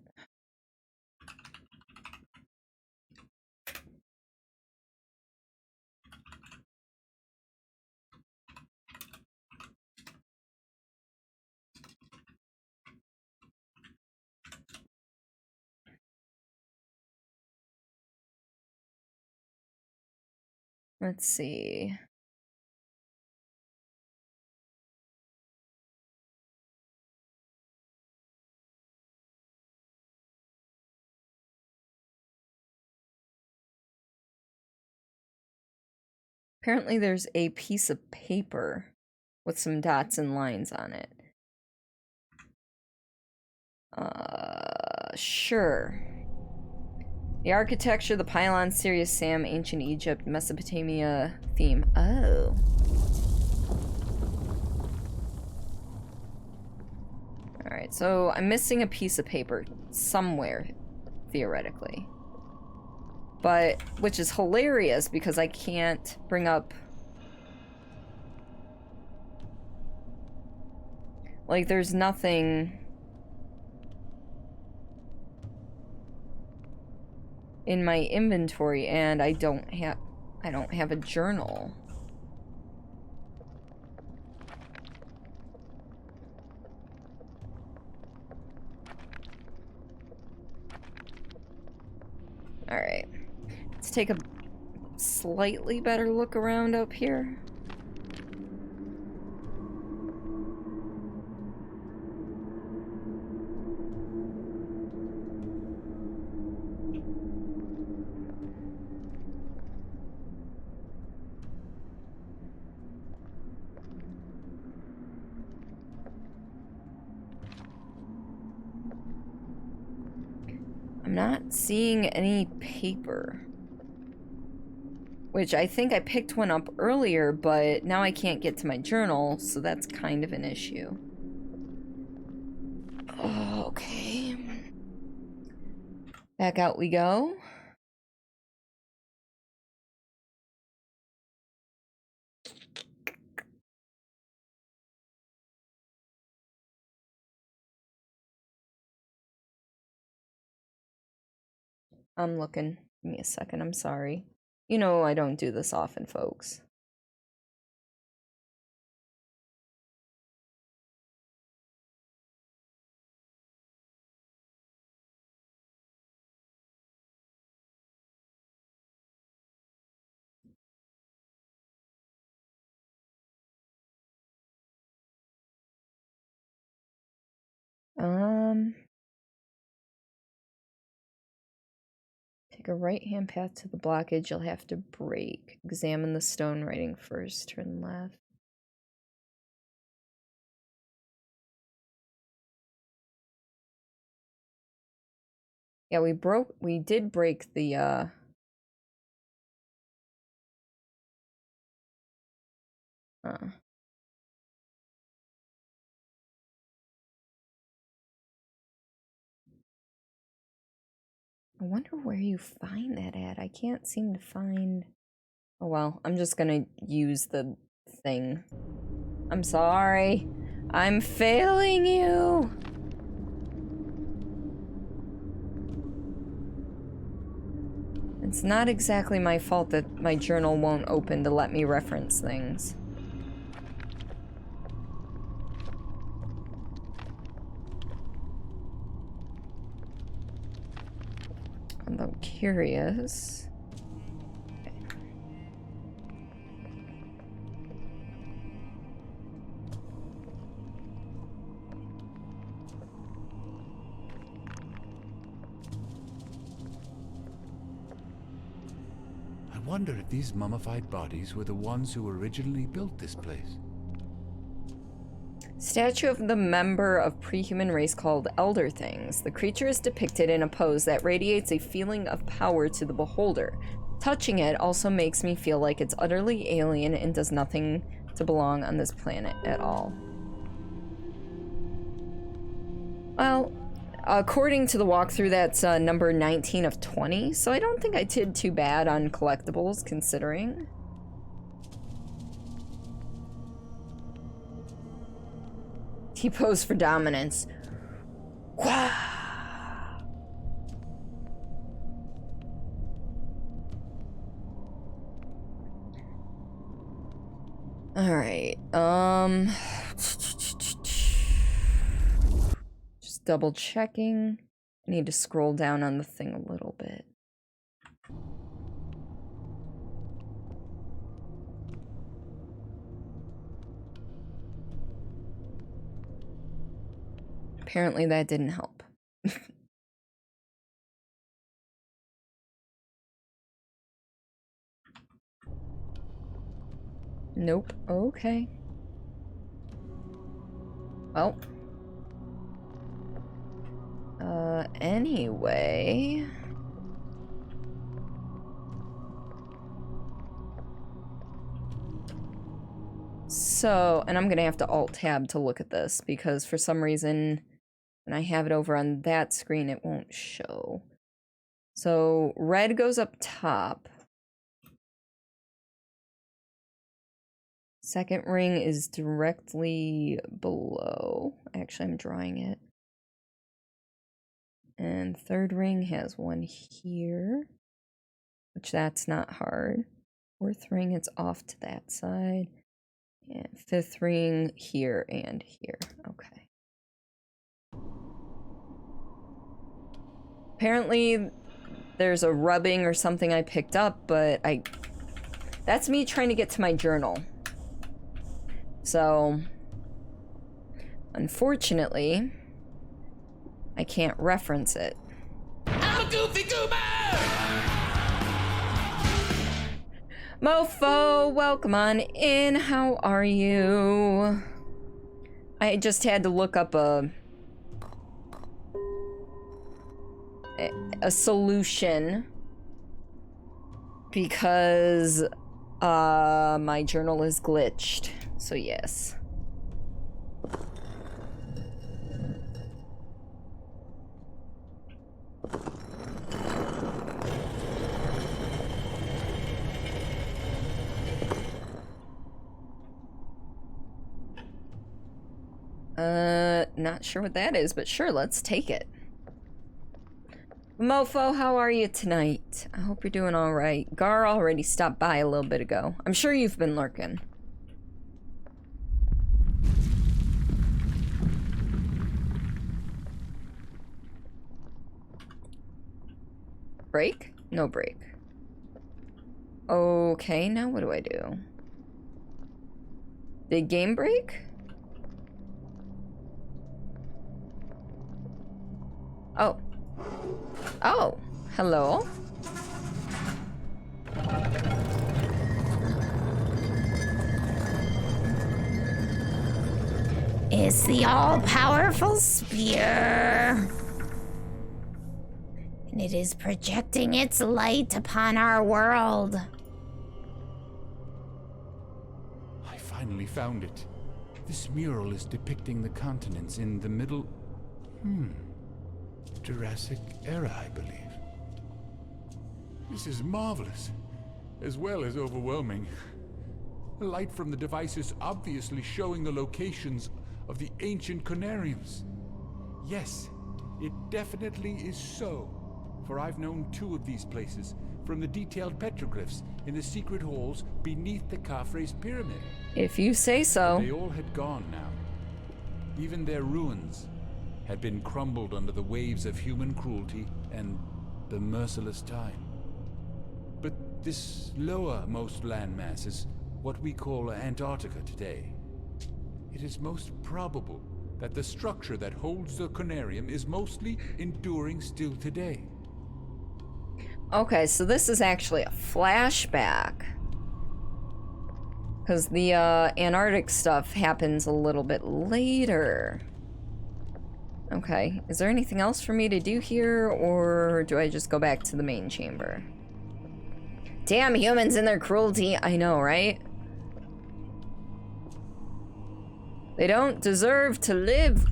Let's see. Apparently there's a piece of paper with some dots and lines on it. Sure. The architecture, the pylons, Serious Sam, Ancient Egypt, Mesopotamia theme. Oh. Alright, so I'm missing a piece of paper somewhere, theoretically. But, which is hilarious because I can't bring up... Like, there's nothing... in my inventory, and I don't have a journal. Alright. Let's take a slightly better look around up here. I'm not seeing any paper. Which I think I picked one up earlier, but now I can't get to my journal, so that's kind of an issue. Okay. Back out we go. I'm looking. Give me a second, I'm sorry. You know I don't do this often, folks. Take a right-hand path to the blockage you'll have to break. Examine the stone writing first. Turn left. Yeah, we did break the, I wonder where you find that at. I can't seem to find... Oh well, I'm just gonna use the thing. I'm sorry. I'm failing you. It's not exactly my fault that my journal won't open to let me reference things. Although curious. I wonder if these mummified bodies were the ones who originally built this place. Statue of the member of pre-human race called Elder Things. The creature is depicted in a pose that radiates a feeling of power to the beholder. Touching it also makes me feel like it's utterly alien and does nothing to belong on this planet at all. Well, according to the walkthrough, that's number 19 of 20, so I don't think I did too bad on collectibles, considering. T-pose for dominance. Wah! Alright, just double checking. I need to scroll down on the thing a little bit. Apparently that didn't help. Nope. Okay. Well. Anyway. So, and I'm gonna have to Alt-Tab to look at this, because for some reason, when I have it over on that screen, it won't show. So, red goes up top. Second ring is directly below. Actually, I'm drawing it. And third ring has one here, which that's not hard. Fourth ring, it's off to that side. And fifth ring here and here. Okay. Apparently, there's a rubbing or something I picked up, but that's me trying to get to my journal. So, unfortunately, I can't reference it. I'm a goofy goober! Mofo, welcome on in. How are you? I just had to look up a solution because my journal is glitched. So yes. Not sure what that is, but sure, let's take it. Mofo, how are you tonight? I hope you're doing all right. Gar already stopped by a little bit ago. I'm sure you've been lurking. Break? No break. Okay, now what do I do? Did game break? Oh. Oh, hello. It's the all-powerful spear. And it is projecting its light upon our world. I finally found it. This mural is depicting the continents in the middle... Jurassic era, I believe. This is marvelous, as well as overwhelming. Light from the device is obviously showing the locations of the ancient Conariums. Yes, it definitely is so. For I've known 2 of these places from the detailed petroglyphs in the secret halls beneath the Khafre's pyramid. If you say so. But they all had gone now. Even their ruins had been crumbled under the waves of human cruelty and the merciless time. But this lowermost landmass is what we call Antarctica today. It is most probable that the structure that holds the Conarium is mostly enduring still today. Okay, so this is actually a flashback. Because the Antarctic stuff happens a little bit later. Okay, is there anything else for me to do here, or do I just go back to the main chamber? Damn humans and their cruelty, I know, right? They don't deserve to live.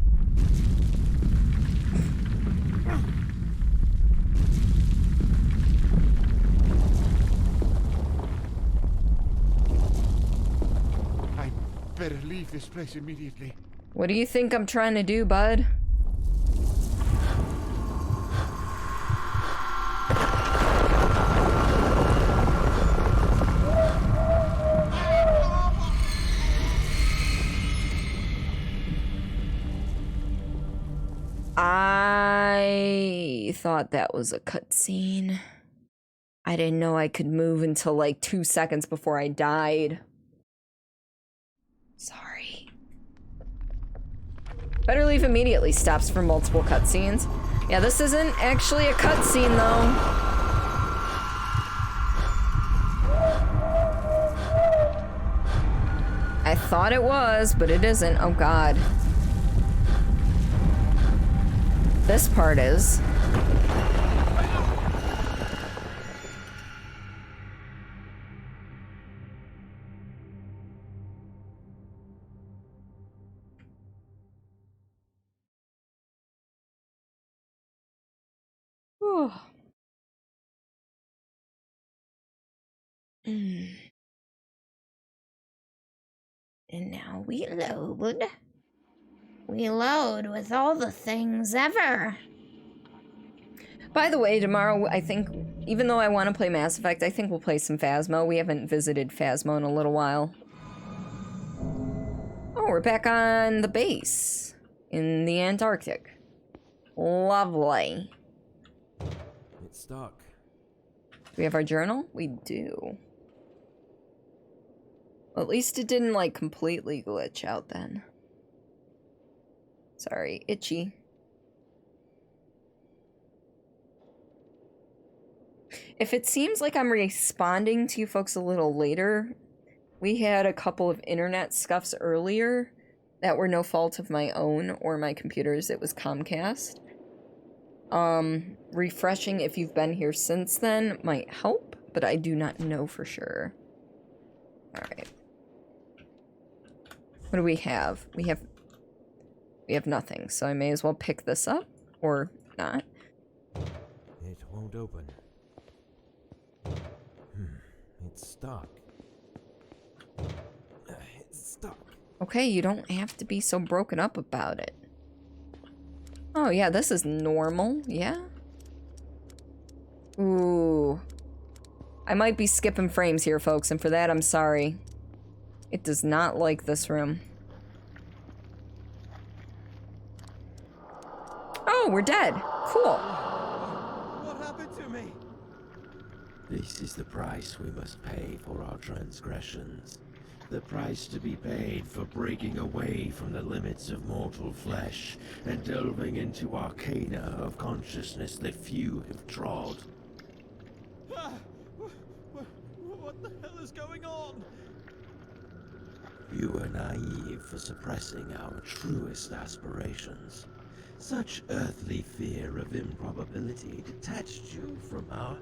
I better leave this place immediately. What do you think I'm trying to do, bud? I thought that was a cutscene. I didn't know I could move until like 2 seconds before I died. Sorry. Better leave immediately stops for multiple cutscenes. Yeah, this isn't actually a cutscene though. I thought it was, but it isn't. Oh god. This part is. Whew. And now we load. We load with all the things ever. By the way, tomorrow, I think, even though I want to play Mass Effect, I think we'll play some Phasmo. We haven't visited Phasmo in a little while. Oh, we're back on the base in the Antarctic. Lovely. It's stuck. Do we have our journal? We do. Well, at least it didn't, like, completely glitch out then. Sorry, itchy. If it seems like I'm responding to you folks a little later, we had a couple of internet scuffs earlier that were no fault of my own or my computer's. It was Comcast. Refreshing if you've been here since then might help, but I do not know for sure. Alright. What do we have? We have nothing, so I may as well pick this up, or not. It won't open. It's stuck. It's stuck. Okay, you don't have to be so broken up about it. Oh yeah, this is normal, yeah? Ooh. I might be skipping frames here, folks, and for that I'm sorry. It does not like this room. Oh, we're dead. Cool. What happened to me? This is the price we must pay for our transgressions. The price to be paid for breaking away from the limits of mortal flesh and delving into arcana of consciousness that few have trod. What the hell is going on? You were naive for suppressing our truest aspirations. Such earthly fear of improbability detached you from our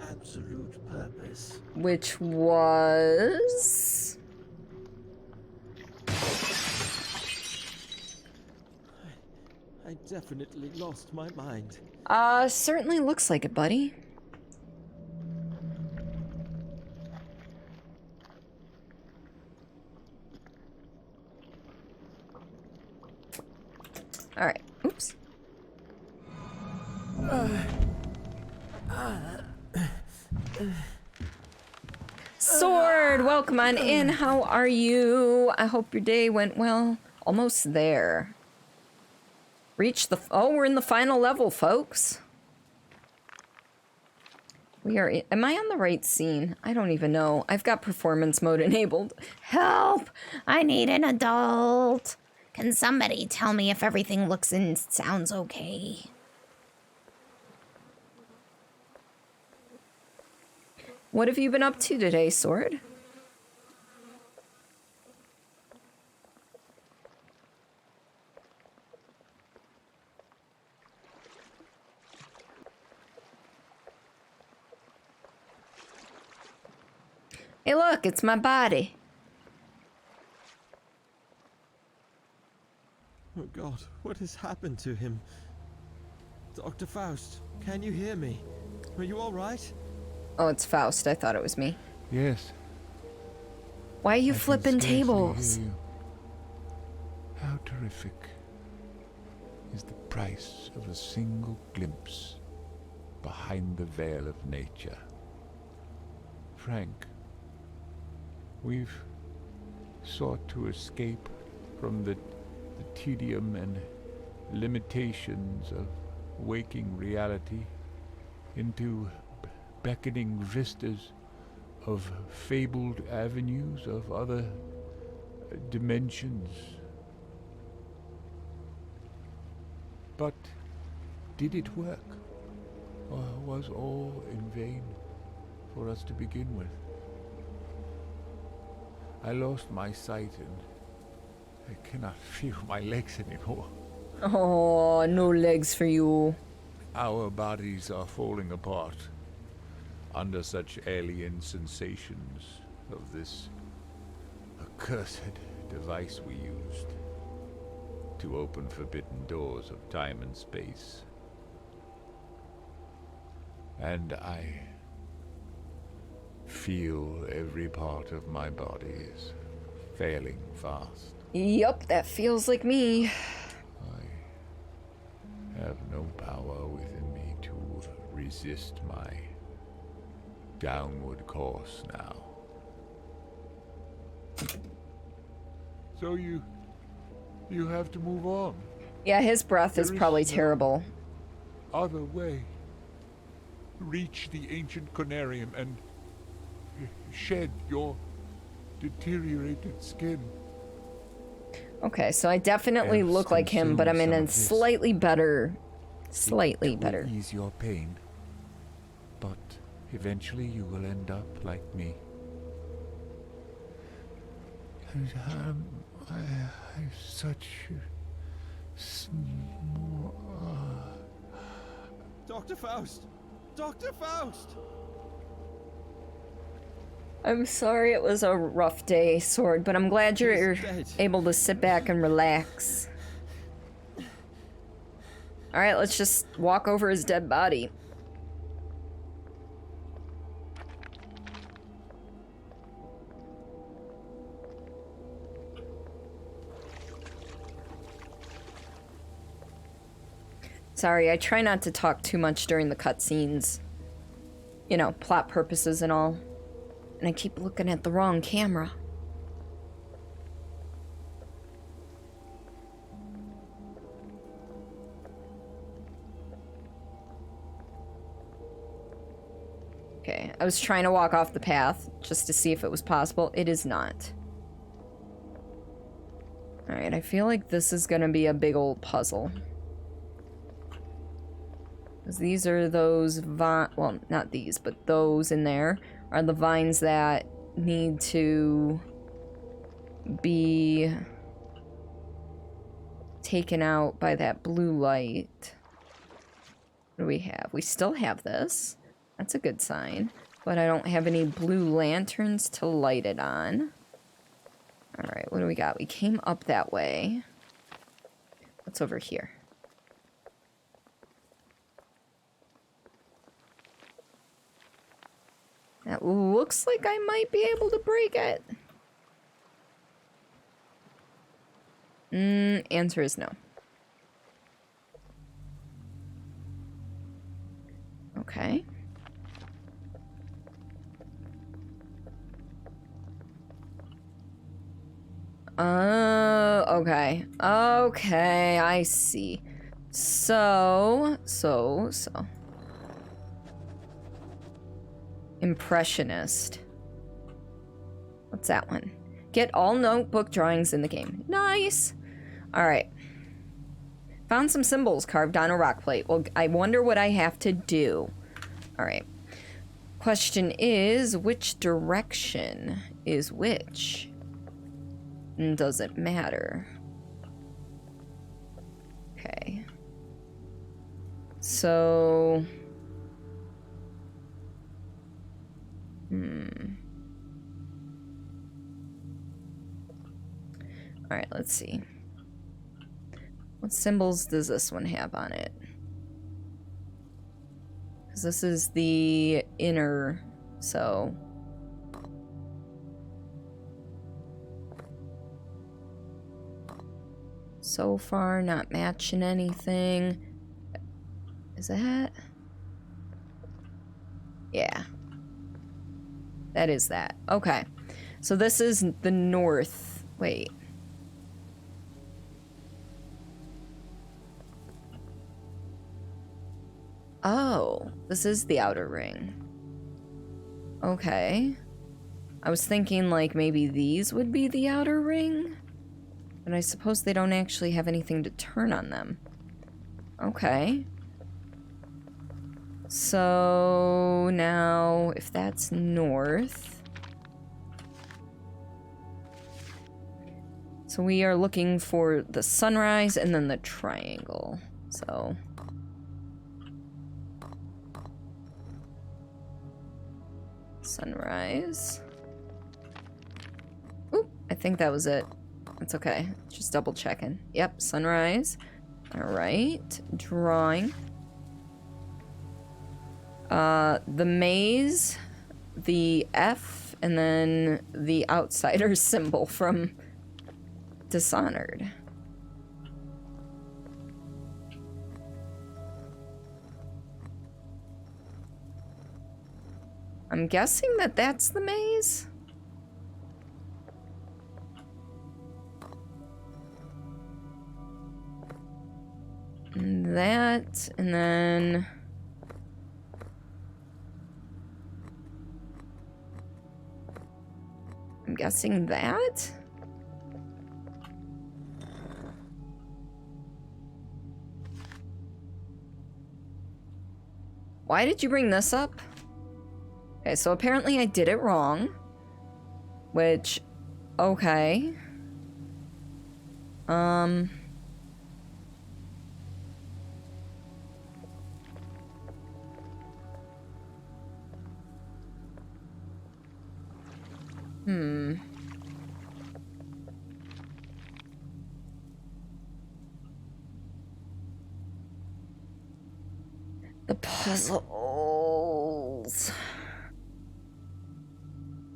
absolute purpose. Which was... I definitely lost my mind. Certainly looks like it, buddy. Sword, welcome on in. How are you? I hope your day went well. Almost there. Reach the... Oh, we're in the final level, folks. We are... Am I on the right scene? I don't even know. I've got performance mode enabled. Help! I need an adult. Can somebody tell me if everything looks and sounds okay? What have you been up to today, Sword? Hey, look, it's my body. Oh God, what has happened to him? Dr. Faust, can you hear me? Are you all right? Oh, it's Faust. I thought it was me. Yes. Why are you I can flipping scarcely tables? hear you. How terrific is the price of a single glimpse behind the veil of nature. Frank, we've sought to escape from the tedium and limitations of waking reality into beckoning vistas of fabled avenues of other dimensions. But did it work? Or was all in vain for us to begin with? I lost my sight and I cannot feel my legs anymore. Oh, no legs for you. Our bodies are falling apart under such alien sensations of this accursed device we used to open forbidden doors of time and space. And I feel every part of my body is failing fast. Yup, that feels like me. I have no power within me to resist my downward course now. So you have to move on. Yeah, his breath is probably terrible. Other way. Reach the ancient Conarium and shed your deteriorated skin. Okay, so I definitely Else look like him, but I'm in consume a some of this. slightly better... It will ease your pain, but eventually you will end up like me. And I have such small... Dr. Faust! Dr. Faust! I'm sorry it was a rough day, Sword, but I'm glad you're able to sit back and relax. Alright, let's just walk over his dead body. Sorry, I try not to talk too much during the cutscenes. You know, plot purposes and all. And I keep looking at the wrong camera. Okay, I was trying to walk off the path just to see if it was possible. It is not. Alright, I feel like this is gonna be a big old puzzle. Because these are those well, not these, but those in there are the vines that need to be taken out by that blue light. What do we have? We still have this. That's a good sign. But I don't have any blue lanterns to light it on. Alright, what do we got? We came up that way. What's over here? That looks like I might be able to break it. Answer is no. Okay. Okay. Okay, I see. So. Impressionist. What's that one? Get all notebook drawings in the game. Nice! Alright. Found some symbols carved on a rock plate. Well, I wonder what I have to do. Alright. Question is, which direction is which? And does it matter? Okay. So... Alright, let's see. What symbols does this one have on it? Because this is the inner, so... So far, not matching anything. Is that? Yeah. That is that. Okay. So this is the north. Wait. Oh, this is the outer ring. Okay. I was thinking like maybe these would be the outer ring, but I suppose they don't actually have anything to turn on them. Okay. So now if that's north, so we are looking for the sunrise and then the triangle. So sunrise. Oop, I think that was it. It's okay. Just double checking. Yep, sunrise. Alright. Drawing. The maze, the F, and then the outsider symbol from Dishonored. I'm guessing that that's the maze? And that, and then... I'm guessing that? Why did you bring this up? Okay, so apparently I did it wrong. Which, okay. The puzzles.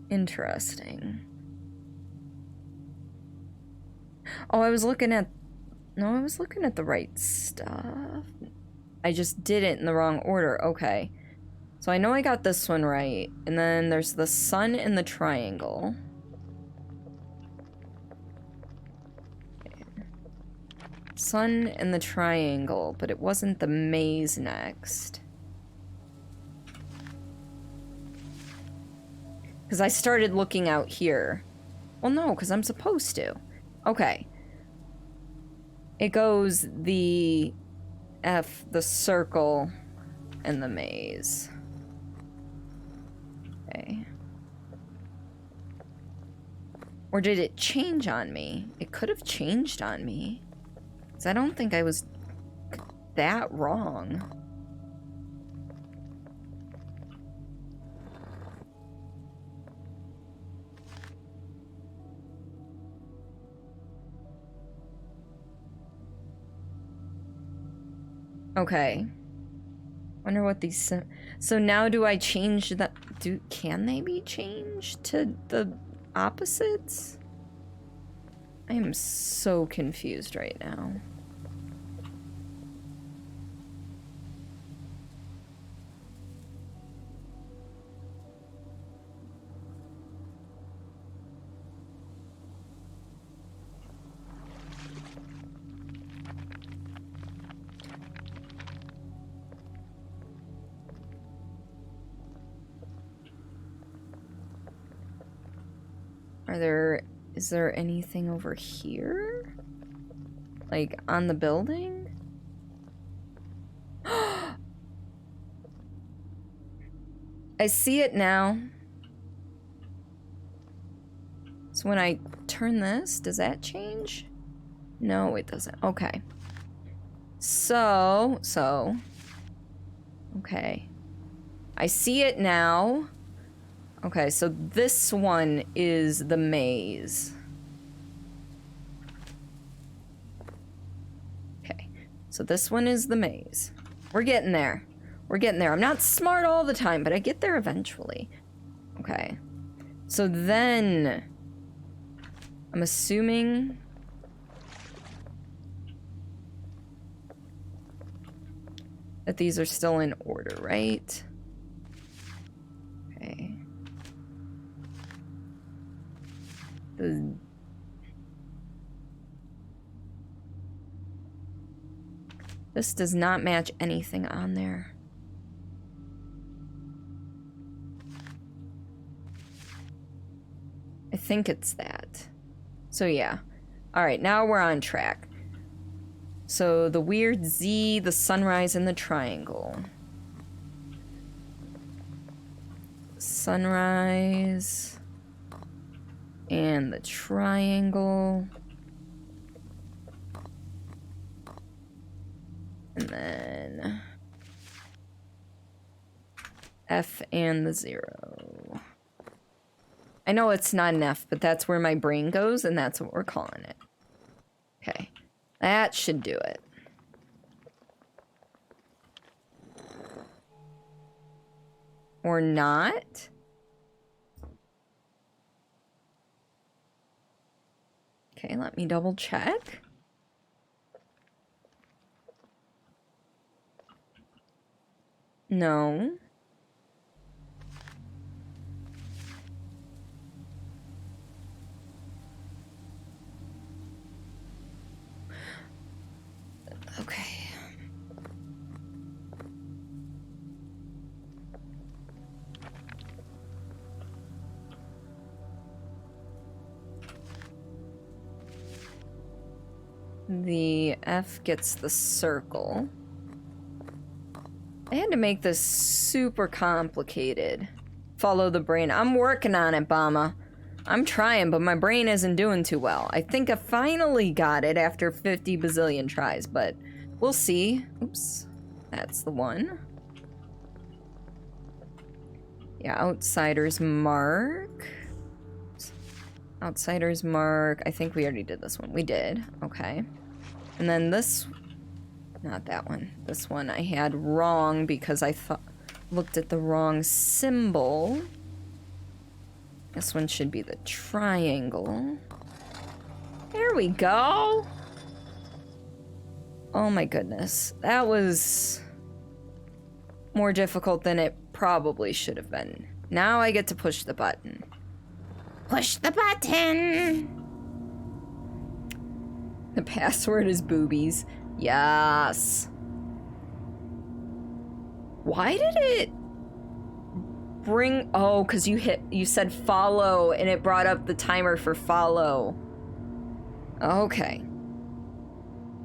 Interesting. Oh, I was looking at... No, I was looking at the right stuff. I just did it in the wrong order. Okay. So I know I got this one right. And then there's the sun and the triangle. Okay. Sun and the triangle, but it wasn't the maze next. Because I started looking out here. Well, no, because I'm supposed to. Okay. It goes the F, the circle, and the maze. Okay. Or did it change on me? It could have changed on me. Because I don't think I was that wrong. Okay. Wonder what these... So now do I change that... Can they be changed to the opposites? I am so confused right now. . Is there anything over here? Like, on the building? I see it now. So when I turn this, does that change? No, it doesn't. Okay. So, okay. I see it now. Okay, so this one is the maze. Okay, so this one is the maze. We're getting there. We're getting there. I'm not smart all the time, but I get there eventually. Okay. So then, I'm assuming that these are still in order, right? Okay. This does not match anything on there. I think it's that. So yeah. Alright, now we're on track. So the weird Z, the sunrise, and the triangle. Sunrise. And the triangle. And then F and the 0. I know it's not an F, but that's where my brain goes, and that's what we're calling it. Okay. That should do it. Or not. Okay, let me double check. No. Okay. The F gets the circle. I had to make this super complicated. Follow the brain. I'm working on it, Bama. I'm trying, but my brain isn't doing too well. I think I finally got it after 50 bazillion tries, but we'll see. Oops. That's the one. Yeah, Outsider's Mark. Outsider's Mark. I think we already did this one. We did. Okay. And then this... Not that one. This one I had wrong because I looked at the wrong symbol. This one should be the triangle. There we go. Oh my goodness. That was more difficult than it probably should have been. Now I get to push the button. Push the button. The password is boobies. Yes. Why did it bring... Oh, because you said follow, and it brought up the timer for follow. Okay.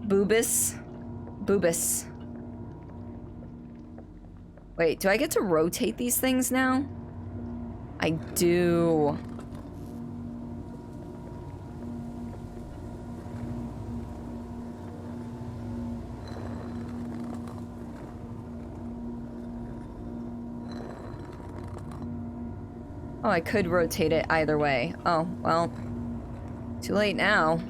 Boobus. Boobus. Wait, do I get to rotate these things now? I do. Oh, I could rotate it either way. Oh, well. Too late now.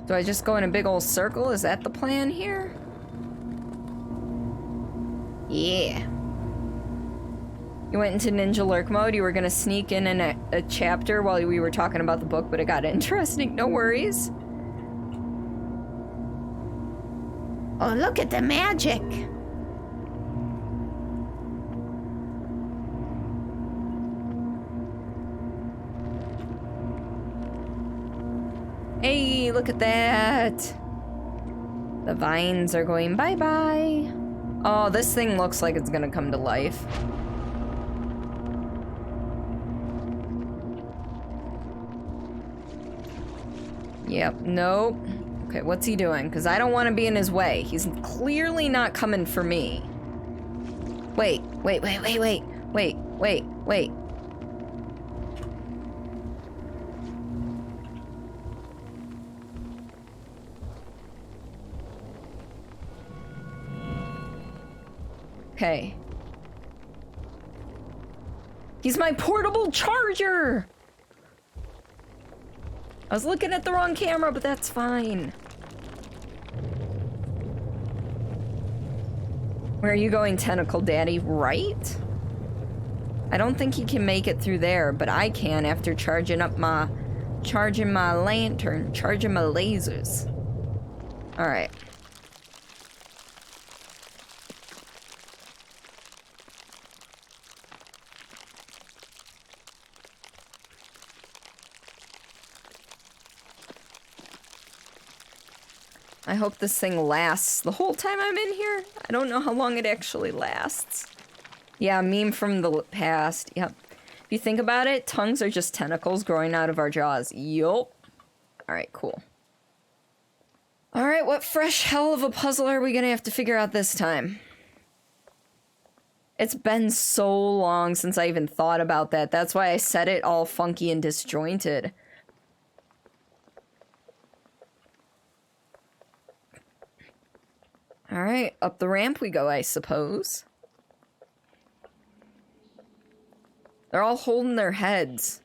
Do I just go in a big old circle? Is that the plan here? Yeah. You went into ninja lurk mode. You were gonna sneak in a chapter while we were talking about the book, but it got interesting. No worries. Oh, look at the magic. Hey, look at that. The vines are going bye-bye. Oh, this thing looks like it's gonna come to life. Yep, nope. Okay, what's he doing? Because I don't want to be in his way. He's clearly not coming for me. Wait. Okay. He's my portable charger! I was looking at the wrong camera, but that's fine. Where are you going, Tentacle Daddy? Right? I don't think he can make it through there, but I can after charging my lantern, charging my lasers. Alright. I hope this thing lasts the whole time I'm in here. I don't know how long it actually lasts. Yeah, meme from the past. Yep. If you think about it, tongues are just tentacles growing out of our jaws. Yup. Alright, cool. Alright, what fresh hell of a puzzle are we gonna have to figure out this time? It's been so long since I even thought about that. That's why I said it all funky and disjointed. Alright, up the ramp we go, I suppose. They're all holding their heads.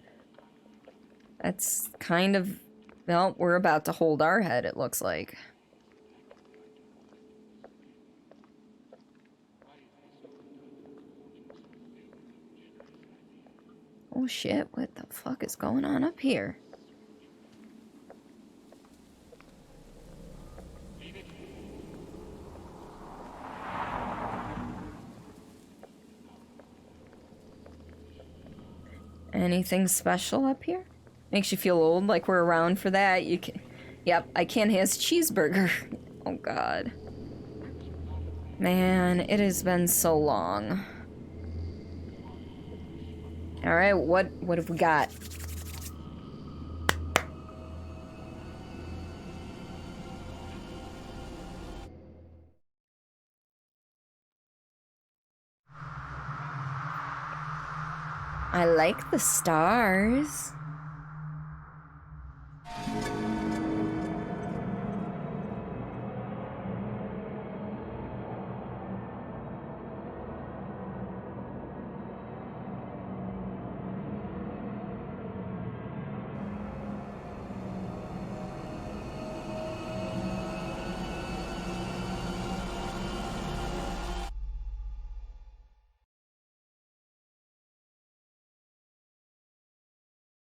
That's kind of... Well, we're about to hold our head, it looks like. Oh shit, what the fuck is going on up here? Anything special up here? Makes you feel old, like we're around for that. You can... Yep, I can't have cheeseburger. Oh god. Man, it has been so long. Alright, what have we got? I like the stars.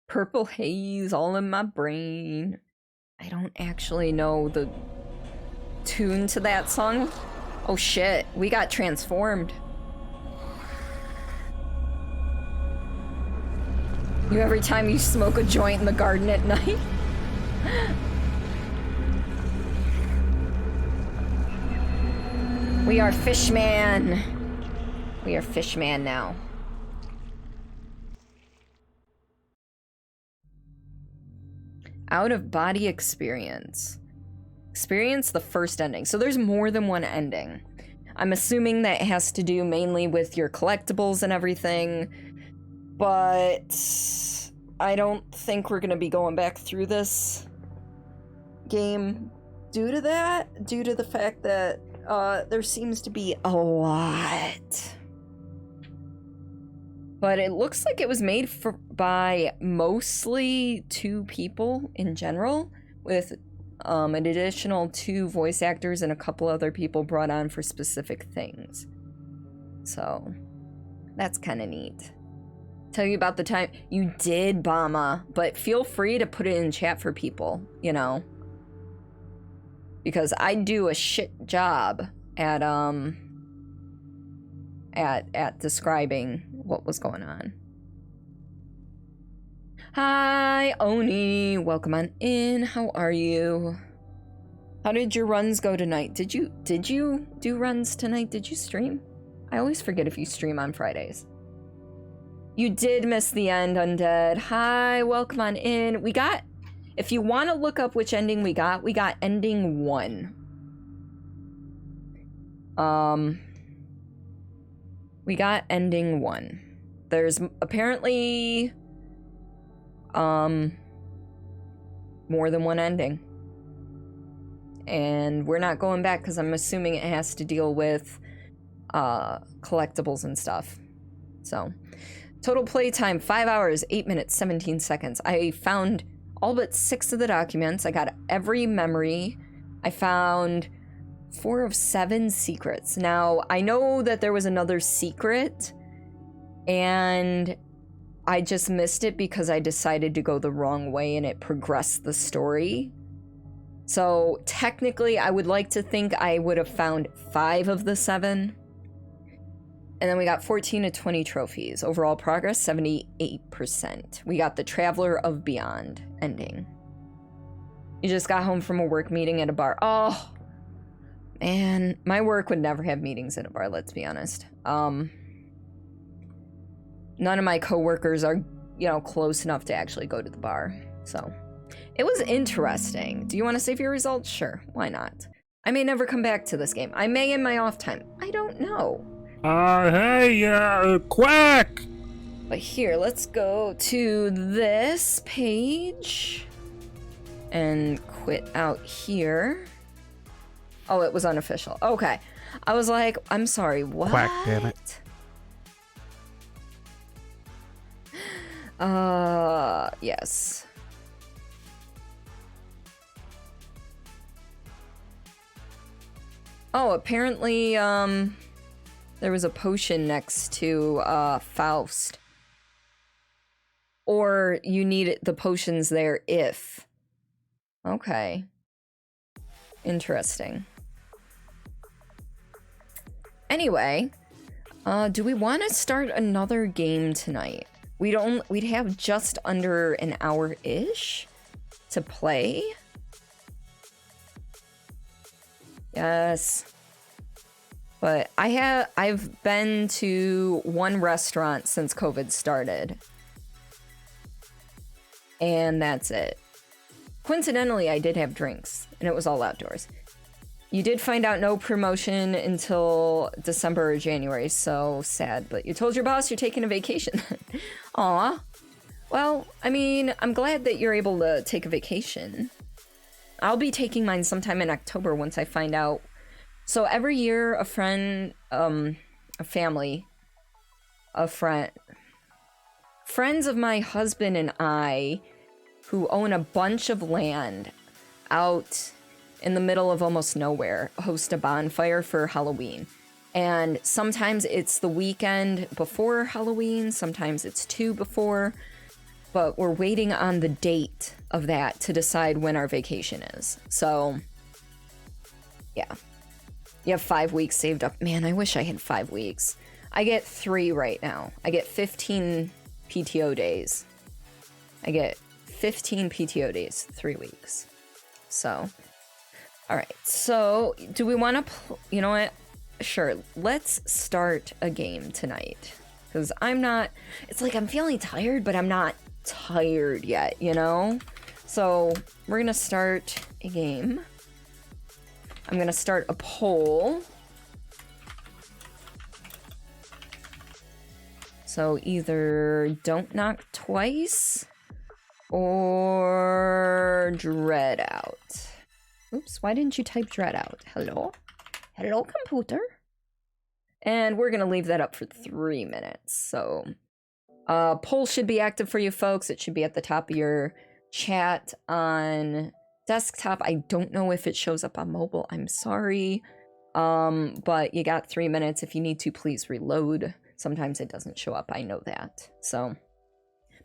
Purple haze all in my brain. I don't actually know the tune to that song. Oh shit, we got transformed. You every time you smoke a joint in the garden at night. We are Fishman. We are Fishman now. Out-of-body experience. Experience the first ending. So there's more than one ending. I'm assuming that has to do mainly with your collectibles and everything. But I don't think we're going to be going back through this game due to that. Due to the fact that there seems to be a lot. But it looks like it was made by mostly 2 people in general, with an additional 2 voice actors and a couple other people brought on for specific things. So, That's kind of neat. Tell you about the time you did, Bama, but feel free to put it in chat for people, you know, because I do a shit job at describing what was going on. Hi, Oni, welcome on in. How are you? How did your runs go tonight? Did you do runs tonight? Did you stream? I always forget if you stream on Fridays. You did miss the end, Undead. Hi, welcome on in. We got, if you want to look up which ending we got ending 1. We got ending 1. There's apparently more than one ending. And we're not going back because I'm assuming it has to deal with collectibles and stuff. So total playtime 5 hours 8 minutes 17 seconds. I found all but 6 of the documents. I got every memory. I found 4 of 7 secrets. Now I know that there was another secret and I just missed it because I decided to go the wrong way and it progressed the story. So technically I would like to think I would have found 5 of the 7. And then we got 14 of 20 trophies. Overall progress, 78%. We got the Traveler of Beyond ending. You just got home from a work meeting at a bar. Oh, man. My work would never have meetings at a bar, let's be honest. None of my coworkers are, you know, close enough to actually go to the bar. So, it was interesting. Do you want to save your results? Sure, why not? I may never come back to this game. I may in my off time. I don't know. Hey, Quack! But here, let's go to this page and quit out here. Oh, it was unofficial. Okay. I was like, I'm sorry, what? Quack, damn it. Yes. Oh, apparently, there was a potion next to, Faust. Or you need the potions there if. Okay. Interesting. Anyway, do we want to start another game tonight? We'd have just under an hour-ish to play. Yes. But I've been to one restaurant since COVID started. And that's it. Coincidentally, I did have drinks, and it was all outdoors. You did find out no promotion until December or January, so sad. But you told your boss you're taking a vacation. Aw. Well, I mean, I'm glad that you're able to take a vacation. I'll be taking mine sometime in October once I find out. So every year, friends of my husband and I, who own a bunch of land out in the middle of almost nowhere, host a bonfire for Halloween. And sometimes it's the weekend before Halloween, sometimes it's 2 before, but we're waiting on the date of that to decide when our vacation is. So, yeah. You have 5 weeks saved up. Man, I wish I had 5 weeks. I get 3 right now. I get 15 PTO days. I get 15 PTO days, 3 weeks. So, all right. So, do we want to, you know what? Sure. Let's start a game tonight. Because it's like I'm feeling tired, but I'm not tired yet, you know? So, we're going to start a game. I'm going to start a poll. So either Don't Knock Twice or Dread Out. Oops, why didn't you type Dread Out? Hello? Hello, computer? And we're going to leave that up for 3 minutes. So poll should be active for you folks. It should be at the top of your chat on desktop. I don't know if it shows up on mobile. I'm sorry. But you got 3 minutes. If you need to, please reload. sometimes it doesn't show up. I know that. So,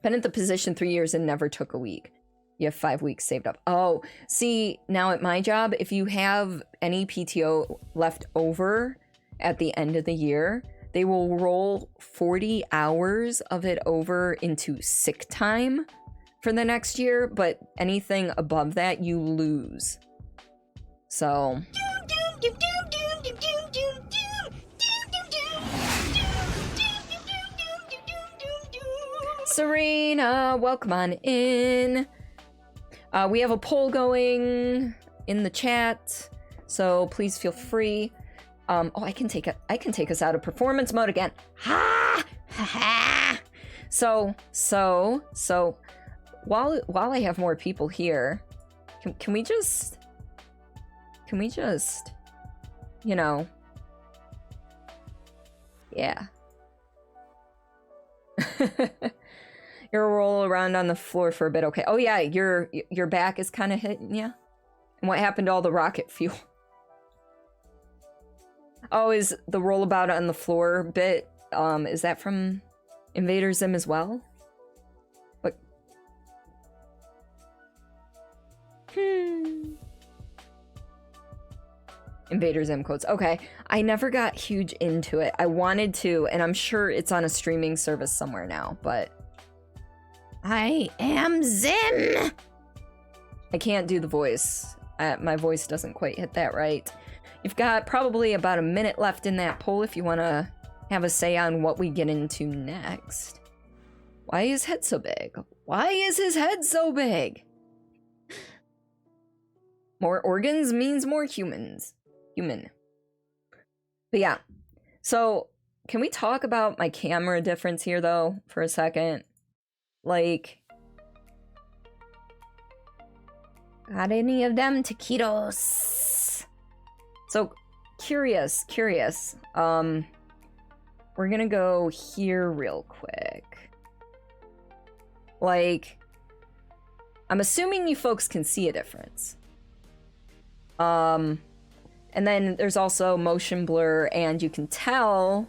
been at the position 3 years and never took a week. You have 5 weeks saved up. Oh, see, now at my job, if you have any PTO left over at the end of the year, they will roll 40 hours of it over into sick time for the next year, but anything above that, you lose. So... Serena, welcome on in. We have a poll going in the chat, so please feel free. Oh, I can take us out of performance mode again. Ha! Ha ha! So while I have more people here, can we just, you know, yeah. You're roll around on the floor for a bit, okay? Oh yeah, your back is kind of hitting ya. And what happened to all the rocket fuel? Oh, is the rollabout on the floor bit? Is that from Invader Zim as well? But Invader Zim quotes. Okay, I never got huge into it. I wanted to, and I'm sure it's on a streaming service somewhere now, but I am Zim. I can't do the voice. My voice doesn't quite hit that right. You've got probably about a minute left in that poll if you want to have a say on what we get into next. Why is his head so big? Why is his head so big? More organs means more humans. Human. But yeah. So, can we talk about my camera difference here, though, for a second? Like... Got any of them taquitos? So, curious. We're gonna go here real quick. Like, I'm assuming you folks can see a difference. And then there's also motion blur, and you can tell,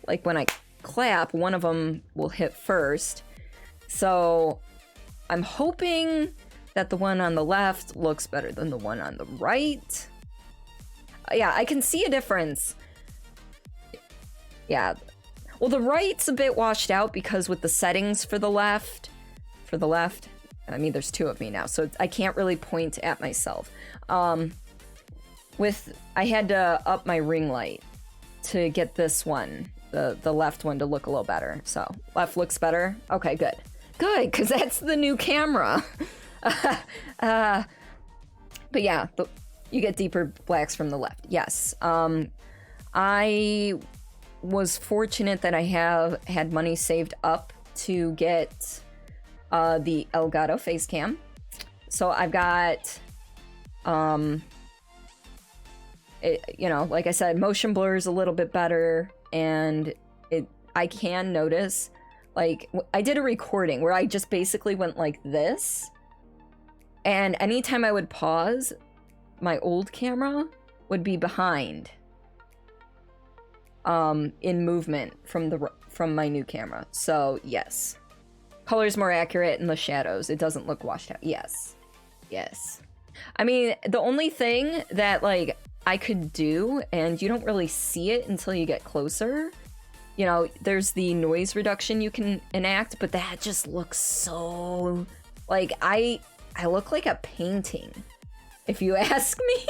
like when I clap, one of them will hit first. So, I'm hoping that the one on the left looks better than the one on the right. Yeah, I can see a difference. Yeah. Well, the right's a bit washed out because with the settings for the left, I mean, there's two of me now, so I can't really point at myself. I had to up my ring light to get this one, the left one, to look a little better. So, left looks better? Okay, good. Good, because that's the new camera. But yeah, you get deeper blacks from the left. Yes. I was fortunate that I had money saved up to get the Elgato face cam. So I've got, you know, like I said, motion blur is a little bit better, and I can notice, like, I did a recording where I just basically went like this, and anytime I would pause, my old camera would be behind in movement from my new camera. So yes, color's more accurate in the shadows. It doesn't look washed out. Yes. I mean, the only thing that, like, I could do, and you don't really see it until you get closer, you know, there's the noise reduction you can enact, but that just looks so, like, I look like a painting, if you ask me.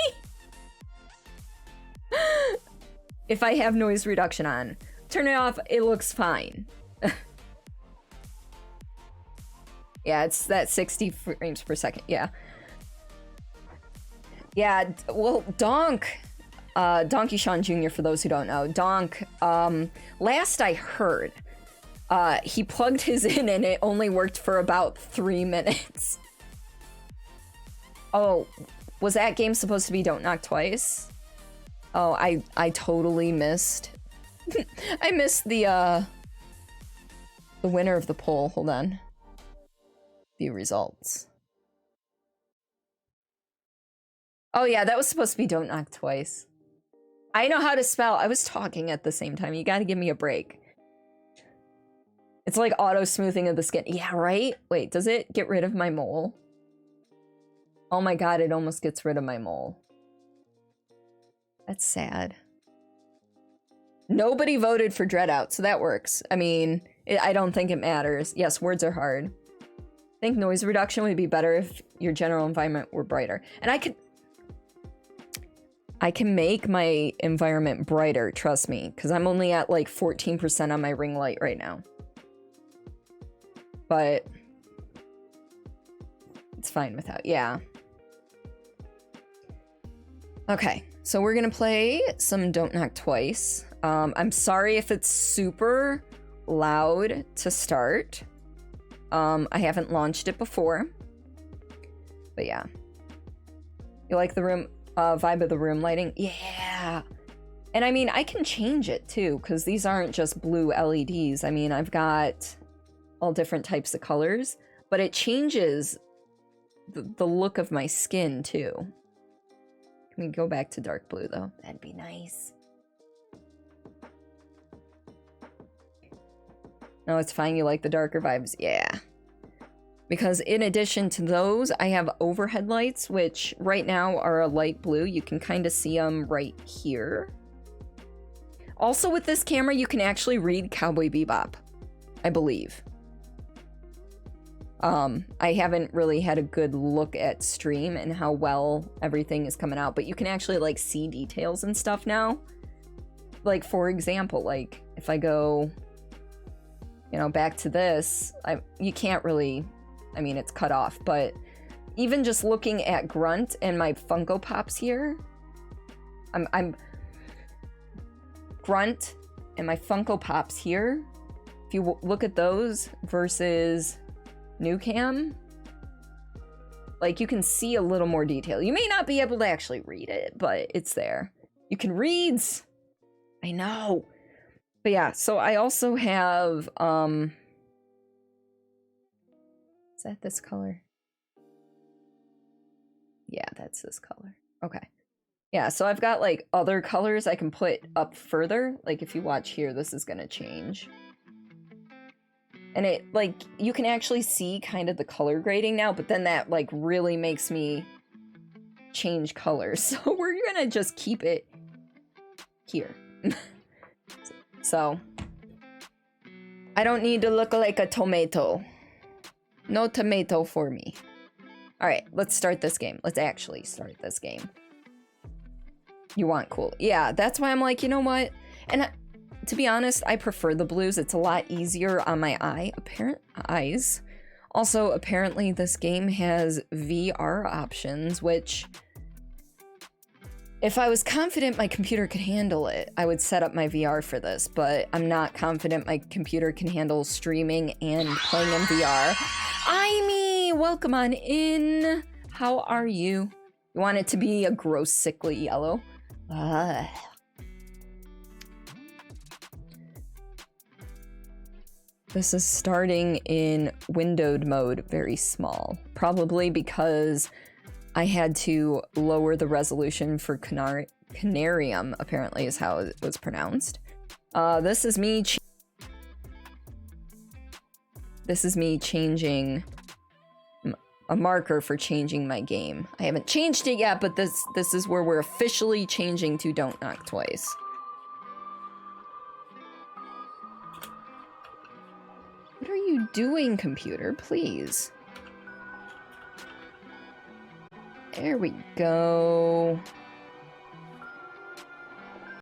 If I have noise reduction on, turn it off, it looks fine. Yeah, it's that 60 frames per second, yeah. Yeah, well, Donk, Donkey Sean Jr., for those who don't know, Donk, last I heard, he plugged his in and it only worked for about 3 minutes. Oh, was that game supposed to be Don't Knock Twice? Oh, I totally missed. I missed the winner of the poll. Hold on. View results. Oh yeah, that was supposed to be Don't Knock Twice. I know how to spell. I was talking at the same time. You gotta give me a break. It's like auto smoothing of the skin. Yeah, right? Wait, does it get rid of my mole? Oh my god, it almost gets rid of my mole. That's sad. Nobody voted for Dread Out, so that works. I mean, I don't think it matters. Yes, words are hard. I think noise reduction would be better if your general environment were brighter. And I can make my environment brighter, trust me, because I'm only at like 14% on my ring light right now. But it's fine without, yeah. Okay, so we're gonna play some Don't Knock Twice. I'm sorry if it's super loud to start. I haven't launched it before. But yeah. You like the room, vibe of the room lighting? Yeah! And I mean, I can change it too, because these aren't just blue LEDs. I mean, I've got all different types of colors, but it changes the look of my skin too. Can we go back to dark blue though? That'd be nice. No, it's fine. You like the darker vibes? Yeah. Because in addition to those, I have overhead lights, which right now are a light blue. You can kind of see them right here. Also with this camera, you can actually read Cowboy Bebop, I believe. I haven't really had a good look at stream and how well everything is coming out, but you can actually like see details and stuff now. Like, for example, like if I go, you know, back to this, you can't really, I mean, it's cut off, but even just looking at Grunt and my Funko Pops here, I'm Grunt and my Funko Pops here, if you look at those versus New Cam, like you can see a little more detail. You may not be able to actually read it, but it's there. You can read. I know. But yeah, so I also have, is that this color? Yeah, that's this color. Okay. Yeah, so I've got like other colors I can put up further. Like if you watch here, this is gonna change. And it, like, you can actually see kind of the color grading now, but then that, like, really makes me change colors. So we're gonna just keep it here. So, I don't need to look like a tomato. No tomato for me. Alright, let's start this game. Let's actually start this game. You want cool. Yeah, that's why I'm like, you know what? And to be honest, I prefer the blues. It's a lot easier on my eyes. Also, apparently this game has VR options, which if I was confident my computer could handle it, I would set up my VR for this, but I'm not confident my computer can handle streaming and playing in VR. Imee, welcome on in. How are you? You want it to be a gross, sickly yellow? This is starting in windowed mode, very small. Probably because I had to lower the resolution for Conarium, apparently is how it was pronounced. This is me changing a marker for changing my game. I haven't changed it yet, but this is where we're officially changing to Don't Knock Twice. What are you doing, computer? Please. There we go.